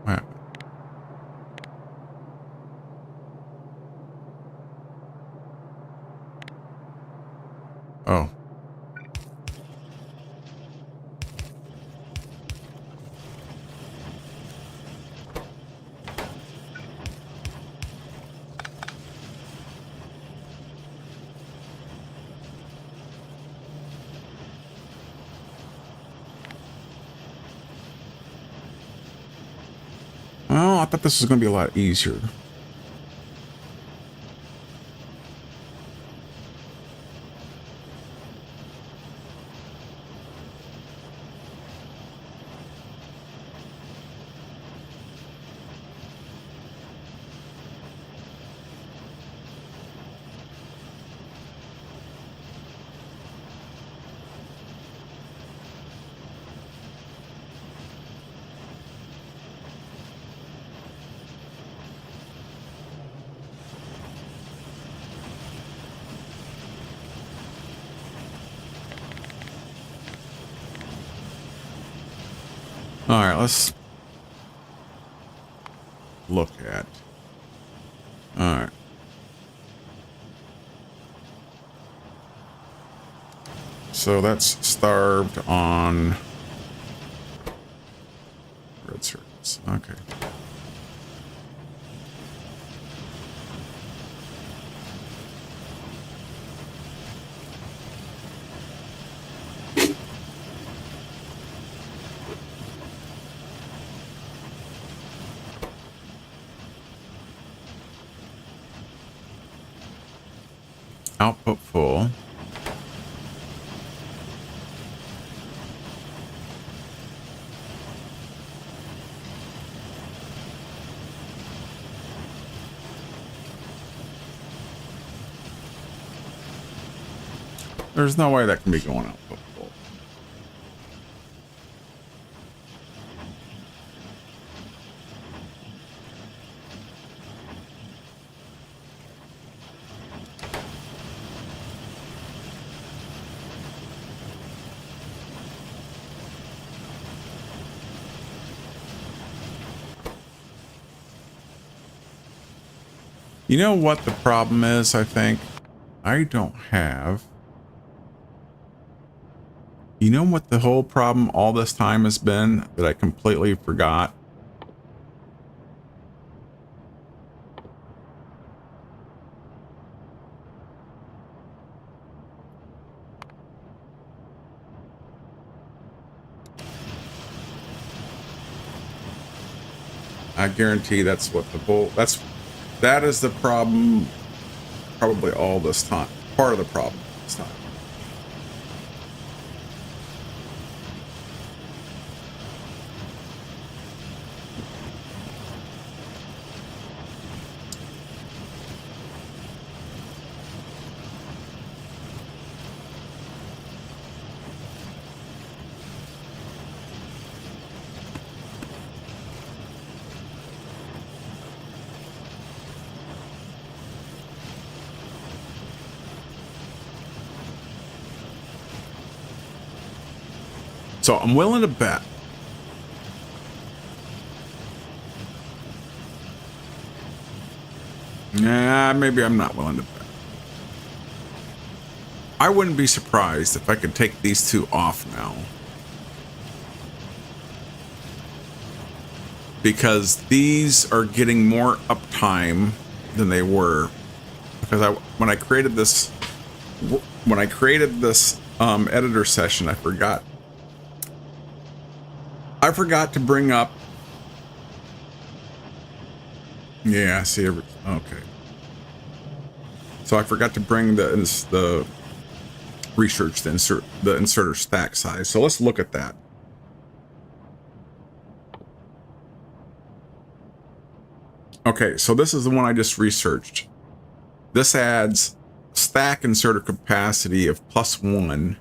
Wow. Oh. Well, I thought this was going to be a lot easier. All right, let's look at. All right. So that's starved on red circuits. Okay. Output full. There's no way that can be going output full. You know what the problem is, I think? I don't have... You know what the whole problem all this time has been that I completely forgot? I guarantee that's what the whole... That is the problem probably all this time. Part of the problem this time. So I'm willing to bet. Nah, maybe I'm not willing to bet. I wouldn't be surprised if I could take these two off now. Because these are getting more uptime than they were. Because when I created this editor session, I forgot to bring up. Yeah, see, okay. So I forgot to bring the research the inserter stack size. So let's look at that. Okay, so this is the one I just researched. This adds stack inserter capacity of +1,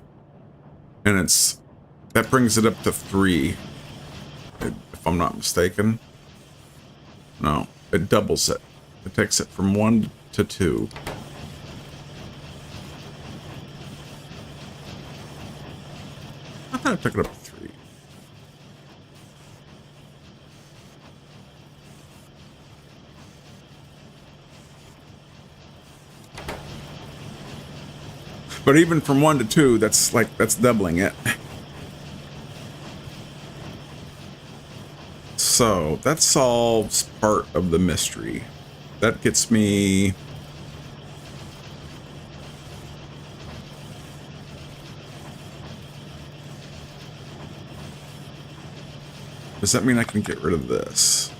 and that brings it up to 3. If I'm not mistaken. No, it doubles it. It takes it from 1 to 2. I thought it took it up to 3. But even from 1 to 2, that's doubling it. So that solves part of the mystery. That gets me... Does that mean I can get rid of this?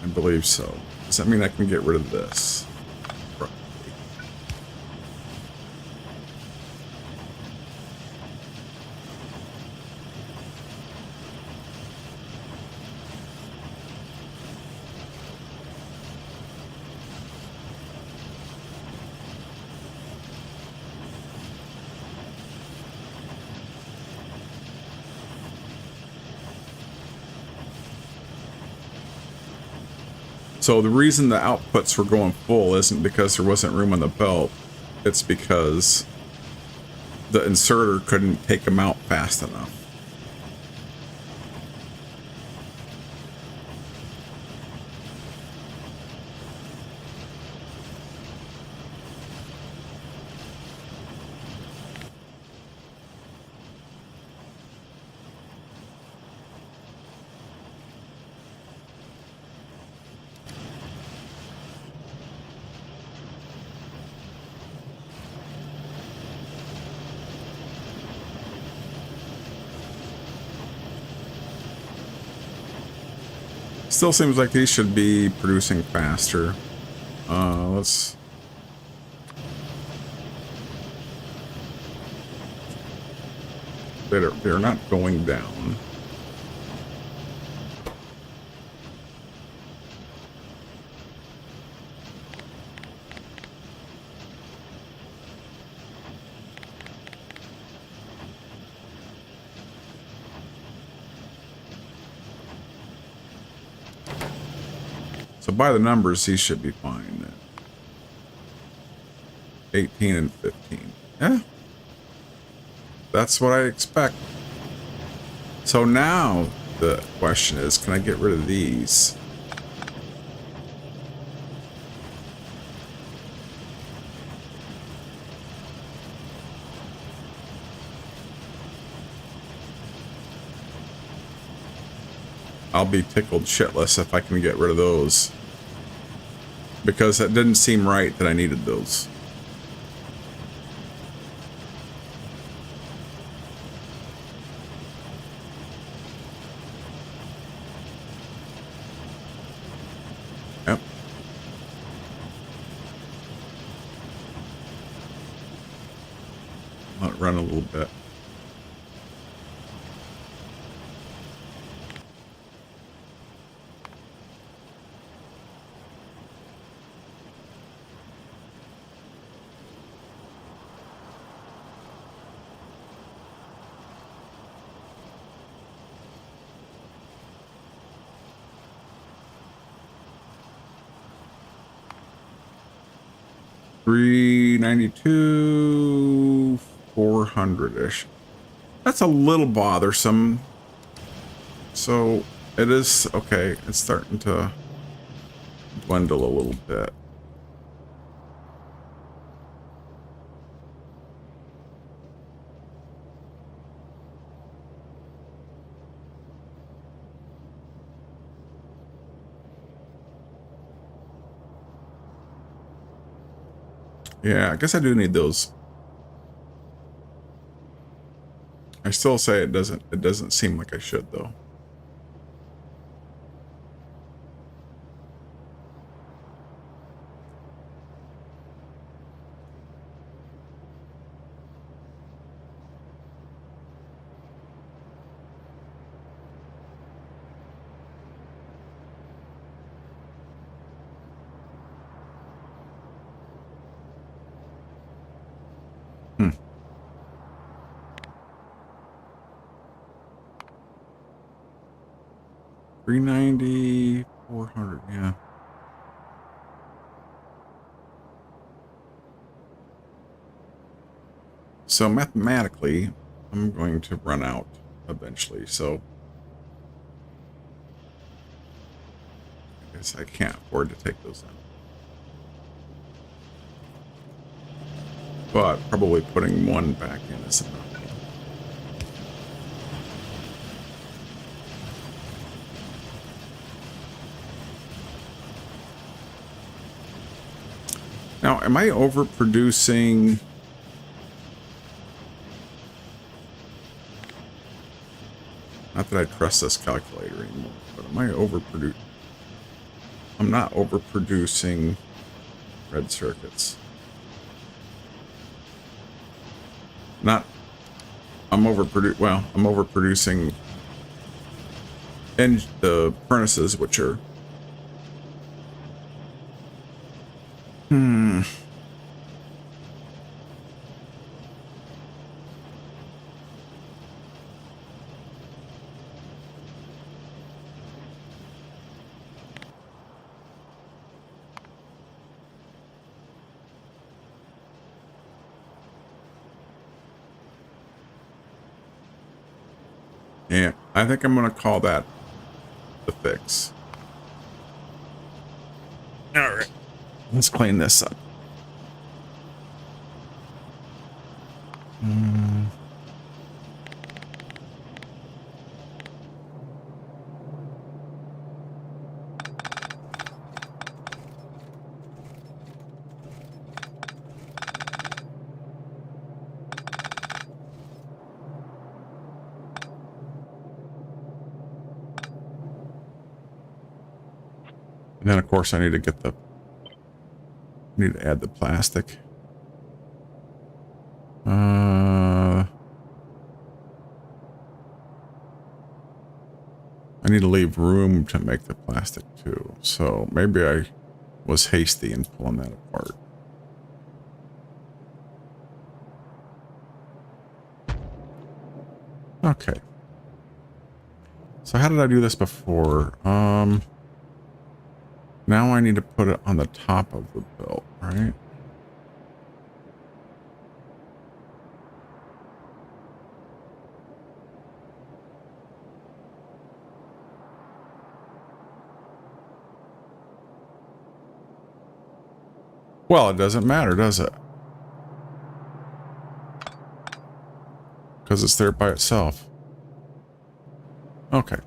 I believe so. Does that mean I can get rid of this? So the reason the outputs were going full isn't because there wasn't room on the belt. It's because the inserter couldn't take them out fast enough. Still seems like these should be producing faster. Let's... They're not going down. So by the numbers, he should be fine. 18 and 15. Yeah. That's what I expect. So now the question is, can I get rid of these? I'll be tickled shitless if I can get rid of those. Because it didn't seem right that I needed those. Yep. Let it run a little bit. $392, 400-ish. That's a little bothersome. So it is okay. It's starting to dwindle a little bit. Yeah, I guess I do need those. I still say it doesn't seem like I should though. Hmm. $390, 400, yeah. So mathematically, I'm going to run out eventually. So I guess I can't afford to take those in. But probably putting one back in is enough. Now, am I overproducing? Not that I trust this calculator anymore, but am I overproducing? I'm not overproducing red circuits. Not, I'm overproducing the furnaces, which are, yeah, I think I'm going to call that the fix. All right, let's clean this up. And then, of course, I need to add the plastic. I need to leave room to make the plastic too. So maybe I was hasty in pulling that apart. Okay. So how did I do this before? Now I need to put it on the top of the belt, right? Well, it doesn't matter, does it? Because it's there by itself. Okay.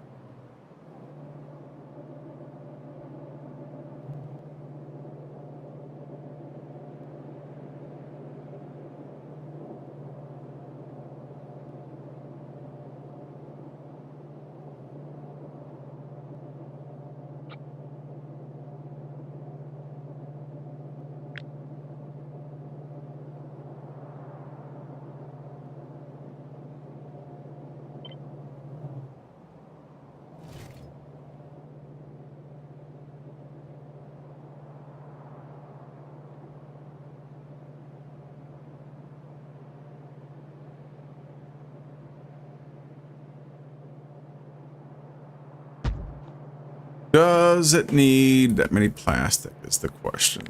Does it need that many plastic is the question.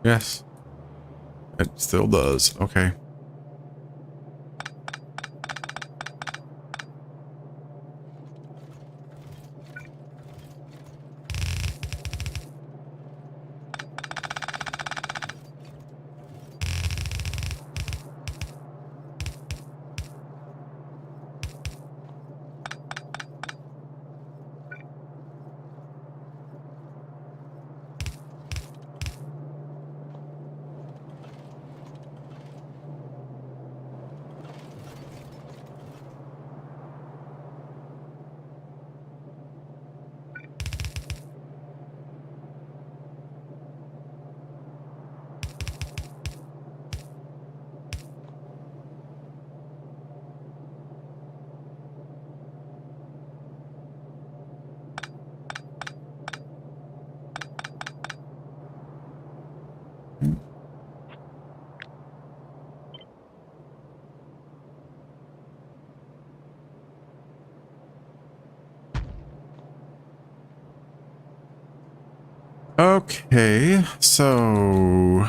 Yes. It still does. Okay. Okay, so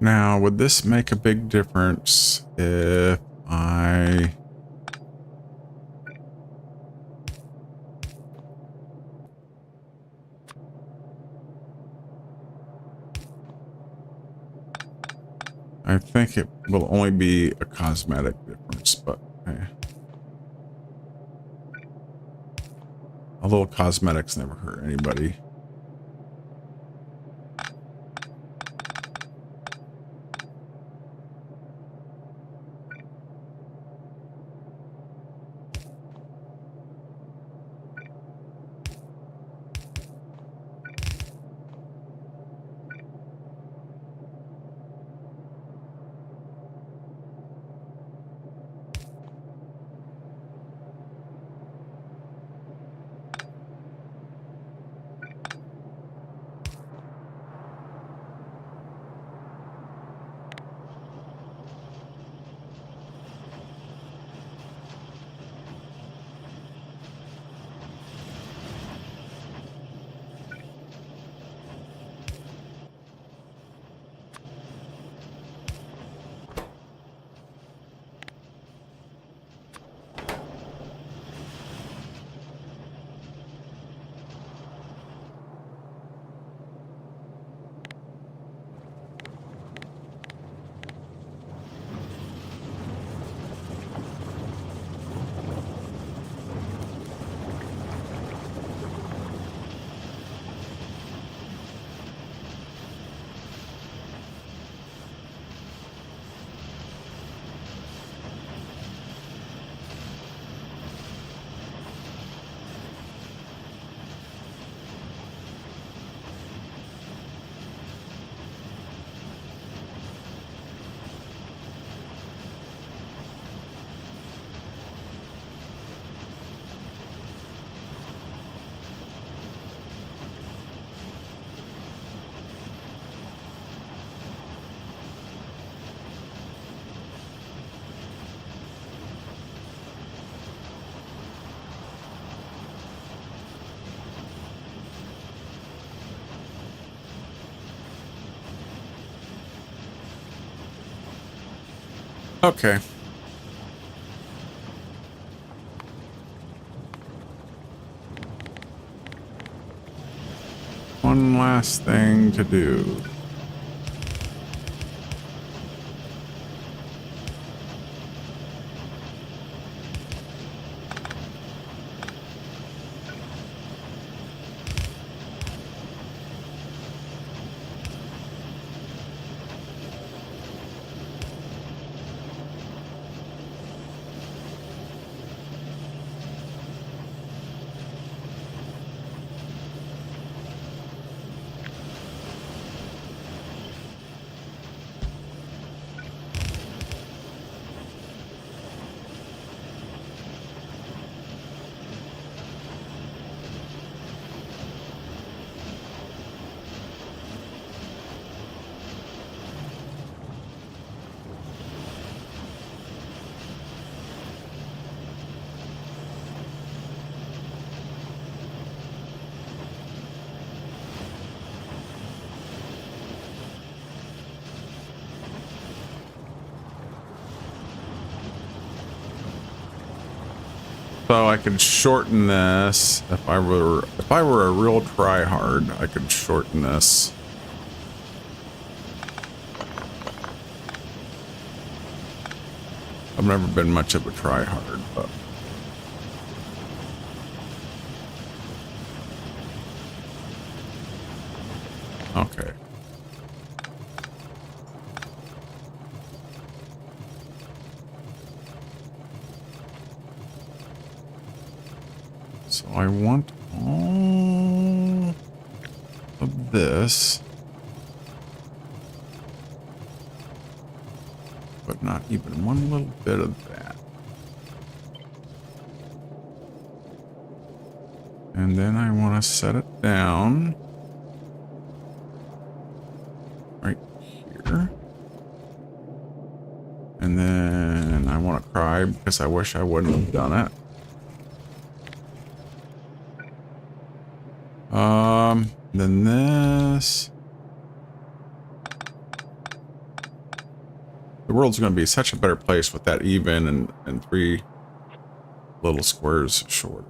now would this make a big difference if I think it will only be a cosmetic difference, but hey, a little cosmetics never hurt anybody. Okay. One last thing to do. So I could shorten this if I were a real tryhard, I could shorten this. I've never been much of a tryhard, but okay. So I want all of this, but not even one little bit of that. And then I want to set it down right here. And then I want to cry because I wish I wouldn't have done it. Then this. The world's going to be such a better place with that even and 3 little squares short.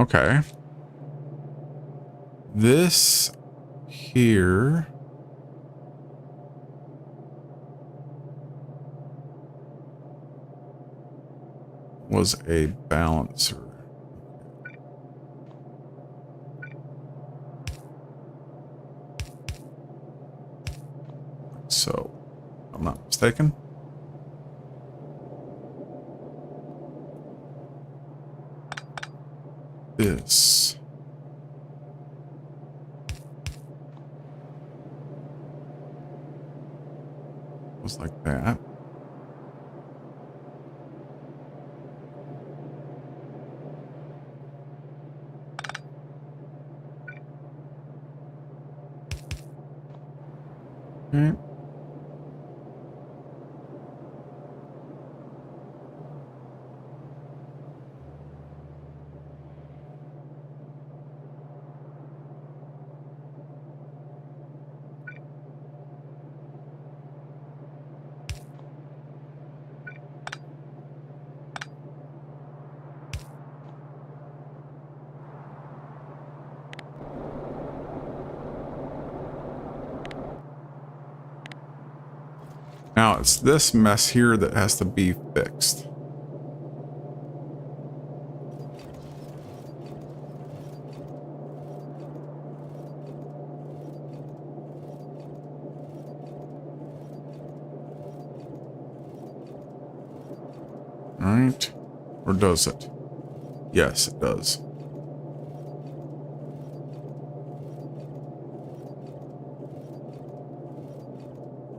Okay. This here was a balancer. So, if I'm not mistaken. This was like that. Okay. Now it's this mess here that has to be fixed. Right? Or does it? Yes, it does.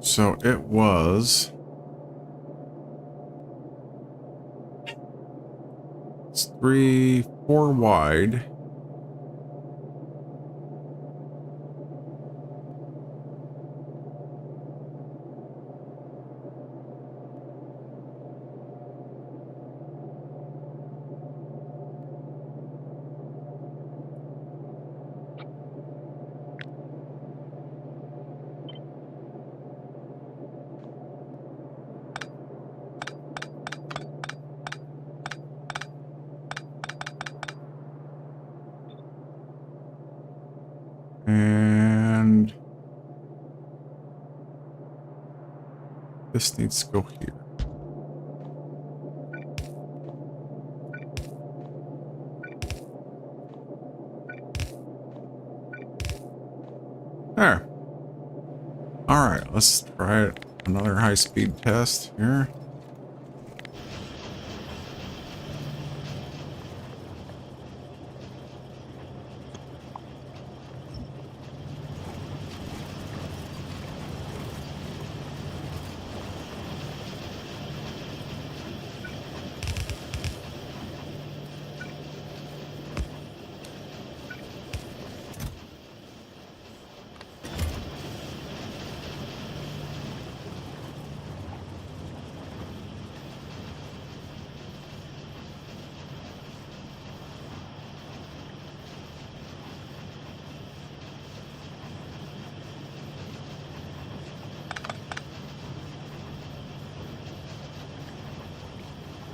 So it was... It's 4 wide. This needs to go here. There. All right, let's try it. Another high-speed test here.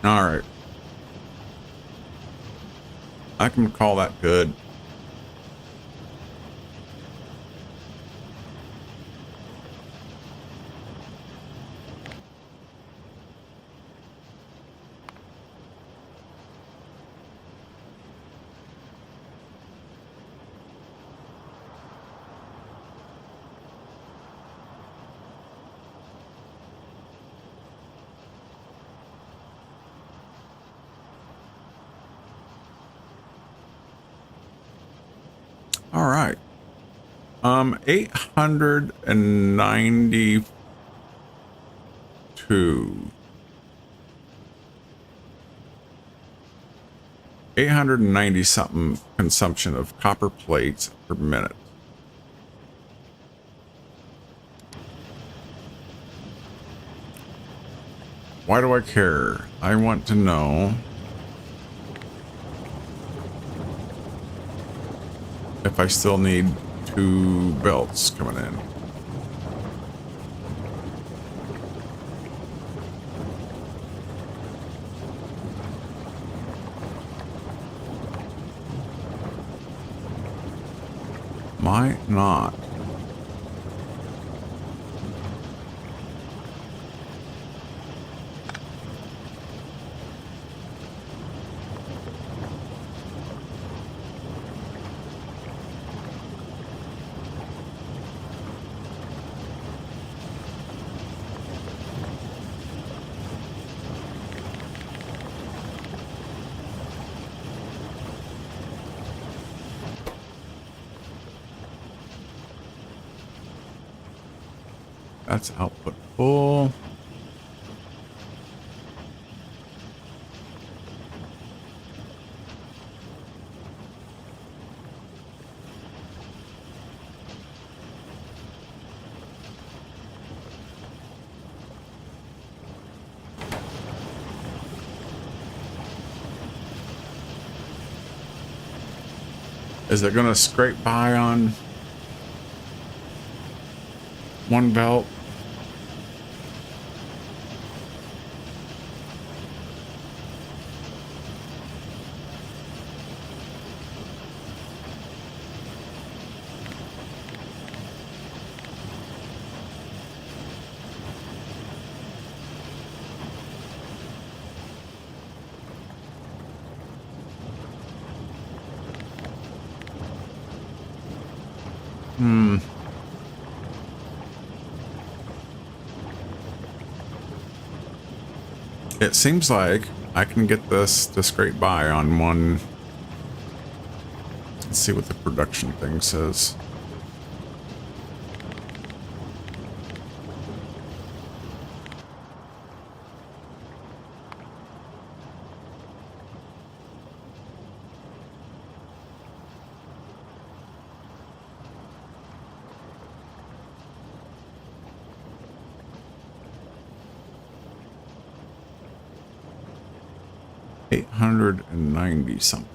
All right. I can call that good. All right. 892. 890 something consumption of copper plates per minute. Why do I care? I want to know if I still need 2 belts coming in. Might not. That's output full. Is it going to scrape by on one belt? It seems like I can get this to scrape by on one. Let's see what the production thing says. $890 something.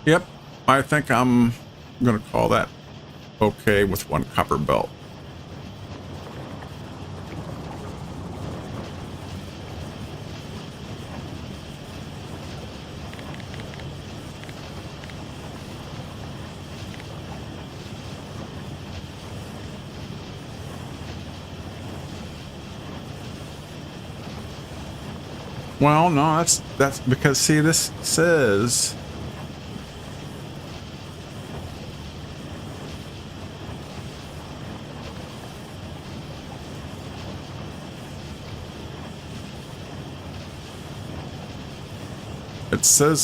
Yep, I think I'm going to call that okay with one copper belt. Well, no, that's because, see, this says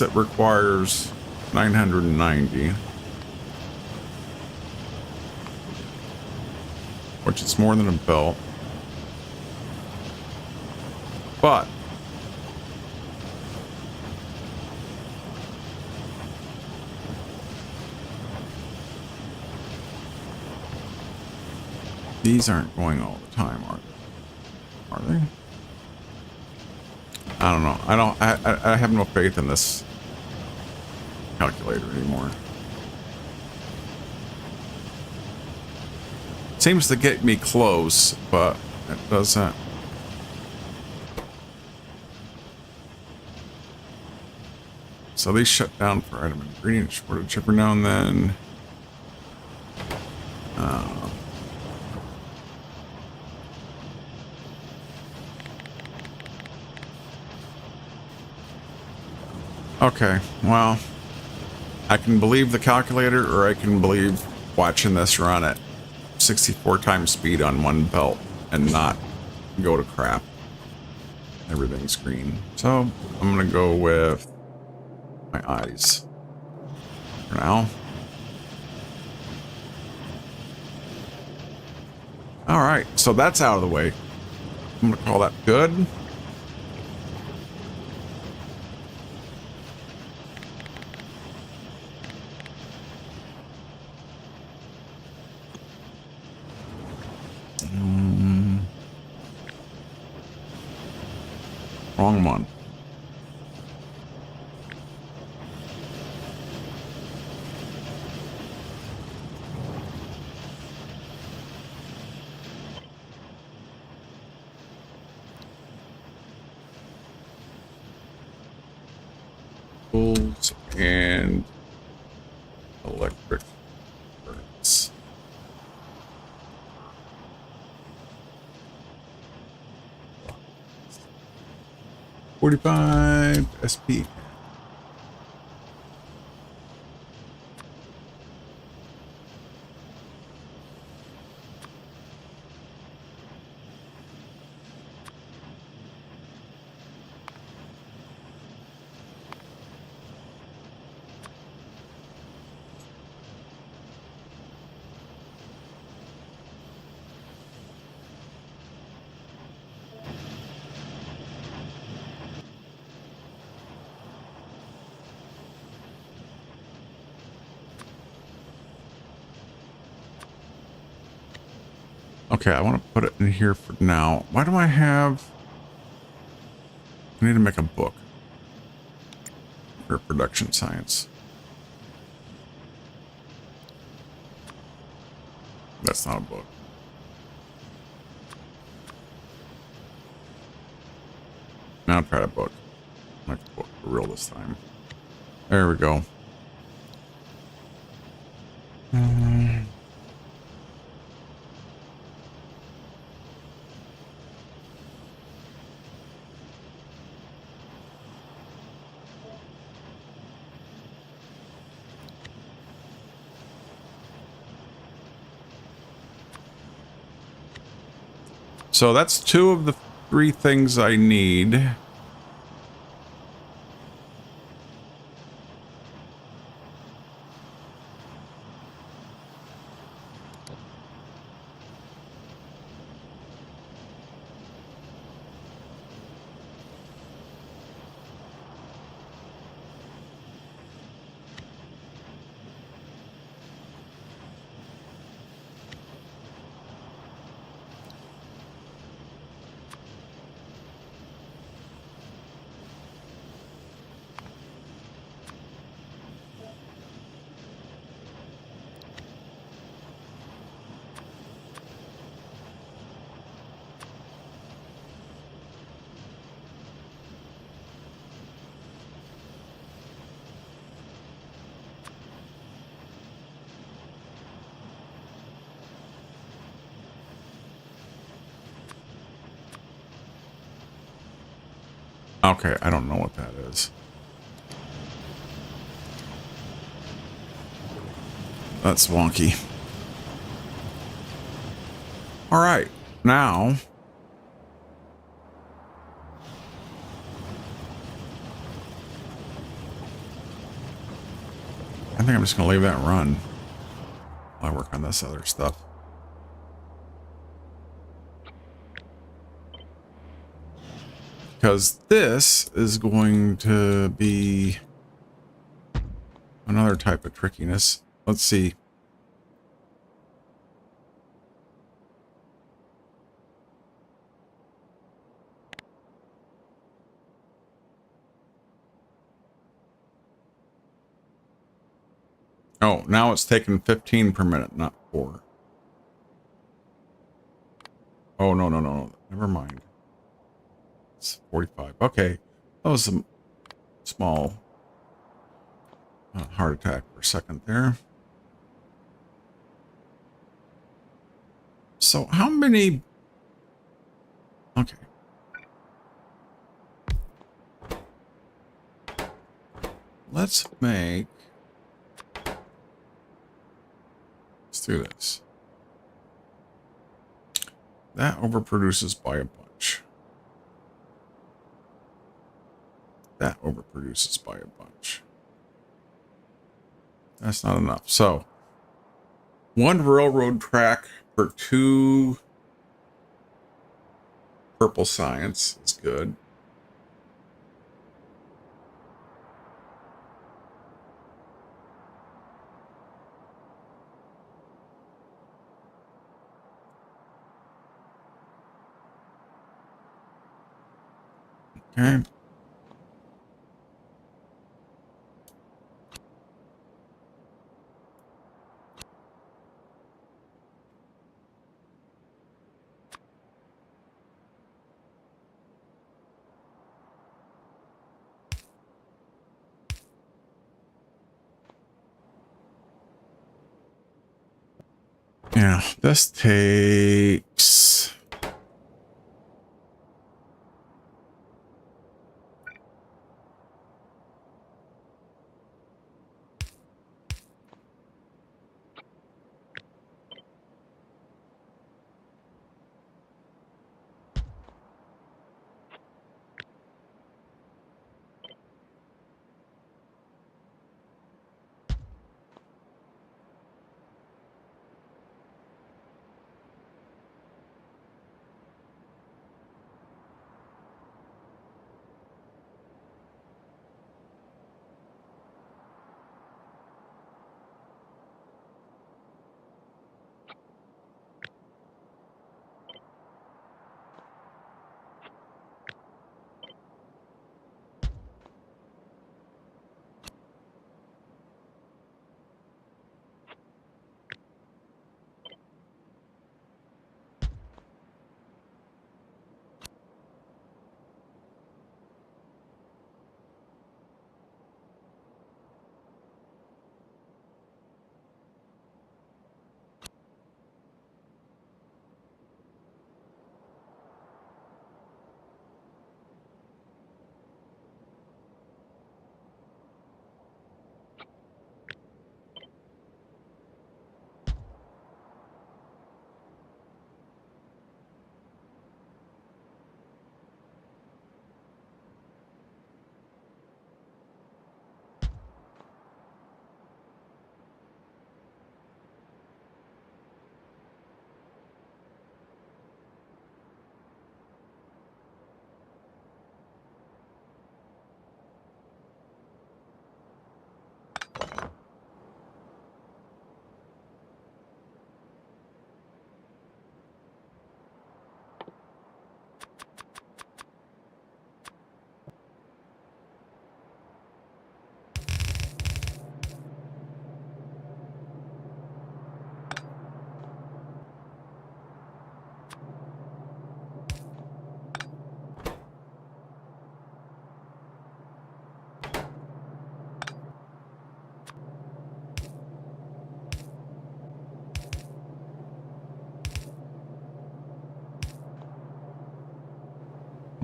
it requires 990, which is more than a belt. But these aren't going all the time, are they? Are they? I don't know. I have no faith in this calculator anymore. Seems to get me close, but it doesn't. So these shut down for item ingredient shortage every now and then. Okay, well, I can believe the calculator, or I can believe watching this run at 64 times speed on one belt and not go to crap. Everything's green. So I'm gonna go with my eyes for now. All right, so that's out of the way. I'm gonna call that good. Wrong one. Tools and electric currents. $45 SP. Okay, I want to put it in here for now. Why do I have... I need to make a book for production science. That's not a book. Now I'll try a book. Make a book for real this time. There we go. So that's 2 of the 3 things I need. Okay, I don't know what that is. That's wonky. All right, now I think I'm just gonna leave that run while I work on this other stuff. Because this is going to be another type of trickiness. Let's see. Oh, now it's taking 15 per minute, not 4. Oh, no, no, no. Never mind. It's 45. Okay. That was a small heart attack for a second there. So how many... Okay. Let's make... Let's do this. That overproduces by a bunch. That overproduces by a bunch. That's not enough. So, 1 railroad track per 2 purple science is good. Okay. Yeah, this takes...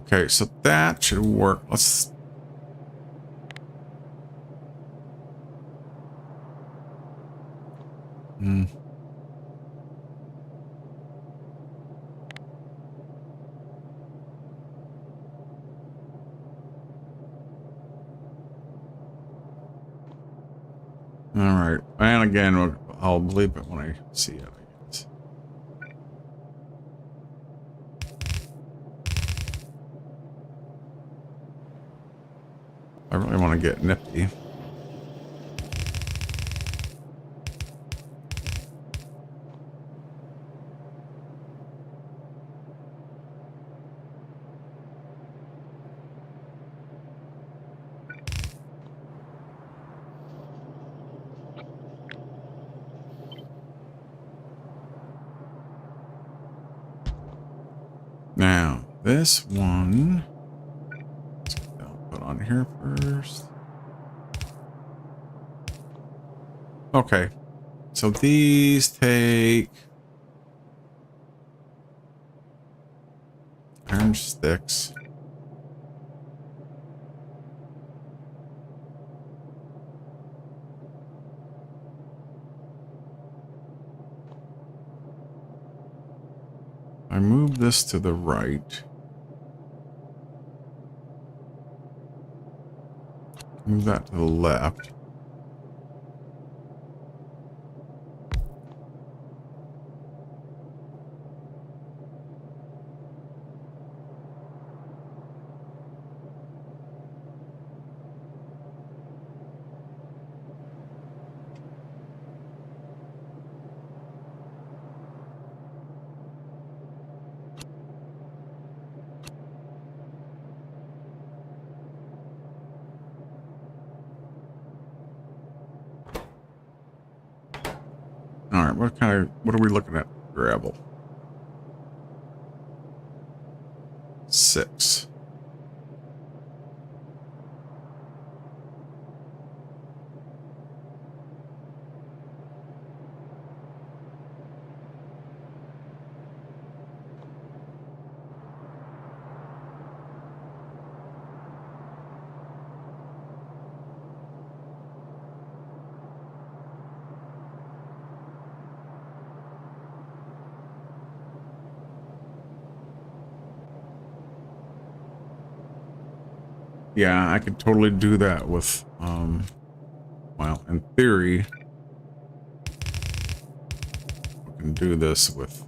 Okay, so that should work. Let's... All right. And again, I'll believe it when I see it, I guess. I really want to get nifty. Now, this one, let's get that put on here first. Okay, so these take iron sticks. I move this to the right. Move that to the left. All right, what are we looking at? Gravel. 6. Yeah, I could totally do that with, well, in theory, we can do this with...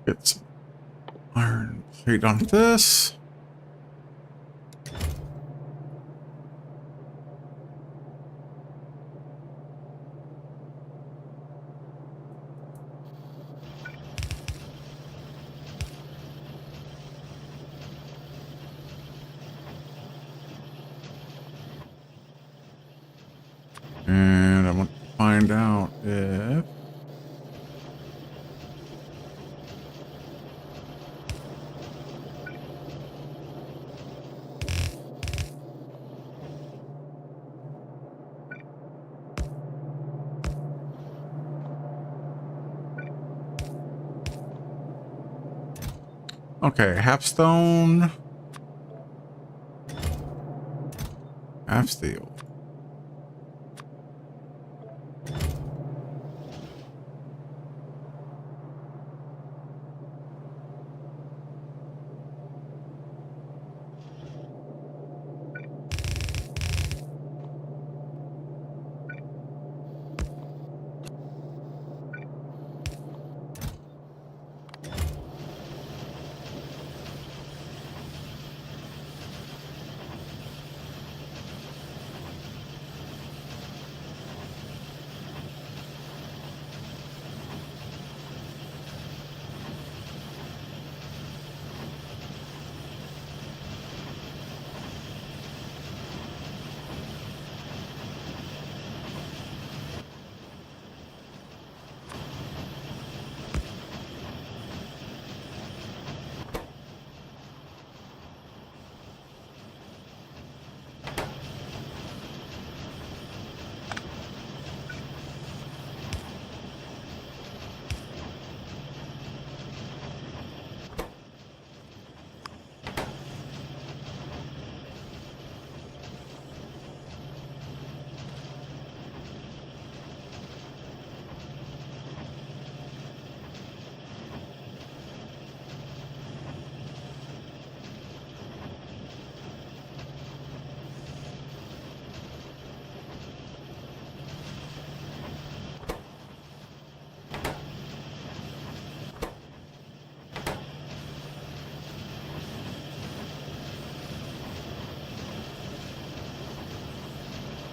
Get some iron plate on this. find out if... Okay, half stone, half steel.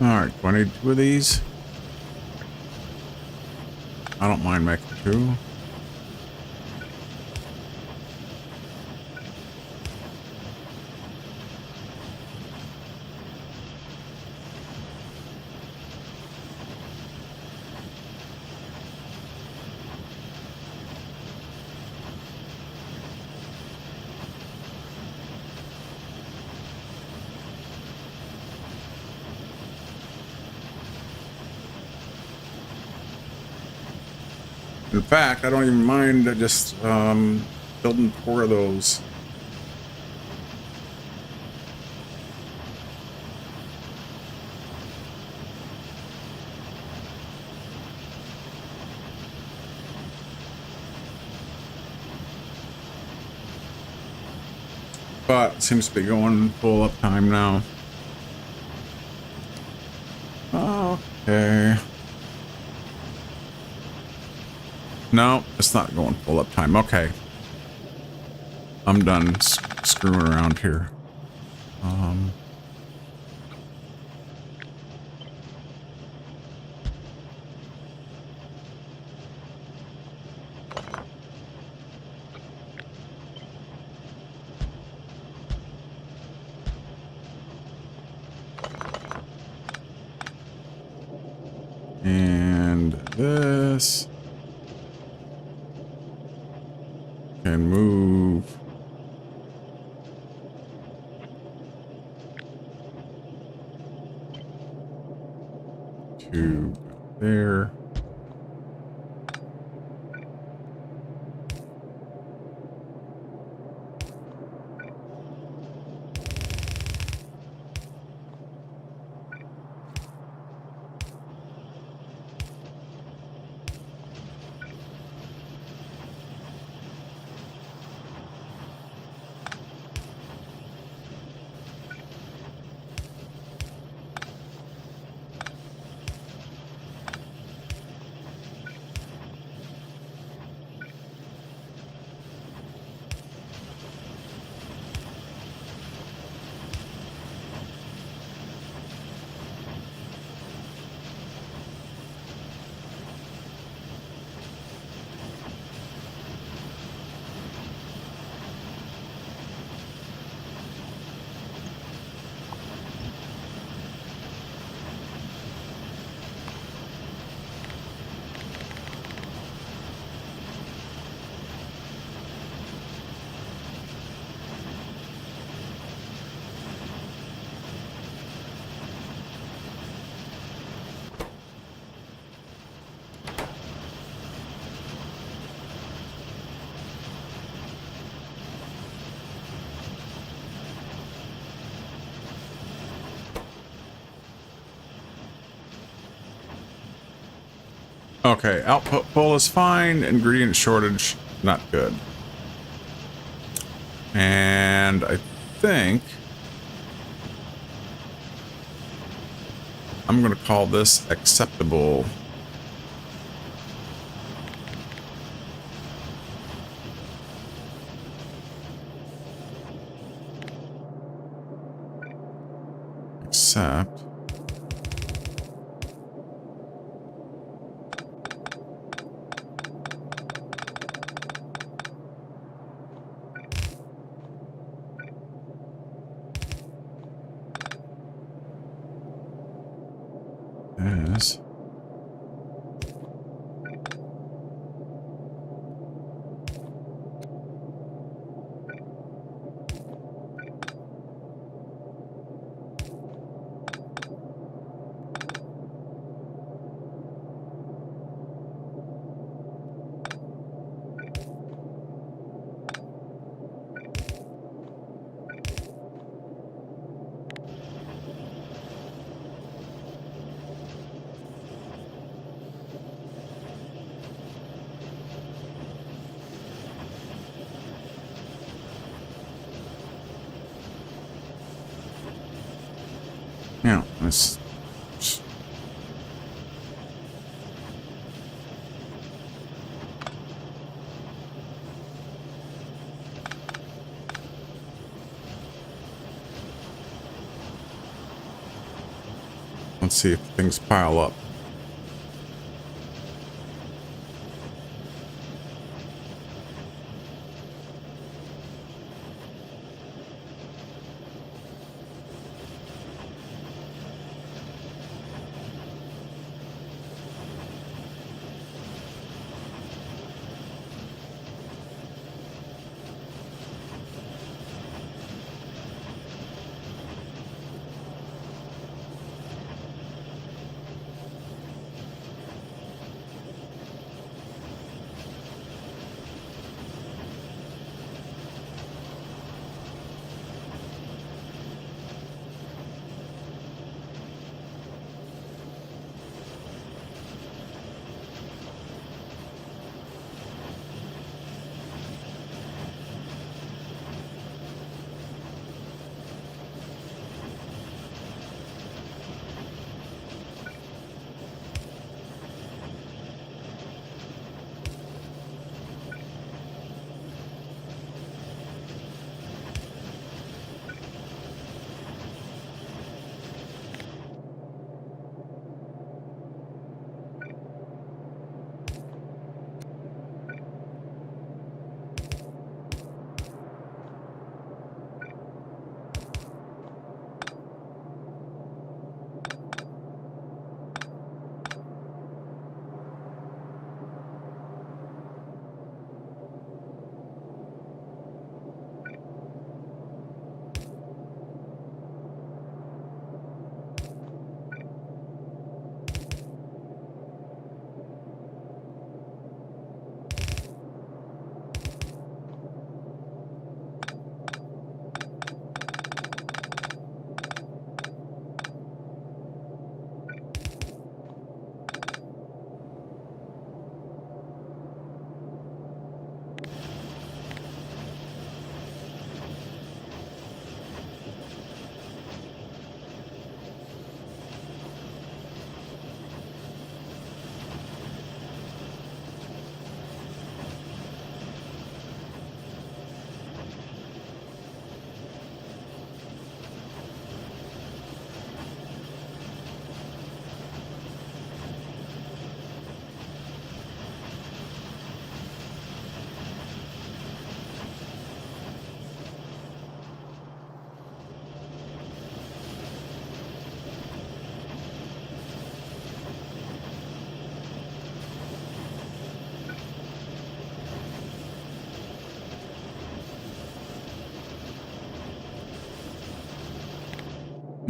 Alright, do I need 2 of these? I don't mind making 2. In fact, I don't even mind just building 4 of those. But it seems to be going full uptime now. Okay. No, it's not going full uptime. Okay. I'm done screwing around here. And this can move to there. Okay, output full is fine. Ingredient shortage, not good. And I think I'm going to call this acceptable. Accept. Yes. Now, let's see if things pile up.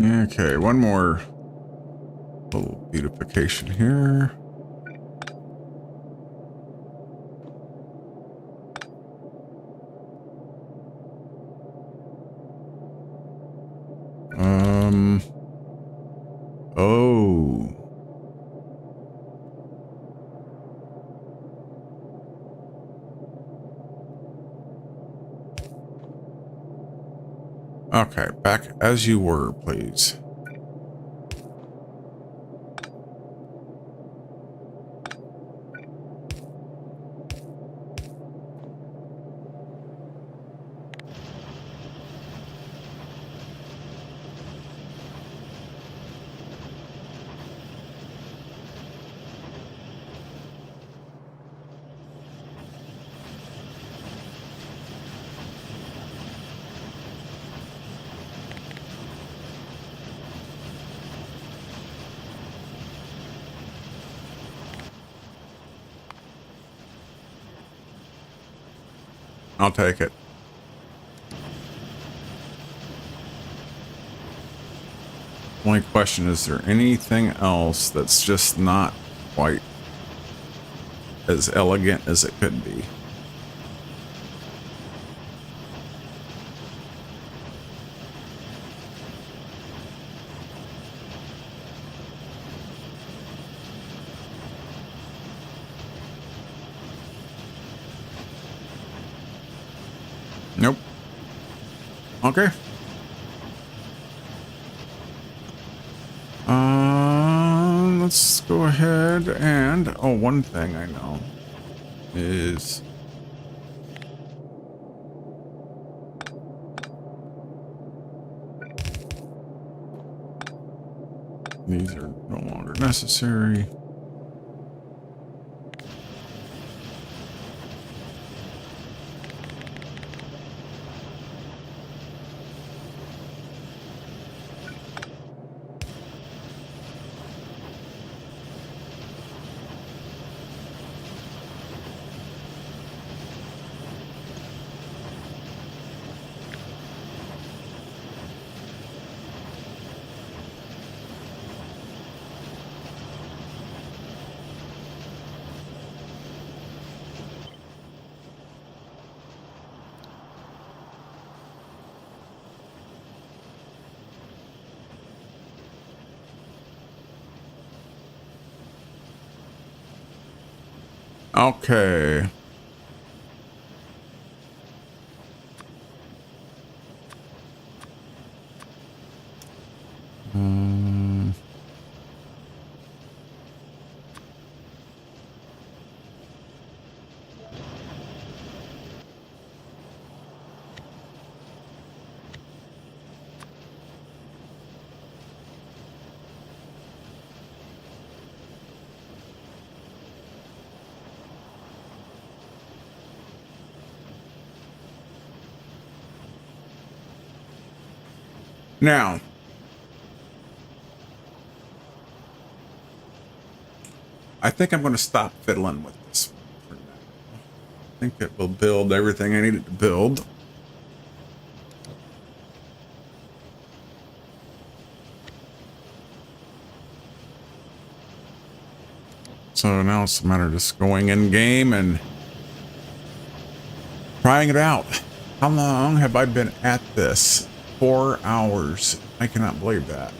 Okay, one more little beautification here. Oh. Okay, back as you were, please. I'll take it. Only question, is there anything else that's just not quite as elegant as it could be? Nope. Okay. Let's go ahead and, oh, one thing I know is these are no longer necessary. Okay. Now, I think I'm going to stop fiddling with this one for now. I think it will build everything I needed to build. So now it's a matter of just going in game and trying it out. How long have I been at this? 4 hours. I cannot believe that.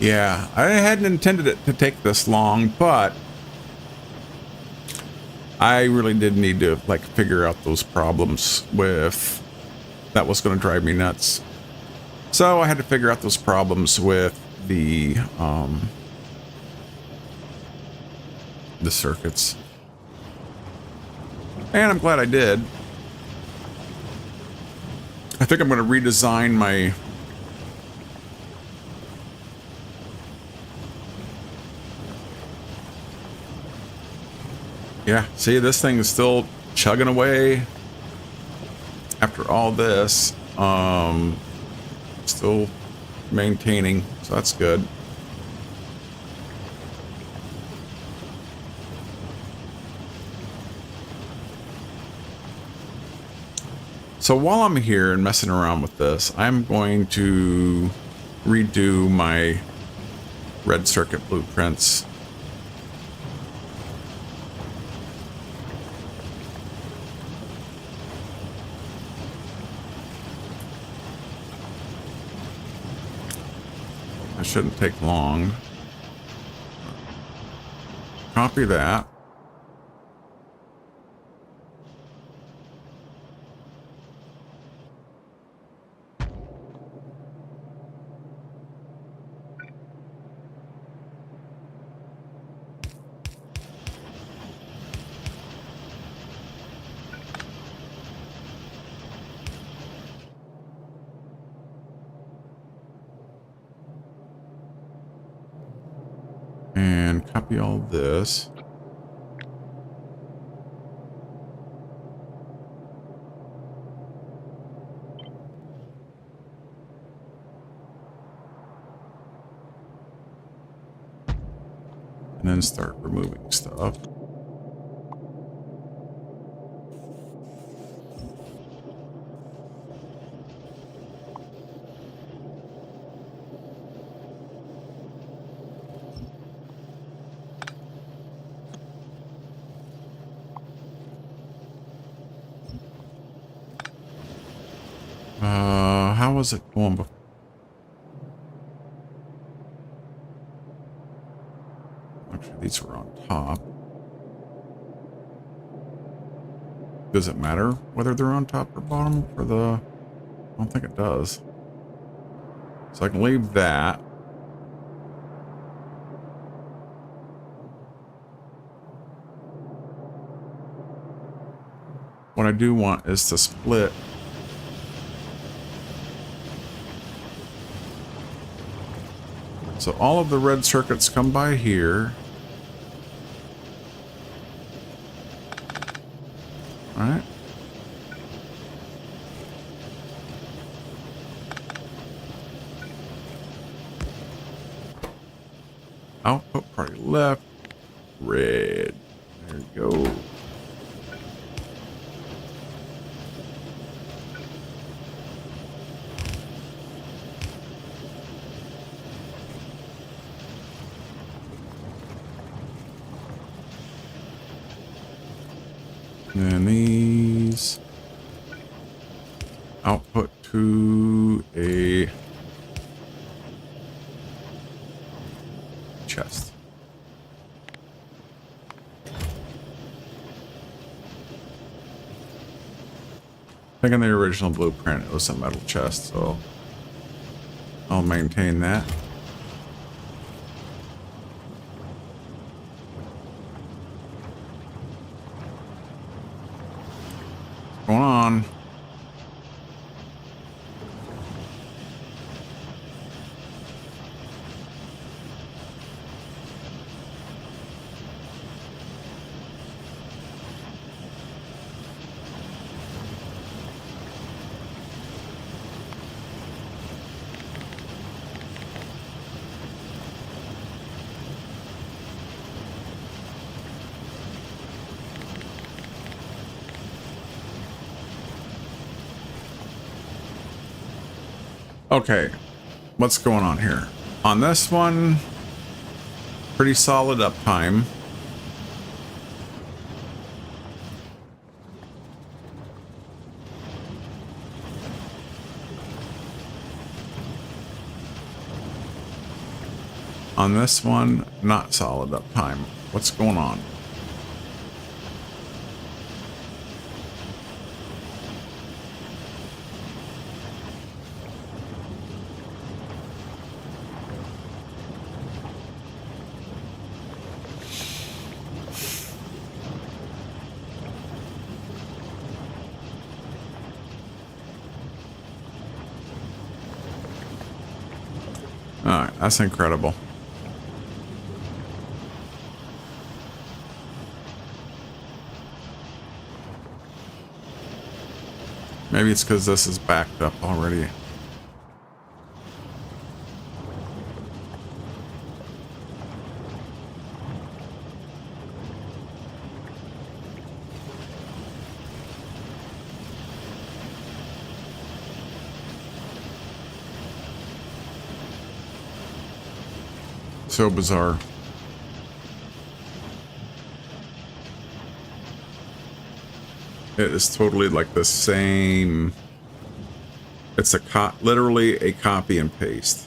Yeah, I hadn't intended it to take this long, but I really did need to like figure out those problems with that was going to drive me nuts. So I had to figure out those problems with the circuits. And I'm glad I did. I think I'm going to redesign my yeah, see, this thing is still chugging away after all this. Still maintaining, so that's good. So while I'm here and messing around with this, I'm going to redo my red circuit blueprints. It shouldn't take long. Copy that. And copy all this. And then start removing stuff. How was it going before? Actually, these were on top. Does it matter whether they're on top or bottom for the... I don't think it does. So I can leave that. What I do want is to split so all of the red circuits come by here. All right. Output party left. Red. There you go. And these output to a chest. I think in the original blueprint it was a metal chest, so I'll maintain that. What's going on? Okay, what's going on here? On this one, pretty solid uptime. On this one, not solid uptime. What's going on? Alright, that's incredible. Maybe it's because this is backed up already. So bizarre. It is totally like the same. It's literally a copy and paste.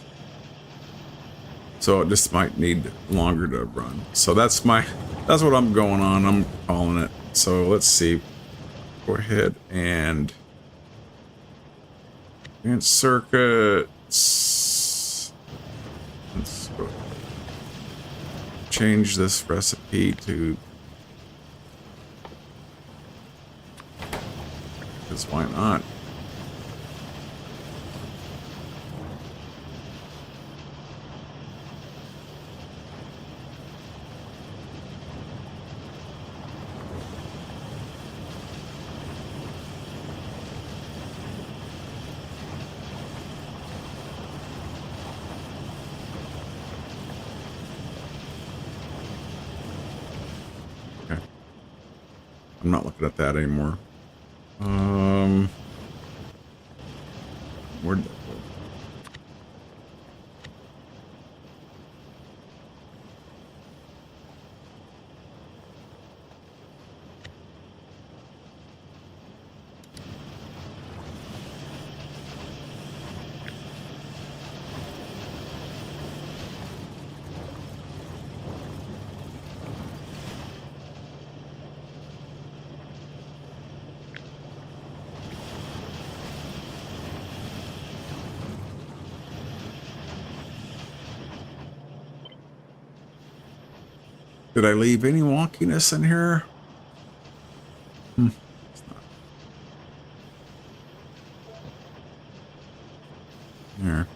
So it just might need longer to run. So that's what I'm going on. I'm calling it. So let's see. Go ahead and circuits. Let's go change this recipe to, because why not? I'm not looking at that anymore. Where'd that go? Did I leave any wonkiness in here? It's not here.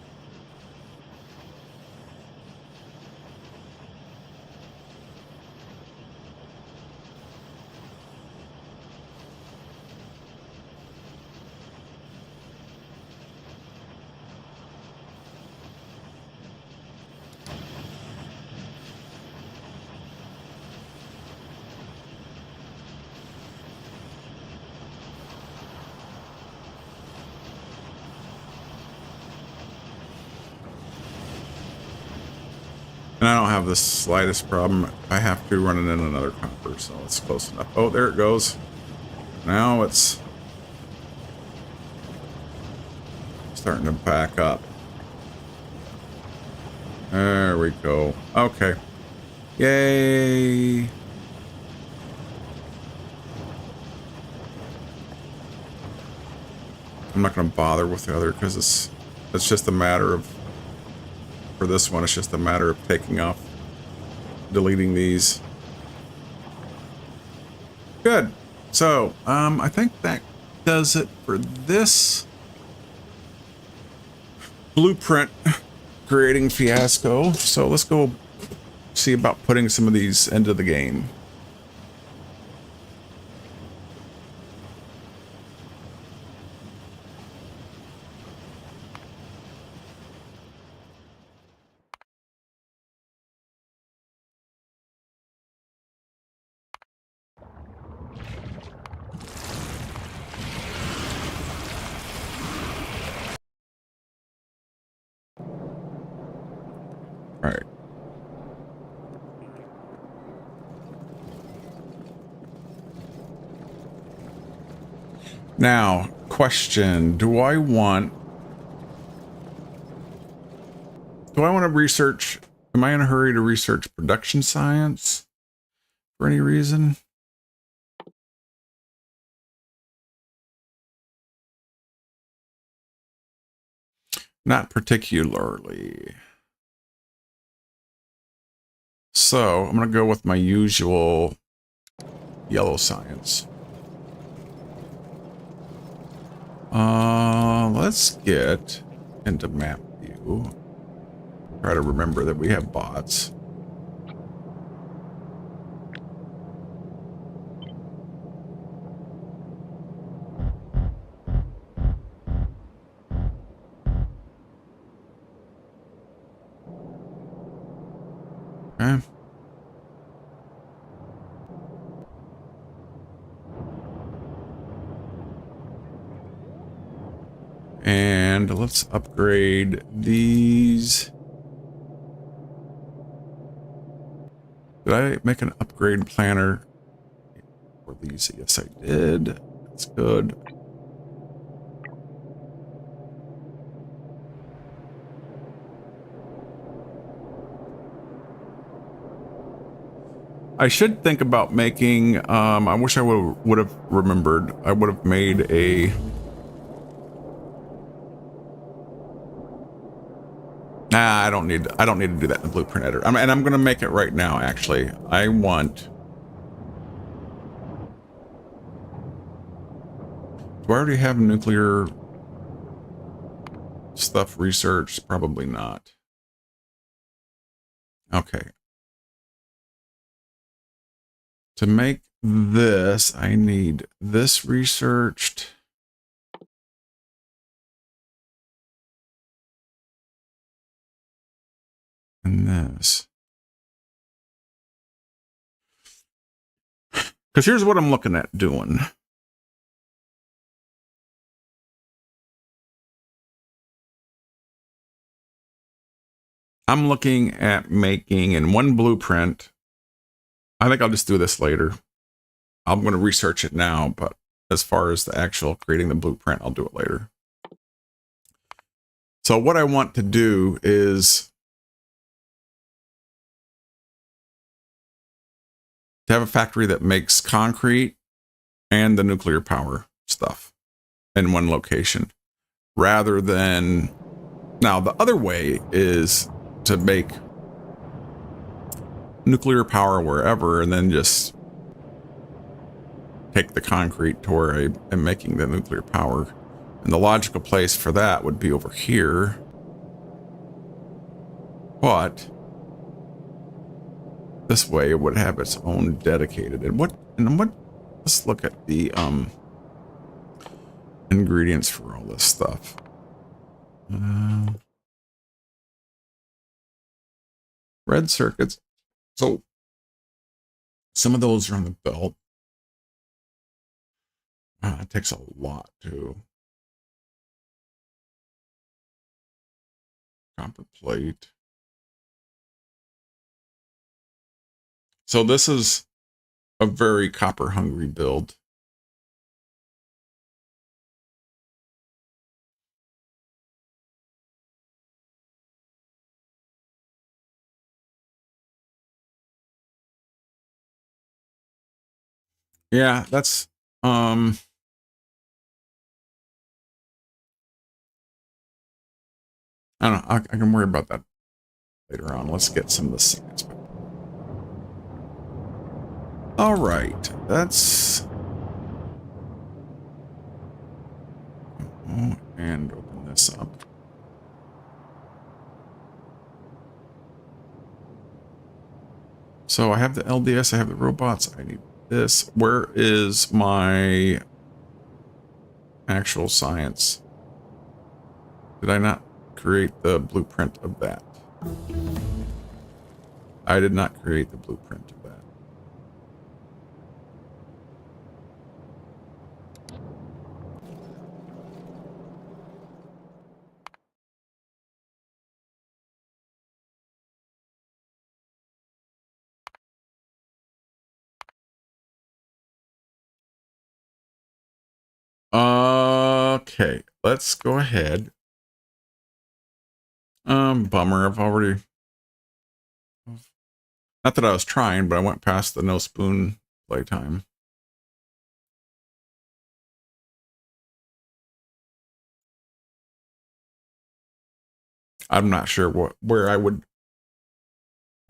And I don't have the slightest problem. I have to run it in another copper, so it's close enough. Oh, there it goes. Now it's starting to back up. There we go. Okay. Yay. I'm not going to bother with the other because it's just a matter of, for this one, it's just a matter of taking off, deleting these. Good. So, I think that does it for this blueprint creating fiasco. So let's go see about putting some of these into the game. All right. Now, question, do I want to research, am I in a hurry to research production science for any reason? Not particularly. So I'm going to go with my usual yellow science. Let's get into map view. Try to remember that we have bots. Okay. And let's upgrade these. Did I make an upgrade planner for these? Yes, I did. That's good. I should think about making, I wish I would have remembered. I would have made a... Nah, I don't need to do that in the blueprint editor. And I'm going to make it right now, actually. I want... Do I already have nuclear stuff researched? Probably not. Okay. To make this, I need this researched. And this. Because here's what I'm looking at doing. I'm looking at making in one blueprint. I think I'll just do this later. I'm going to research it now, but as far as the actual creating the blueprint, I'll do it later. So what I want to do is to have a factory that makes concrete and the nuclear power stuff in one location, rather than... Now, the other way is to make nuclear power wherever and then just take the concrete to where I am making the nuclear power. And the logical place for that would be over here. But this way it would have its own dedicated. And what let's look at the ingredients for all this stuff. Red circuits. So some of those are on the belt. It takes a lot too. Copper plate. So this is a very copper hungry build. Yeah, that's I don't know. I can worry about that later on. Let's get some of the science back. All right, that's... And open this up. So I have the LDS, I have the robots, I need this. Where is my actual science? Did I not create the blueprint of that? I did not create the blueprint of that. Okay, let's go ahead. Bummer. I've already... Not that I was trying, but I went past the no spoon playtime. I'm not sure where I would...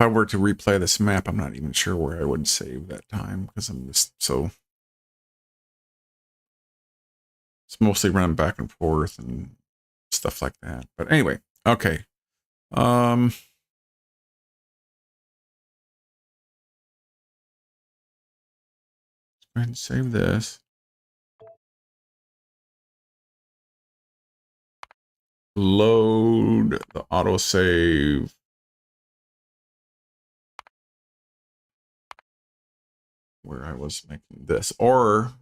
If I were to replay this map, I'm not even sure where I would save that time, because I'm just so... It's mostly running back and forth and stuff like that. But anyway, okay. Go ahead and save this. Load the autosave. Where I was making this. Or...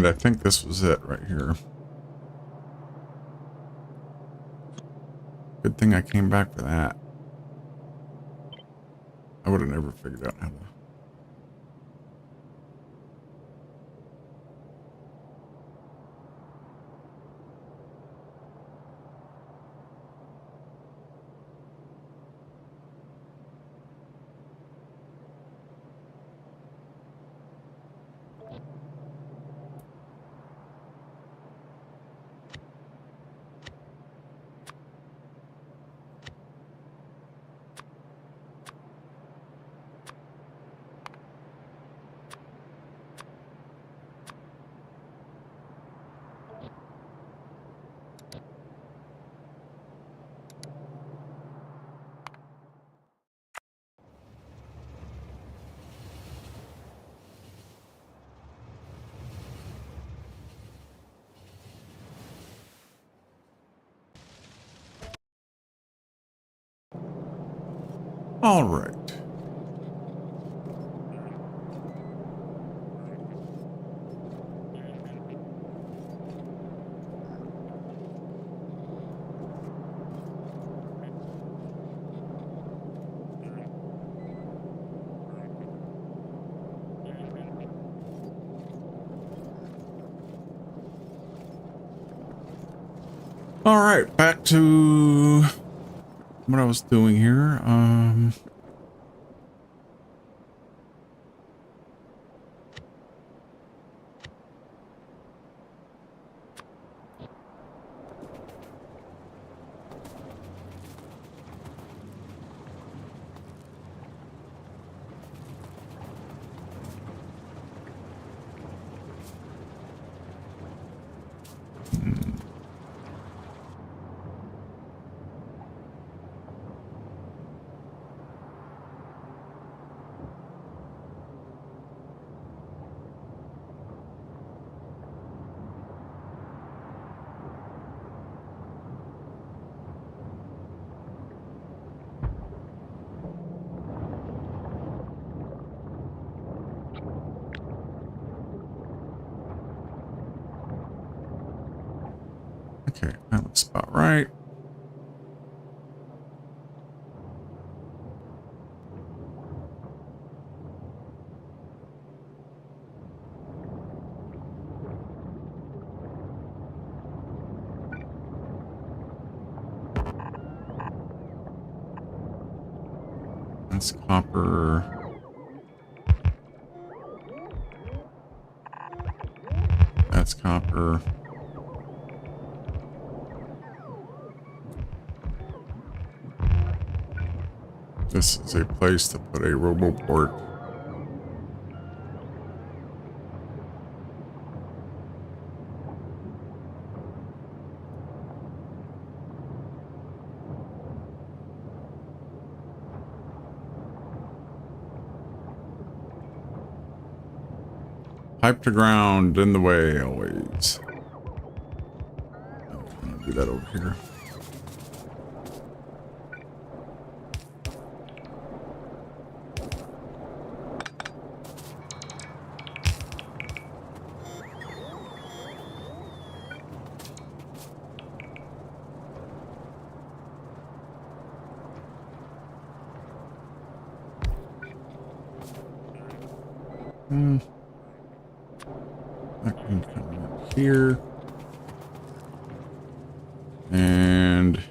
And I think this was it right here. Good thing I came back for that. I would have never figured out how to. All right. All right, back to what I was doing here. Okay, that looks about right. That's copper. That's copper. This is a place to put a roboport. Pipe to ground, in the way always. I'm gonna do that over here. That can come in here. And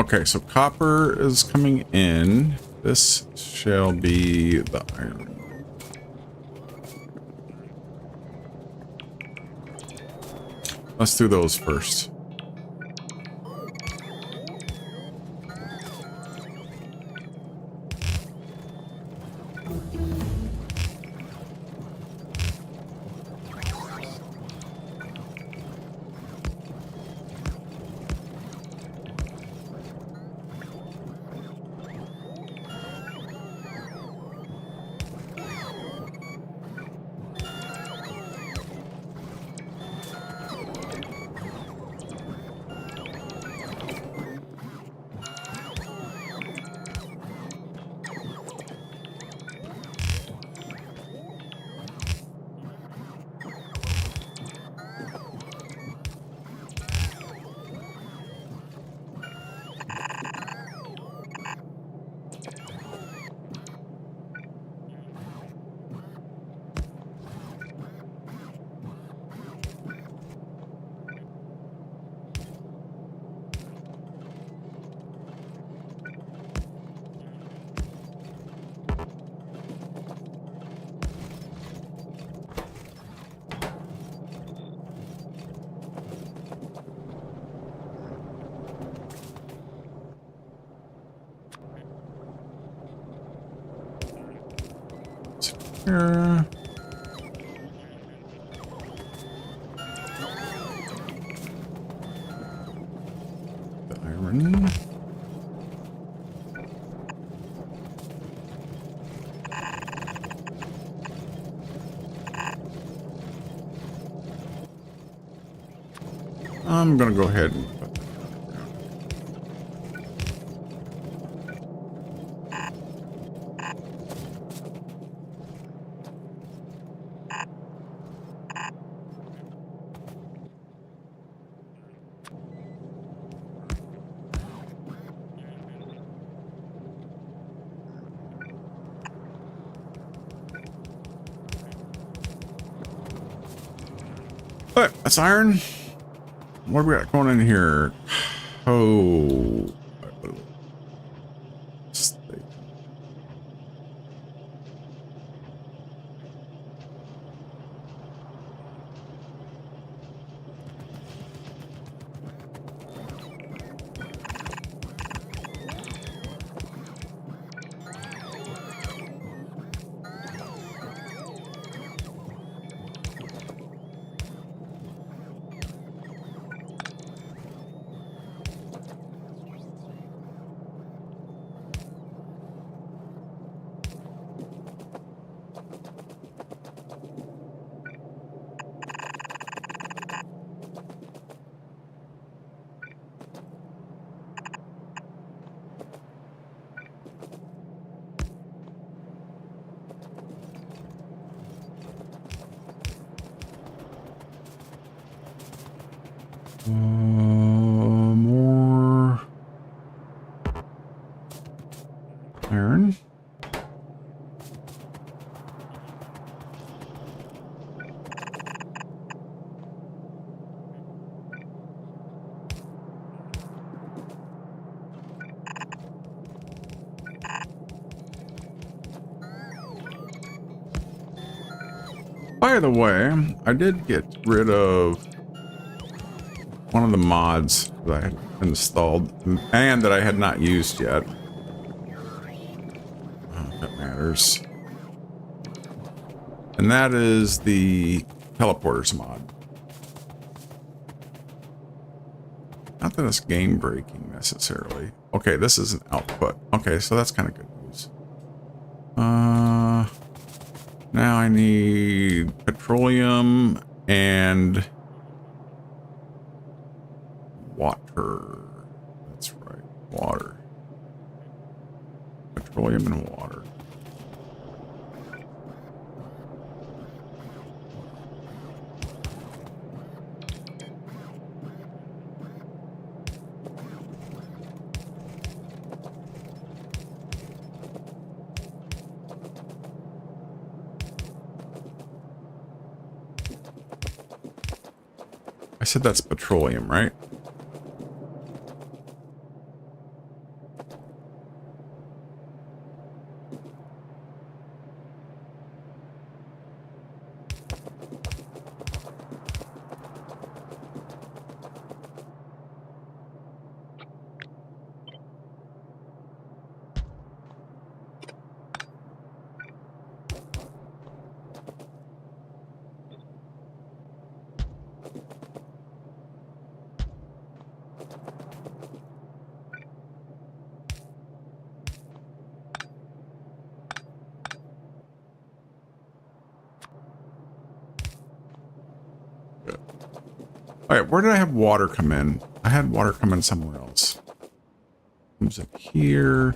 okay, so copper is coming in. This shall be the iron. Let's do those first. Here. The iron. I'm gonna go ahead and put that All right, that's iron. What do we got going in here? Oh. More iron. By the way, I did get rid of one of the mods that I had installed and that I had not used yet. If that matters. And that is the teleporters mod. Not that it's game breaking necessarily. Okay, this is an output. Okay, so that's kind of good news. Now I need petroleum and water. That's right, water. Petroleum and water. I said that's petroleum, right? All right, where did I have water come in? I had water come in somewhere else. Comes up here.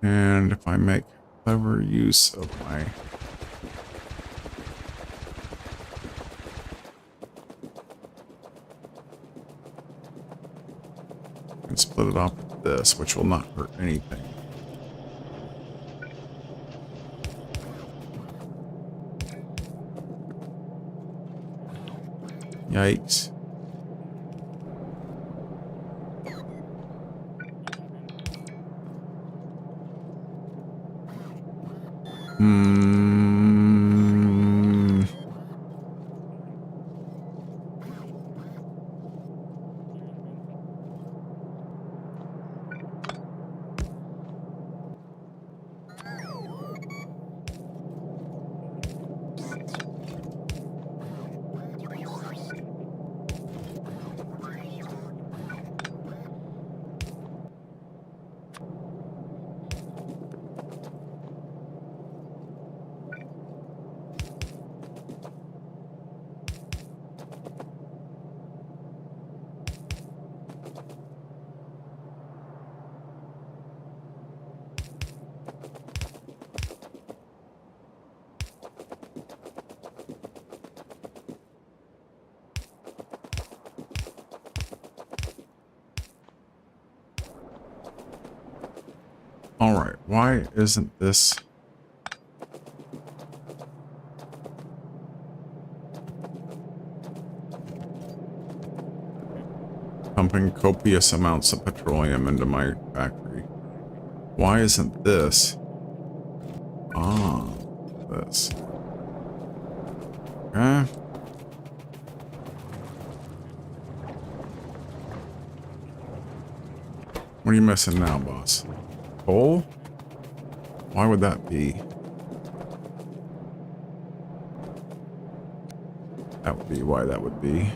And if I make clever use of my... I can split it off with this, which will not hurt anything. Yikes. All right, why isn't this? Pumping copious amounts of petroleum into my factory. Why isn't this? Ah, this. Okay. What are you missing now, boss? Coal? Why would that be? That would be why that would be.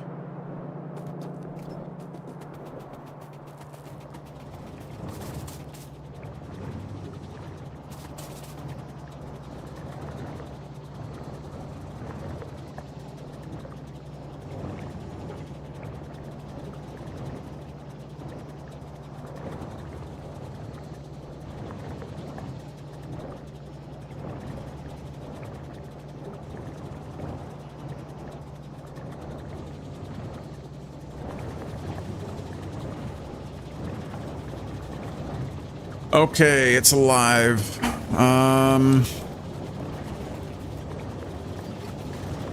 Okay, it's alive.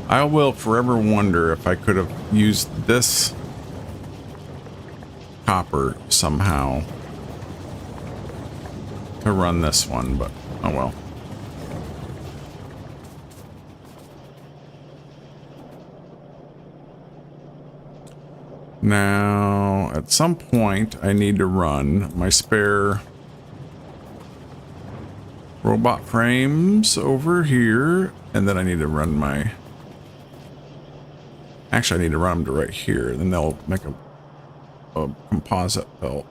I will forever wonder if I could have used this copper somehow to run this one, but oh well. Now, at some point, I need to run my spare robot frames over here, and then I need to run my... Actually, I need to run them to right here, then they'll make a composite belt.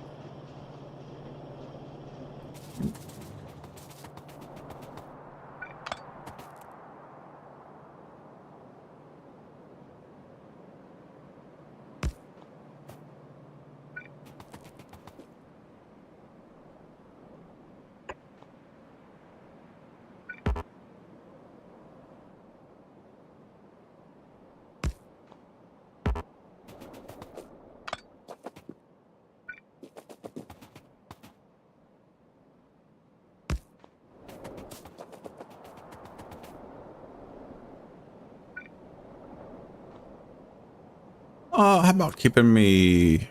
How about keeping me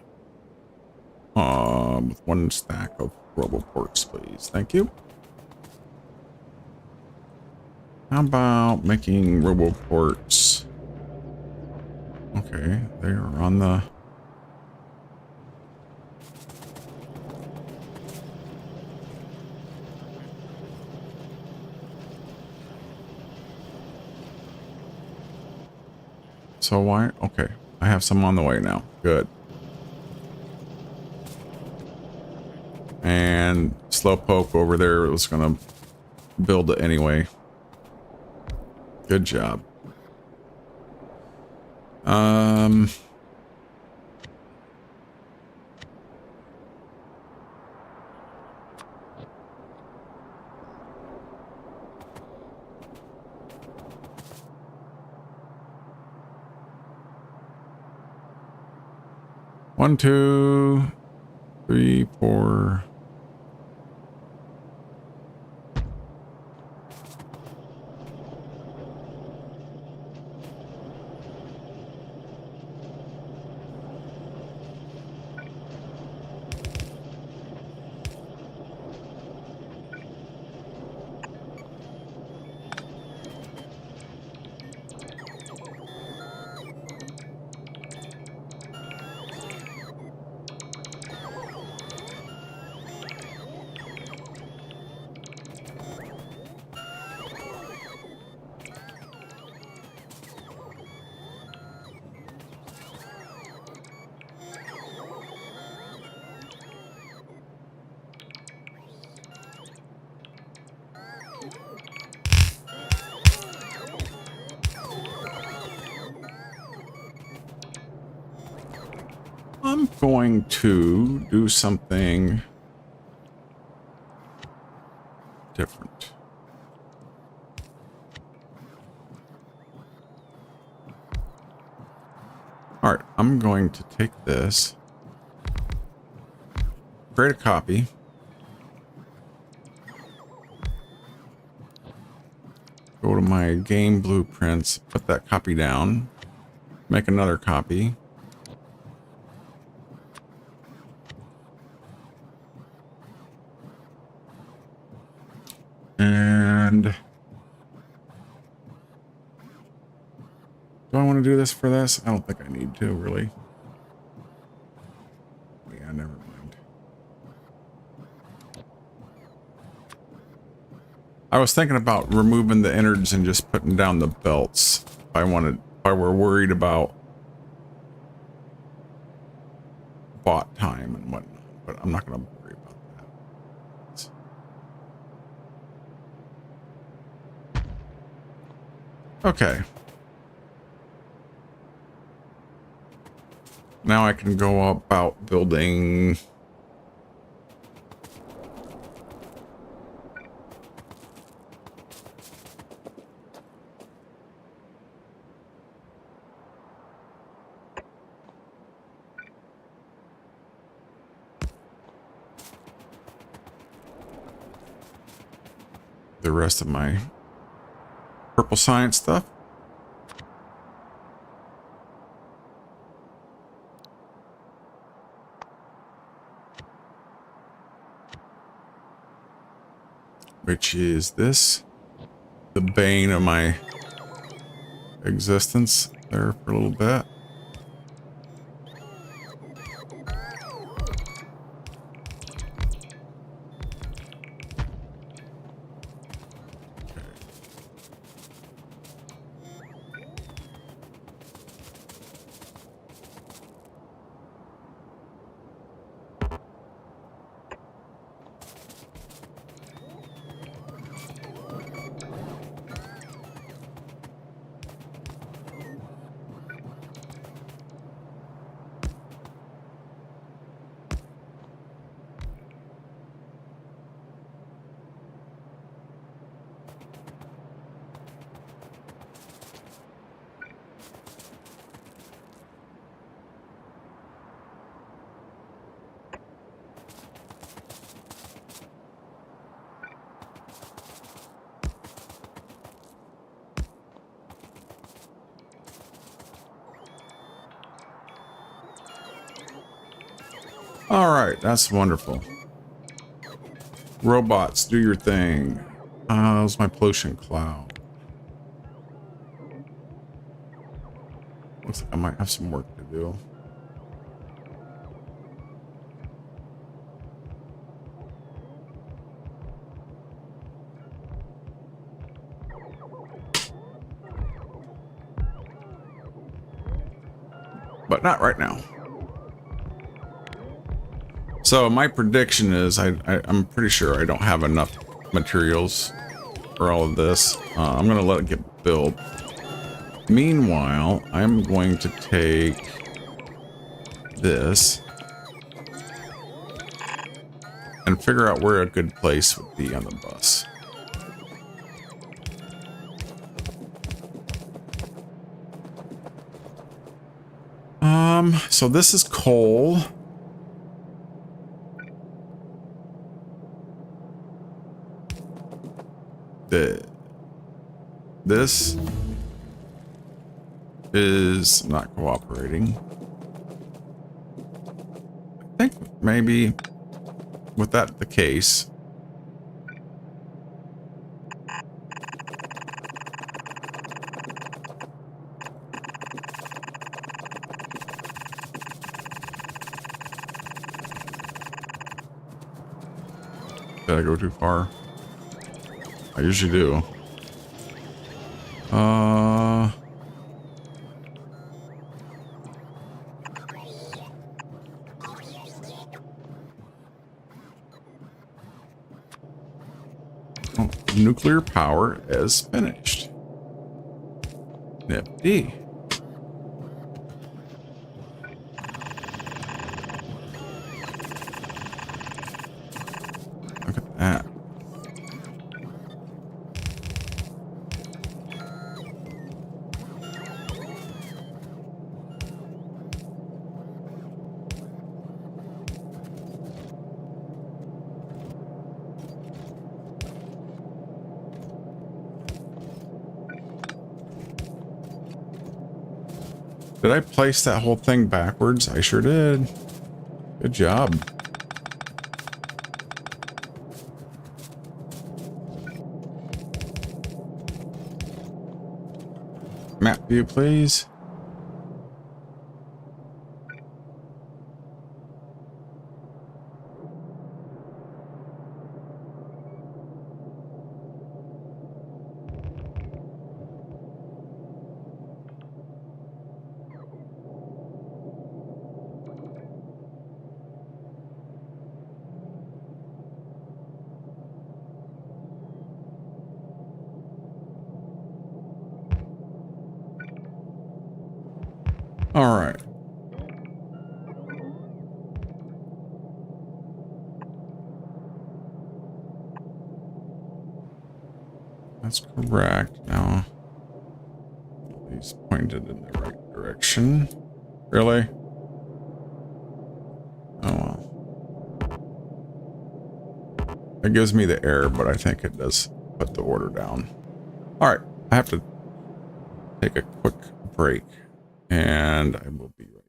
with one stack of roboports, please? Thank you. How about making roboports? Okay, they are on the... So why? Okay, I have some on the way now. Good. And Slowpoke over there was gonna build it anyway. Good job. One, two, three, four. I'm going to do something different. All right, I'm going to take this, create a copy, go to my game blueprints, put that copy down, make another copy. And do I want to do this for this? I don't think I need to, really. Yeah, never mind. I was thinking about removing the innards and just putting down the belts. If I were worried about bot time and whatnot, but I'm not going to worry about that. Okay. Now I can go about building the rest of my purple science stuff. Which is this, the bane of my existence there for a little bit. All right, that's wonderful. Robots, do your thing. How's my pollution cloud? Looks like I might have some work to do. But not right now. So my prediction is I'm pretty sure I don't have enough materials for all of this. I'm going to let it get built. Meanwhile, I'm going to take this and figure out where a good place would be on the bus. So this is coal. This is not cooperating. I think maybe with that the case, did I go too far? I usually do. Oh, nuclear power is finished. Nifty. Look at that. Did I place that whole thing backwards? I sure did. Good job. Map view, please. All right. That's correct. Now, he's pointed in the right direction. Really? Oh well. It gives me the error, but I think it does put the order down. All right. I have to take a quick break, and I will be right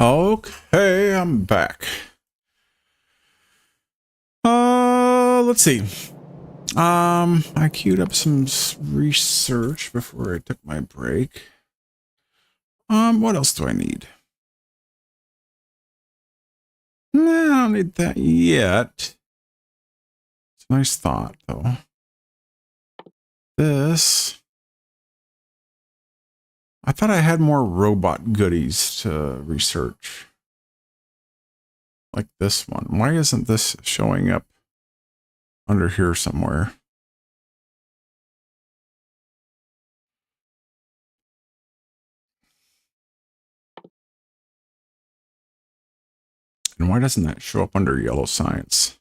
Okay, I'm back. Let's see. I queued up some research before I took my break. What else do I need? No, I don't need that yet. It's a nice thought, though. This. I thought I had more robot goodies to research. Like this one. Why isn't this showing up under here somewhere? And why doesn't that show up under yellow science?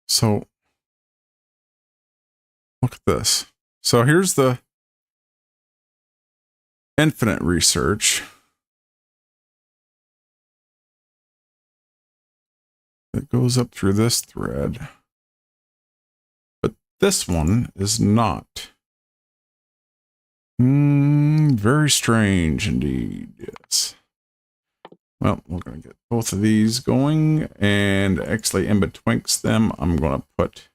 So, look at this. So here's the infinite research. It goes up through this thread. But this one is not. Very strange indeed, yes. Well, we're going to get both of these going, and actually in betwixt them, I'm going to put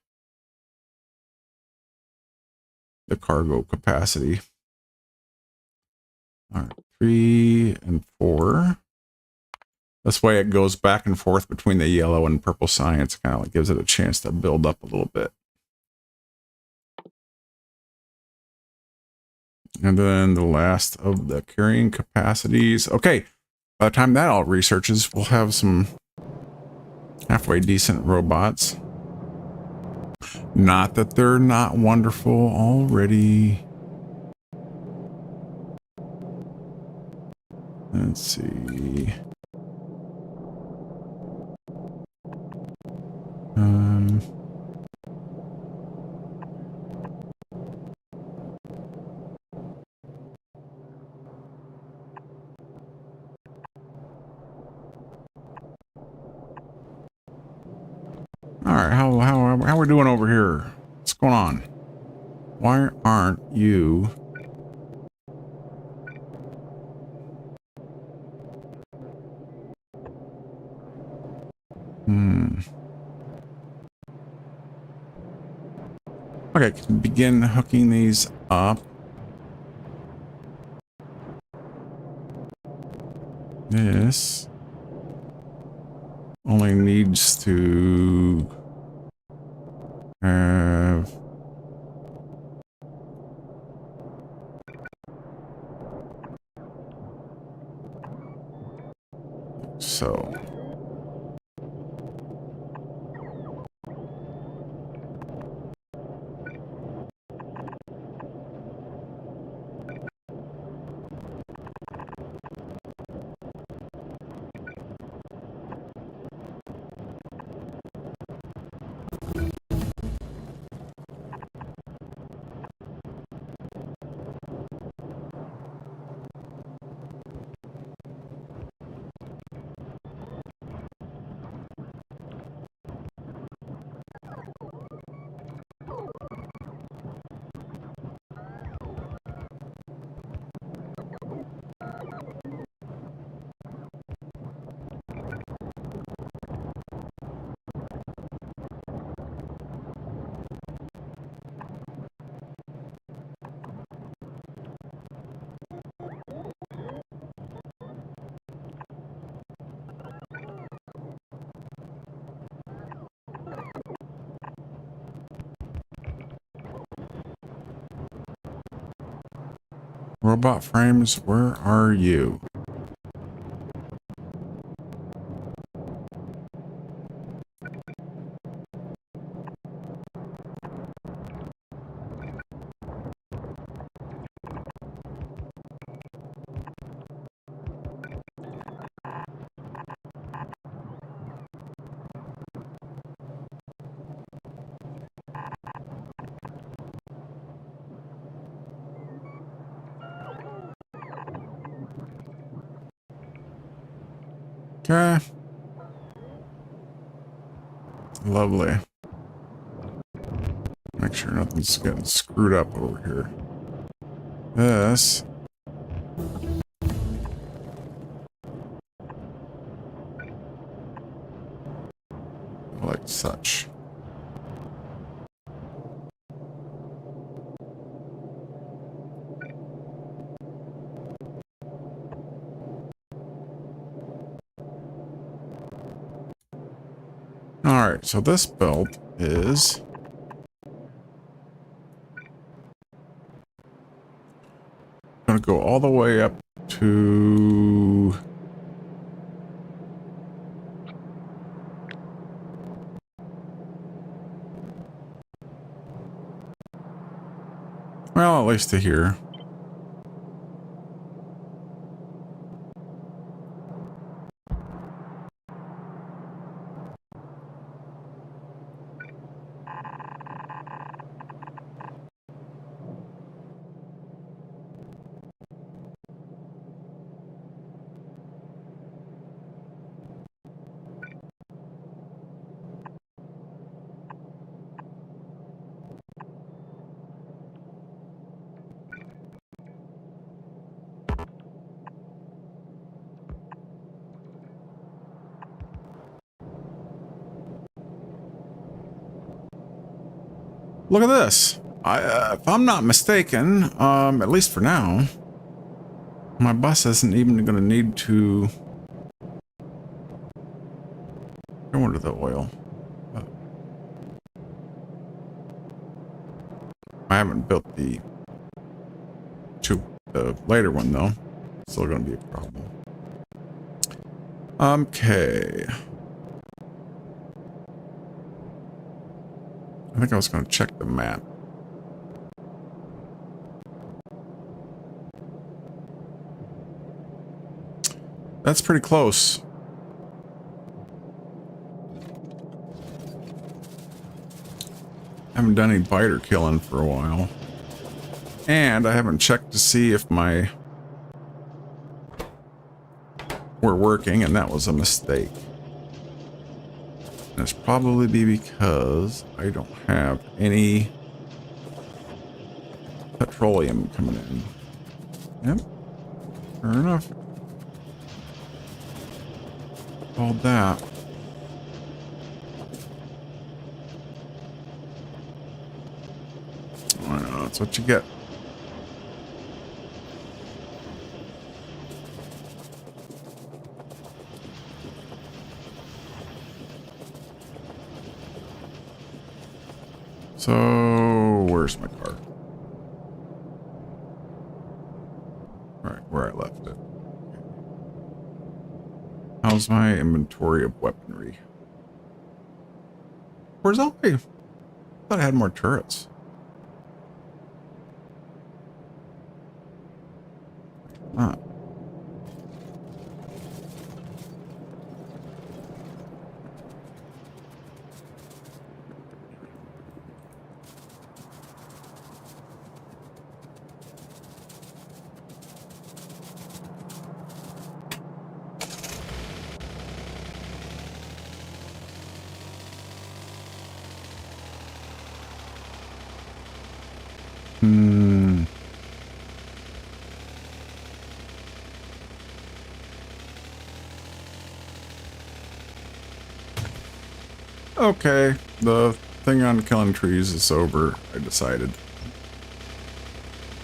the cargo capacity. All right, 3 and 4. This way it goes back and forth between the yellow and purple science, kind of like gives it a chance to build up a little bit. And then the last of the carrying capacities. Okay, by the time that all researches, we'll have some halfway decent robots. Not that they're not wonderful already. Let's see. All right, how are we doing over here? What's going on? Why aren't you? Okay, can begin hooking these up. This only needs to have so. Robot frames, where are you? Okay. Lovely. Make sure nothing's getting screwed up over here. This such. Alright, so this belt is going to go all the way up to... well, at least to here. Look at this. If I'm not mistaken, at least for now, my bus isn't even going to need to go into the oil. I haven't built the later one though. Still going to be a problem. Okay. I think I was going to check the map. That's pretty close. Haven't done any biter killing for a while. And I haven't checked to see if we're working, and that was a mistake. And it's probably because I don't have any petroleum coming in. Yep. Fair enough. All that. I know, that's what you get. So, where's my car? Alright, where I left it. How's my inventory of weaponry? Where's all my... I thought I had more turrets. Ah. Okay, the thing on killing trees is over, I decided.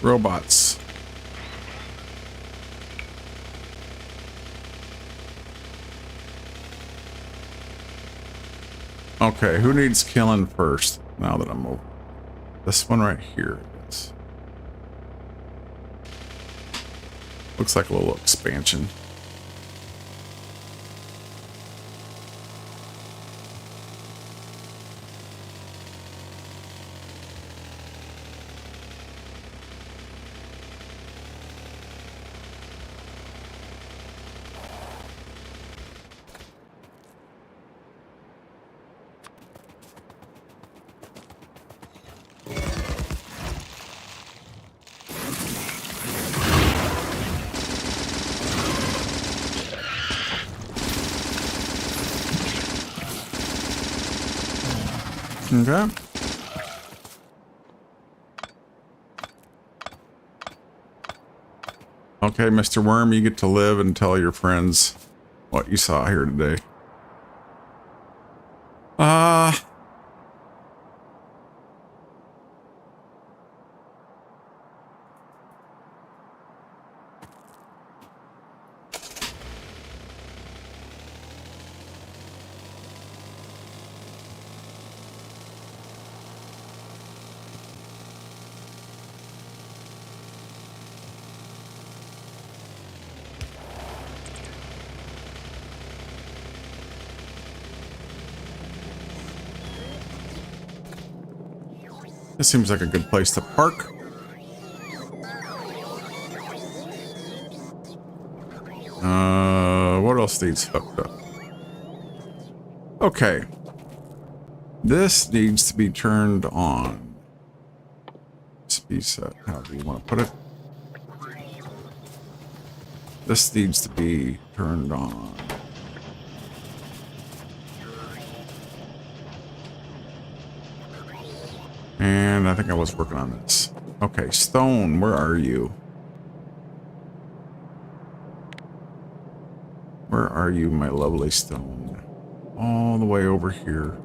Robots. Okay, who needs killing first? Now that I'm over. This one right here, I guess. Looks like a little expansion. Okay. Okay, Mr. Worm, you get to live and tell your friends what you saw here today. Uh, this seems like a good place to park. What else needs hooked up? Okay. This needs to be turned on. Speed set, however you want to put it. This needs to be turned on. And I think I was working on this. Okay, stone, where are you? Where are you, my lovely stone? All the way over here.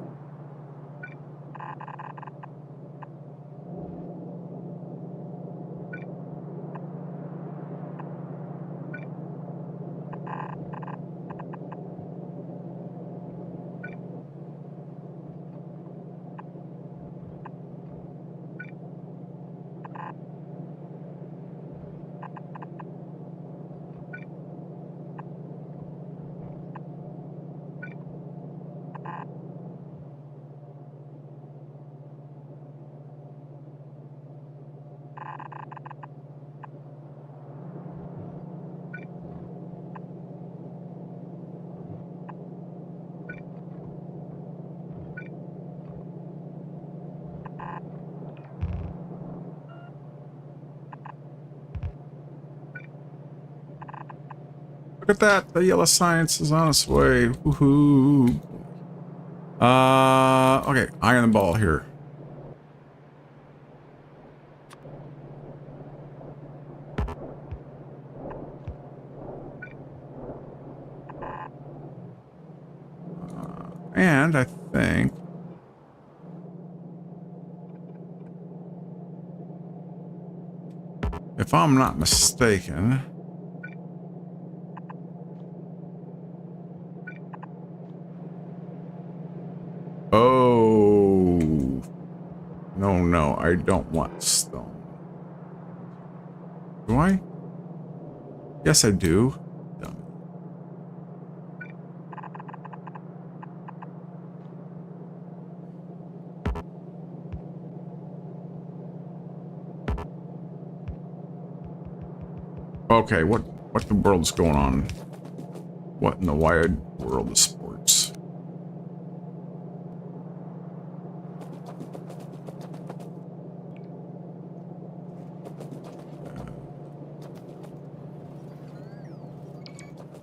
Look at that, the yellow science is on its way. Woohoo. Okay, iron the ball here. And I think if I'm not mistaken, oh, no, I don't want stone. Do I? Yes, I do. Dumb. Okay, what the world's going on? What in the wide world of sports?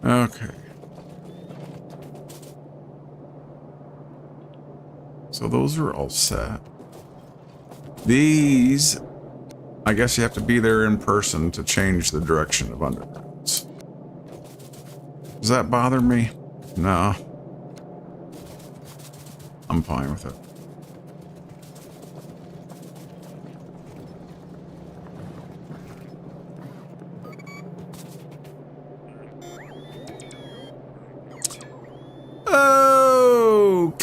Okay. So those are all set. These, I guess you have to be there in person to change the direction of undergrounds. Does that bother me? No. I'm fine with it.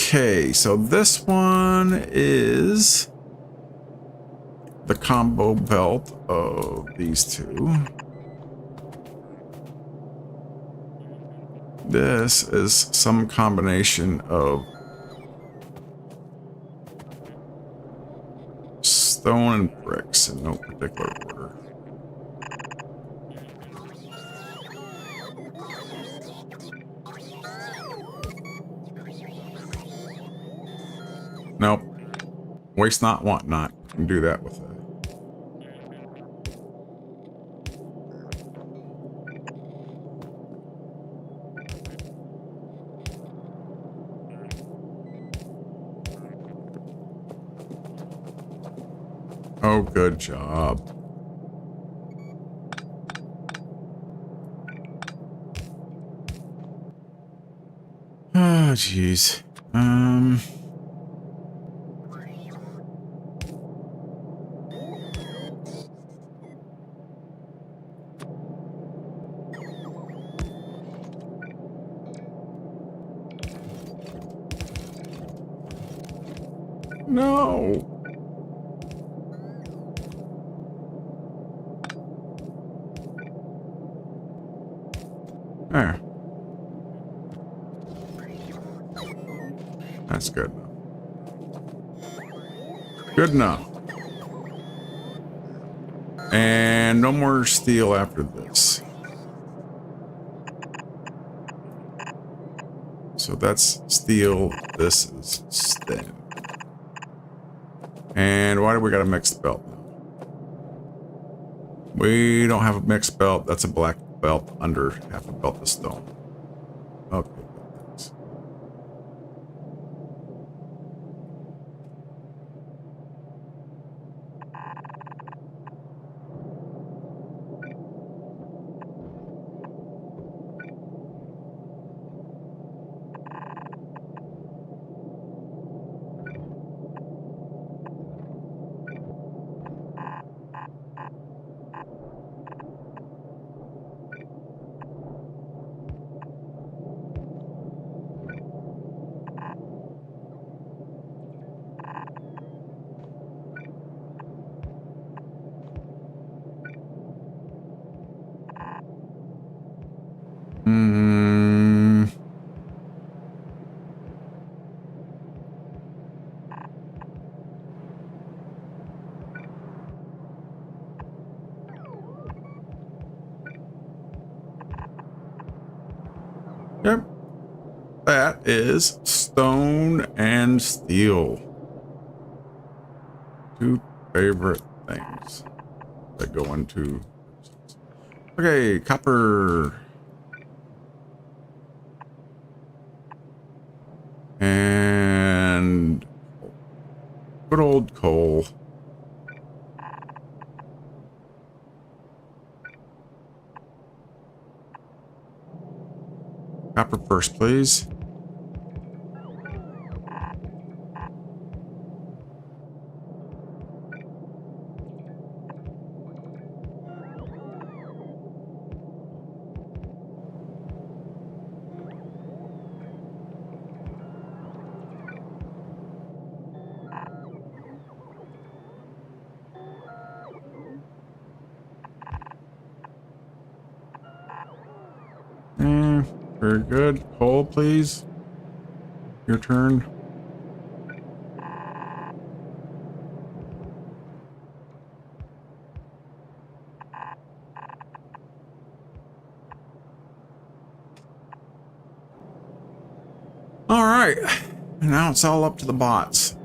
Okay, so this one is the combo belt of these two. This is some combination of stone and bricks in no particular order. Nope. Waste not, want not. You can do that with it. Oh, good job. Oh, jeez. Um. No. There. That's good enough. Good enough. And no more steel after this. So that's steel. This is thin. And why do we got a mixed belt now? We don't have a mixed belt. That's a black belt under half a belt of stone. Okay, thanks. Hmm. Yep. That is stone and steel. Two favorite things that go into. Okay, copper. And good old coal. Copper first, please. Very good. Coal, please. Your turn. All right. Now it's all up to the bots.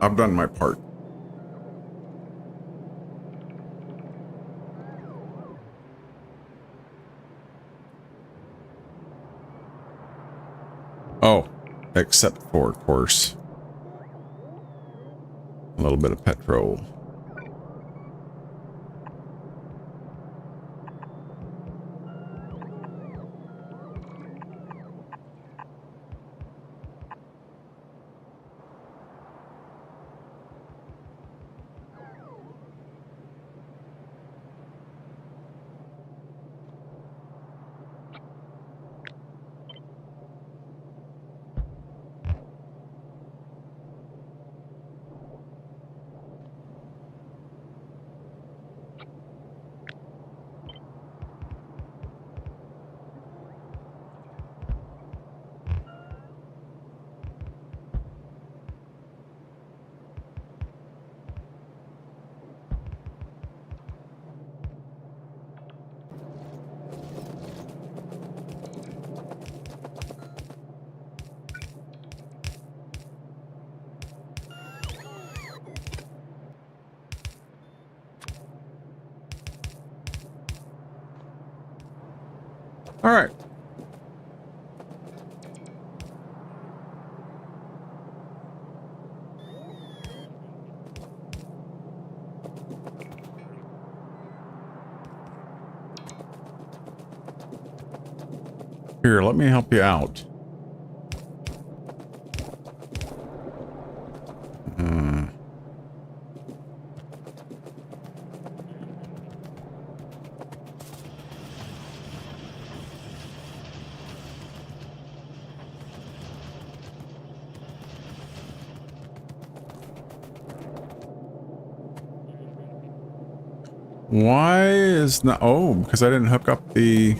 I've done my part. Oh, except for, of course, a little bit of petrol. All right. Here, let me help you out. Why is not... Oh, because I didn't hook up the...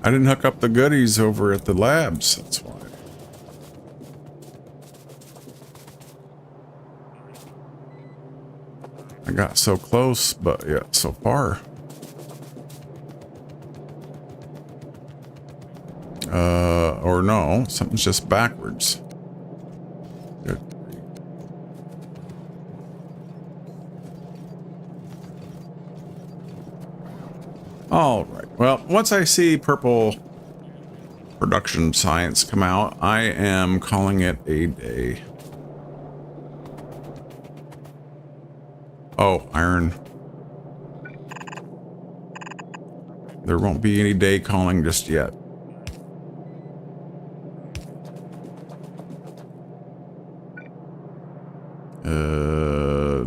I didn't hook up the goodies over at the labs. That's why. I got so close, but yet so far. Or no, something's just backwards. Good. All right. Well, once I see purple production science come out, I am calling it a day. Oh, iron. There won't be any day calling just yet.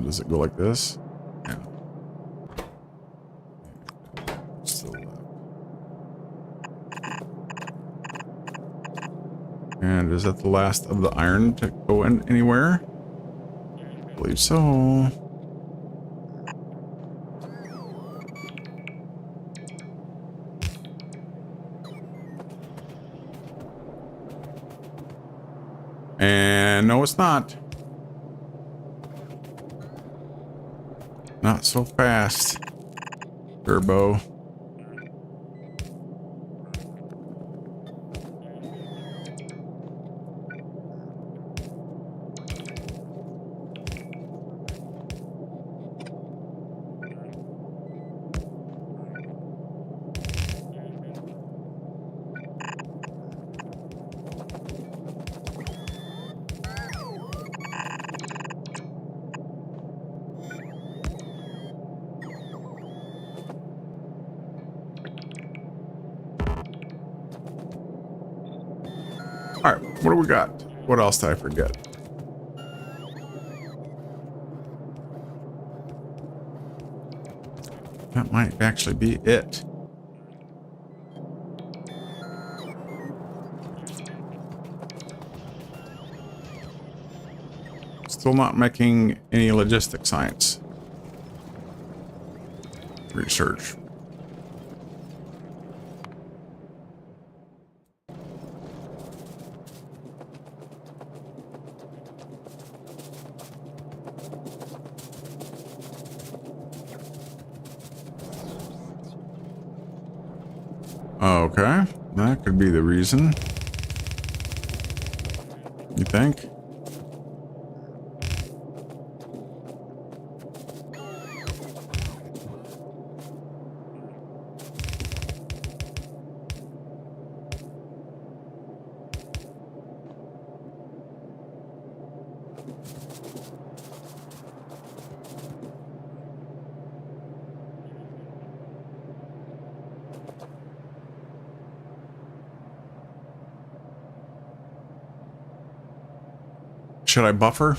Does it go like this? Yeah. Still left. And is that the last of the iron to go in anywhere? I believe so. And no, it's not. Not so fast, Turbo. All right, what do we got? What else did I forget? That might actually be it. Still not making any logistic science research. Okay, that could be the reason. You think? Should I buffer?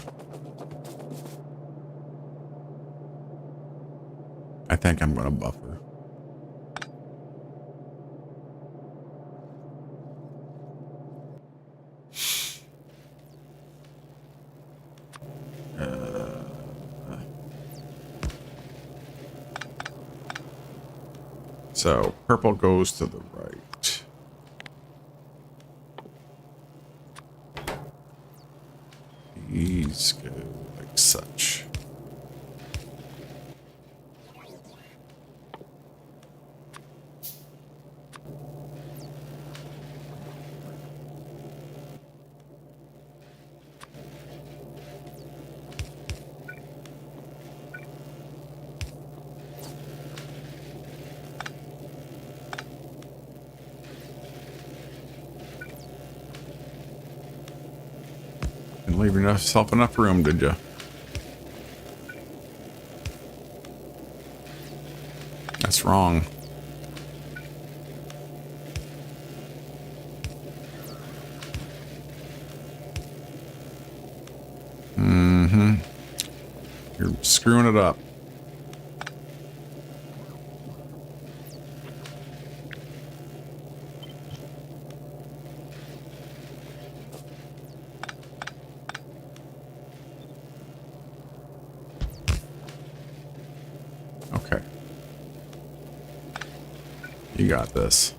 I think I'm gonna buffer. So purple goes to the right. These go like such. Didn't leave yourself enough room, did you? That's wrong. Mm-hmm. You're screwing it up. got this.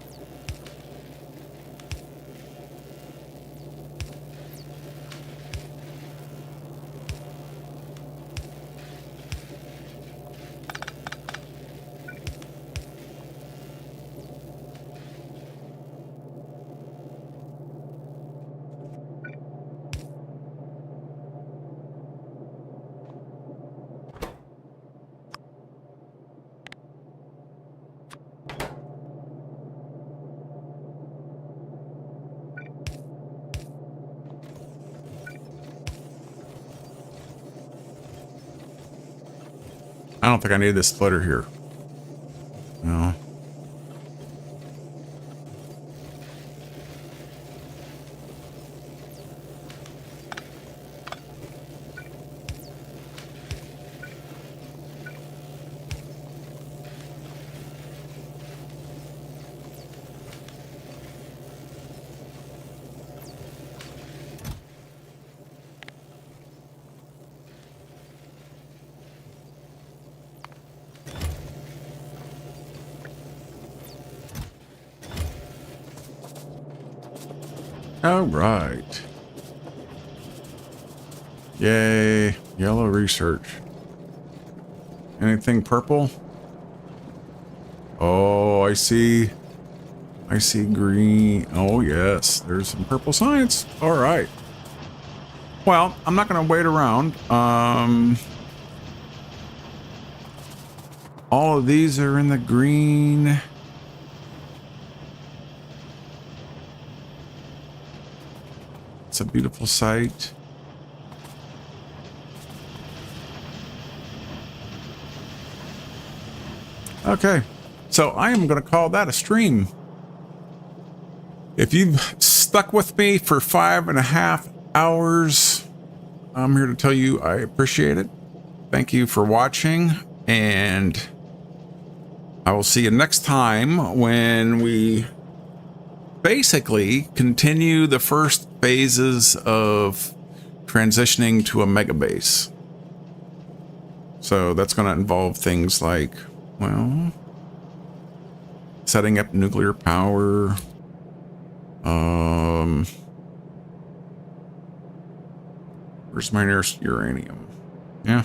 I don't think I need this splitter here. No. All right. Yay. Yellow research. Anything purple? Oh, I see. I see green. Oh, yes. There's some purple science. All right. Well, I'm not going to wait around. All of these are in the green. It's a beautiful sight. Okay, so I am going to call that a stream. If you've stuck with me for 5.5 hours, I'm here to tell you I appreciate it. Thank you for watching, and I will see you next time when we basically continue the first phases of transitioning to a mega base. So that's going to involve things like, well, setting up nuclear power, where's my nearest uranium? Yeah.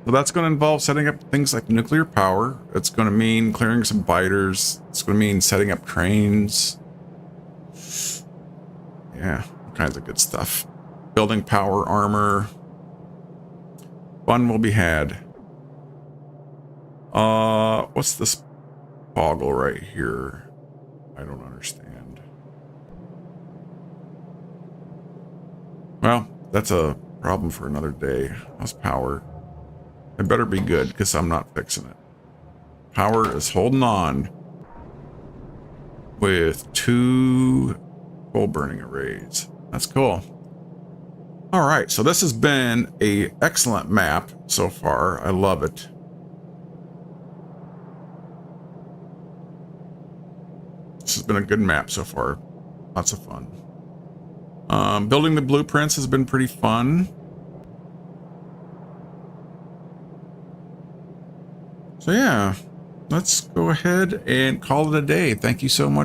So that's going to involve setting up things like nuclear power. It's going to mean clearing some biters. It's going to mean setting up trains. Yeah, all kinds of good stuff. Building power armor. Fun will be had. What's this boggle right here? I don't understand. Well, that's a problem for another day. How's power? It better be good because I'm not fixing it. Power is holding on with 2 coal burning arrays. That's cool. All right, so this has been an excellent map so far. I love it. This has been a good map so far. Lots of fun. Building the blueprints has been pretty fun. So yeah, let's go ahead and call it a day. Thank you so much.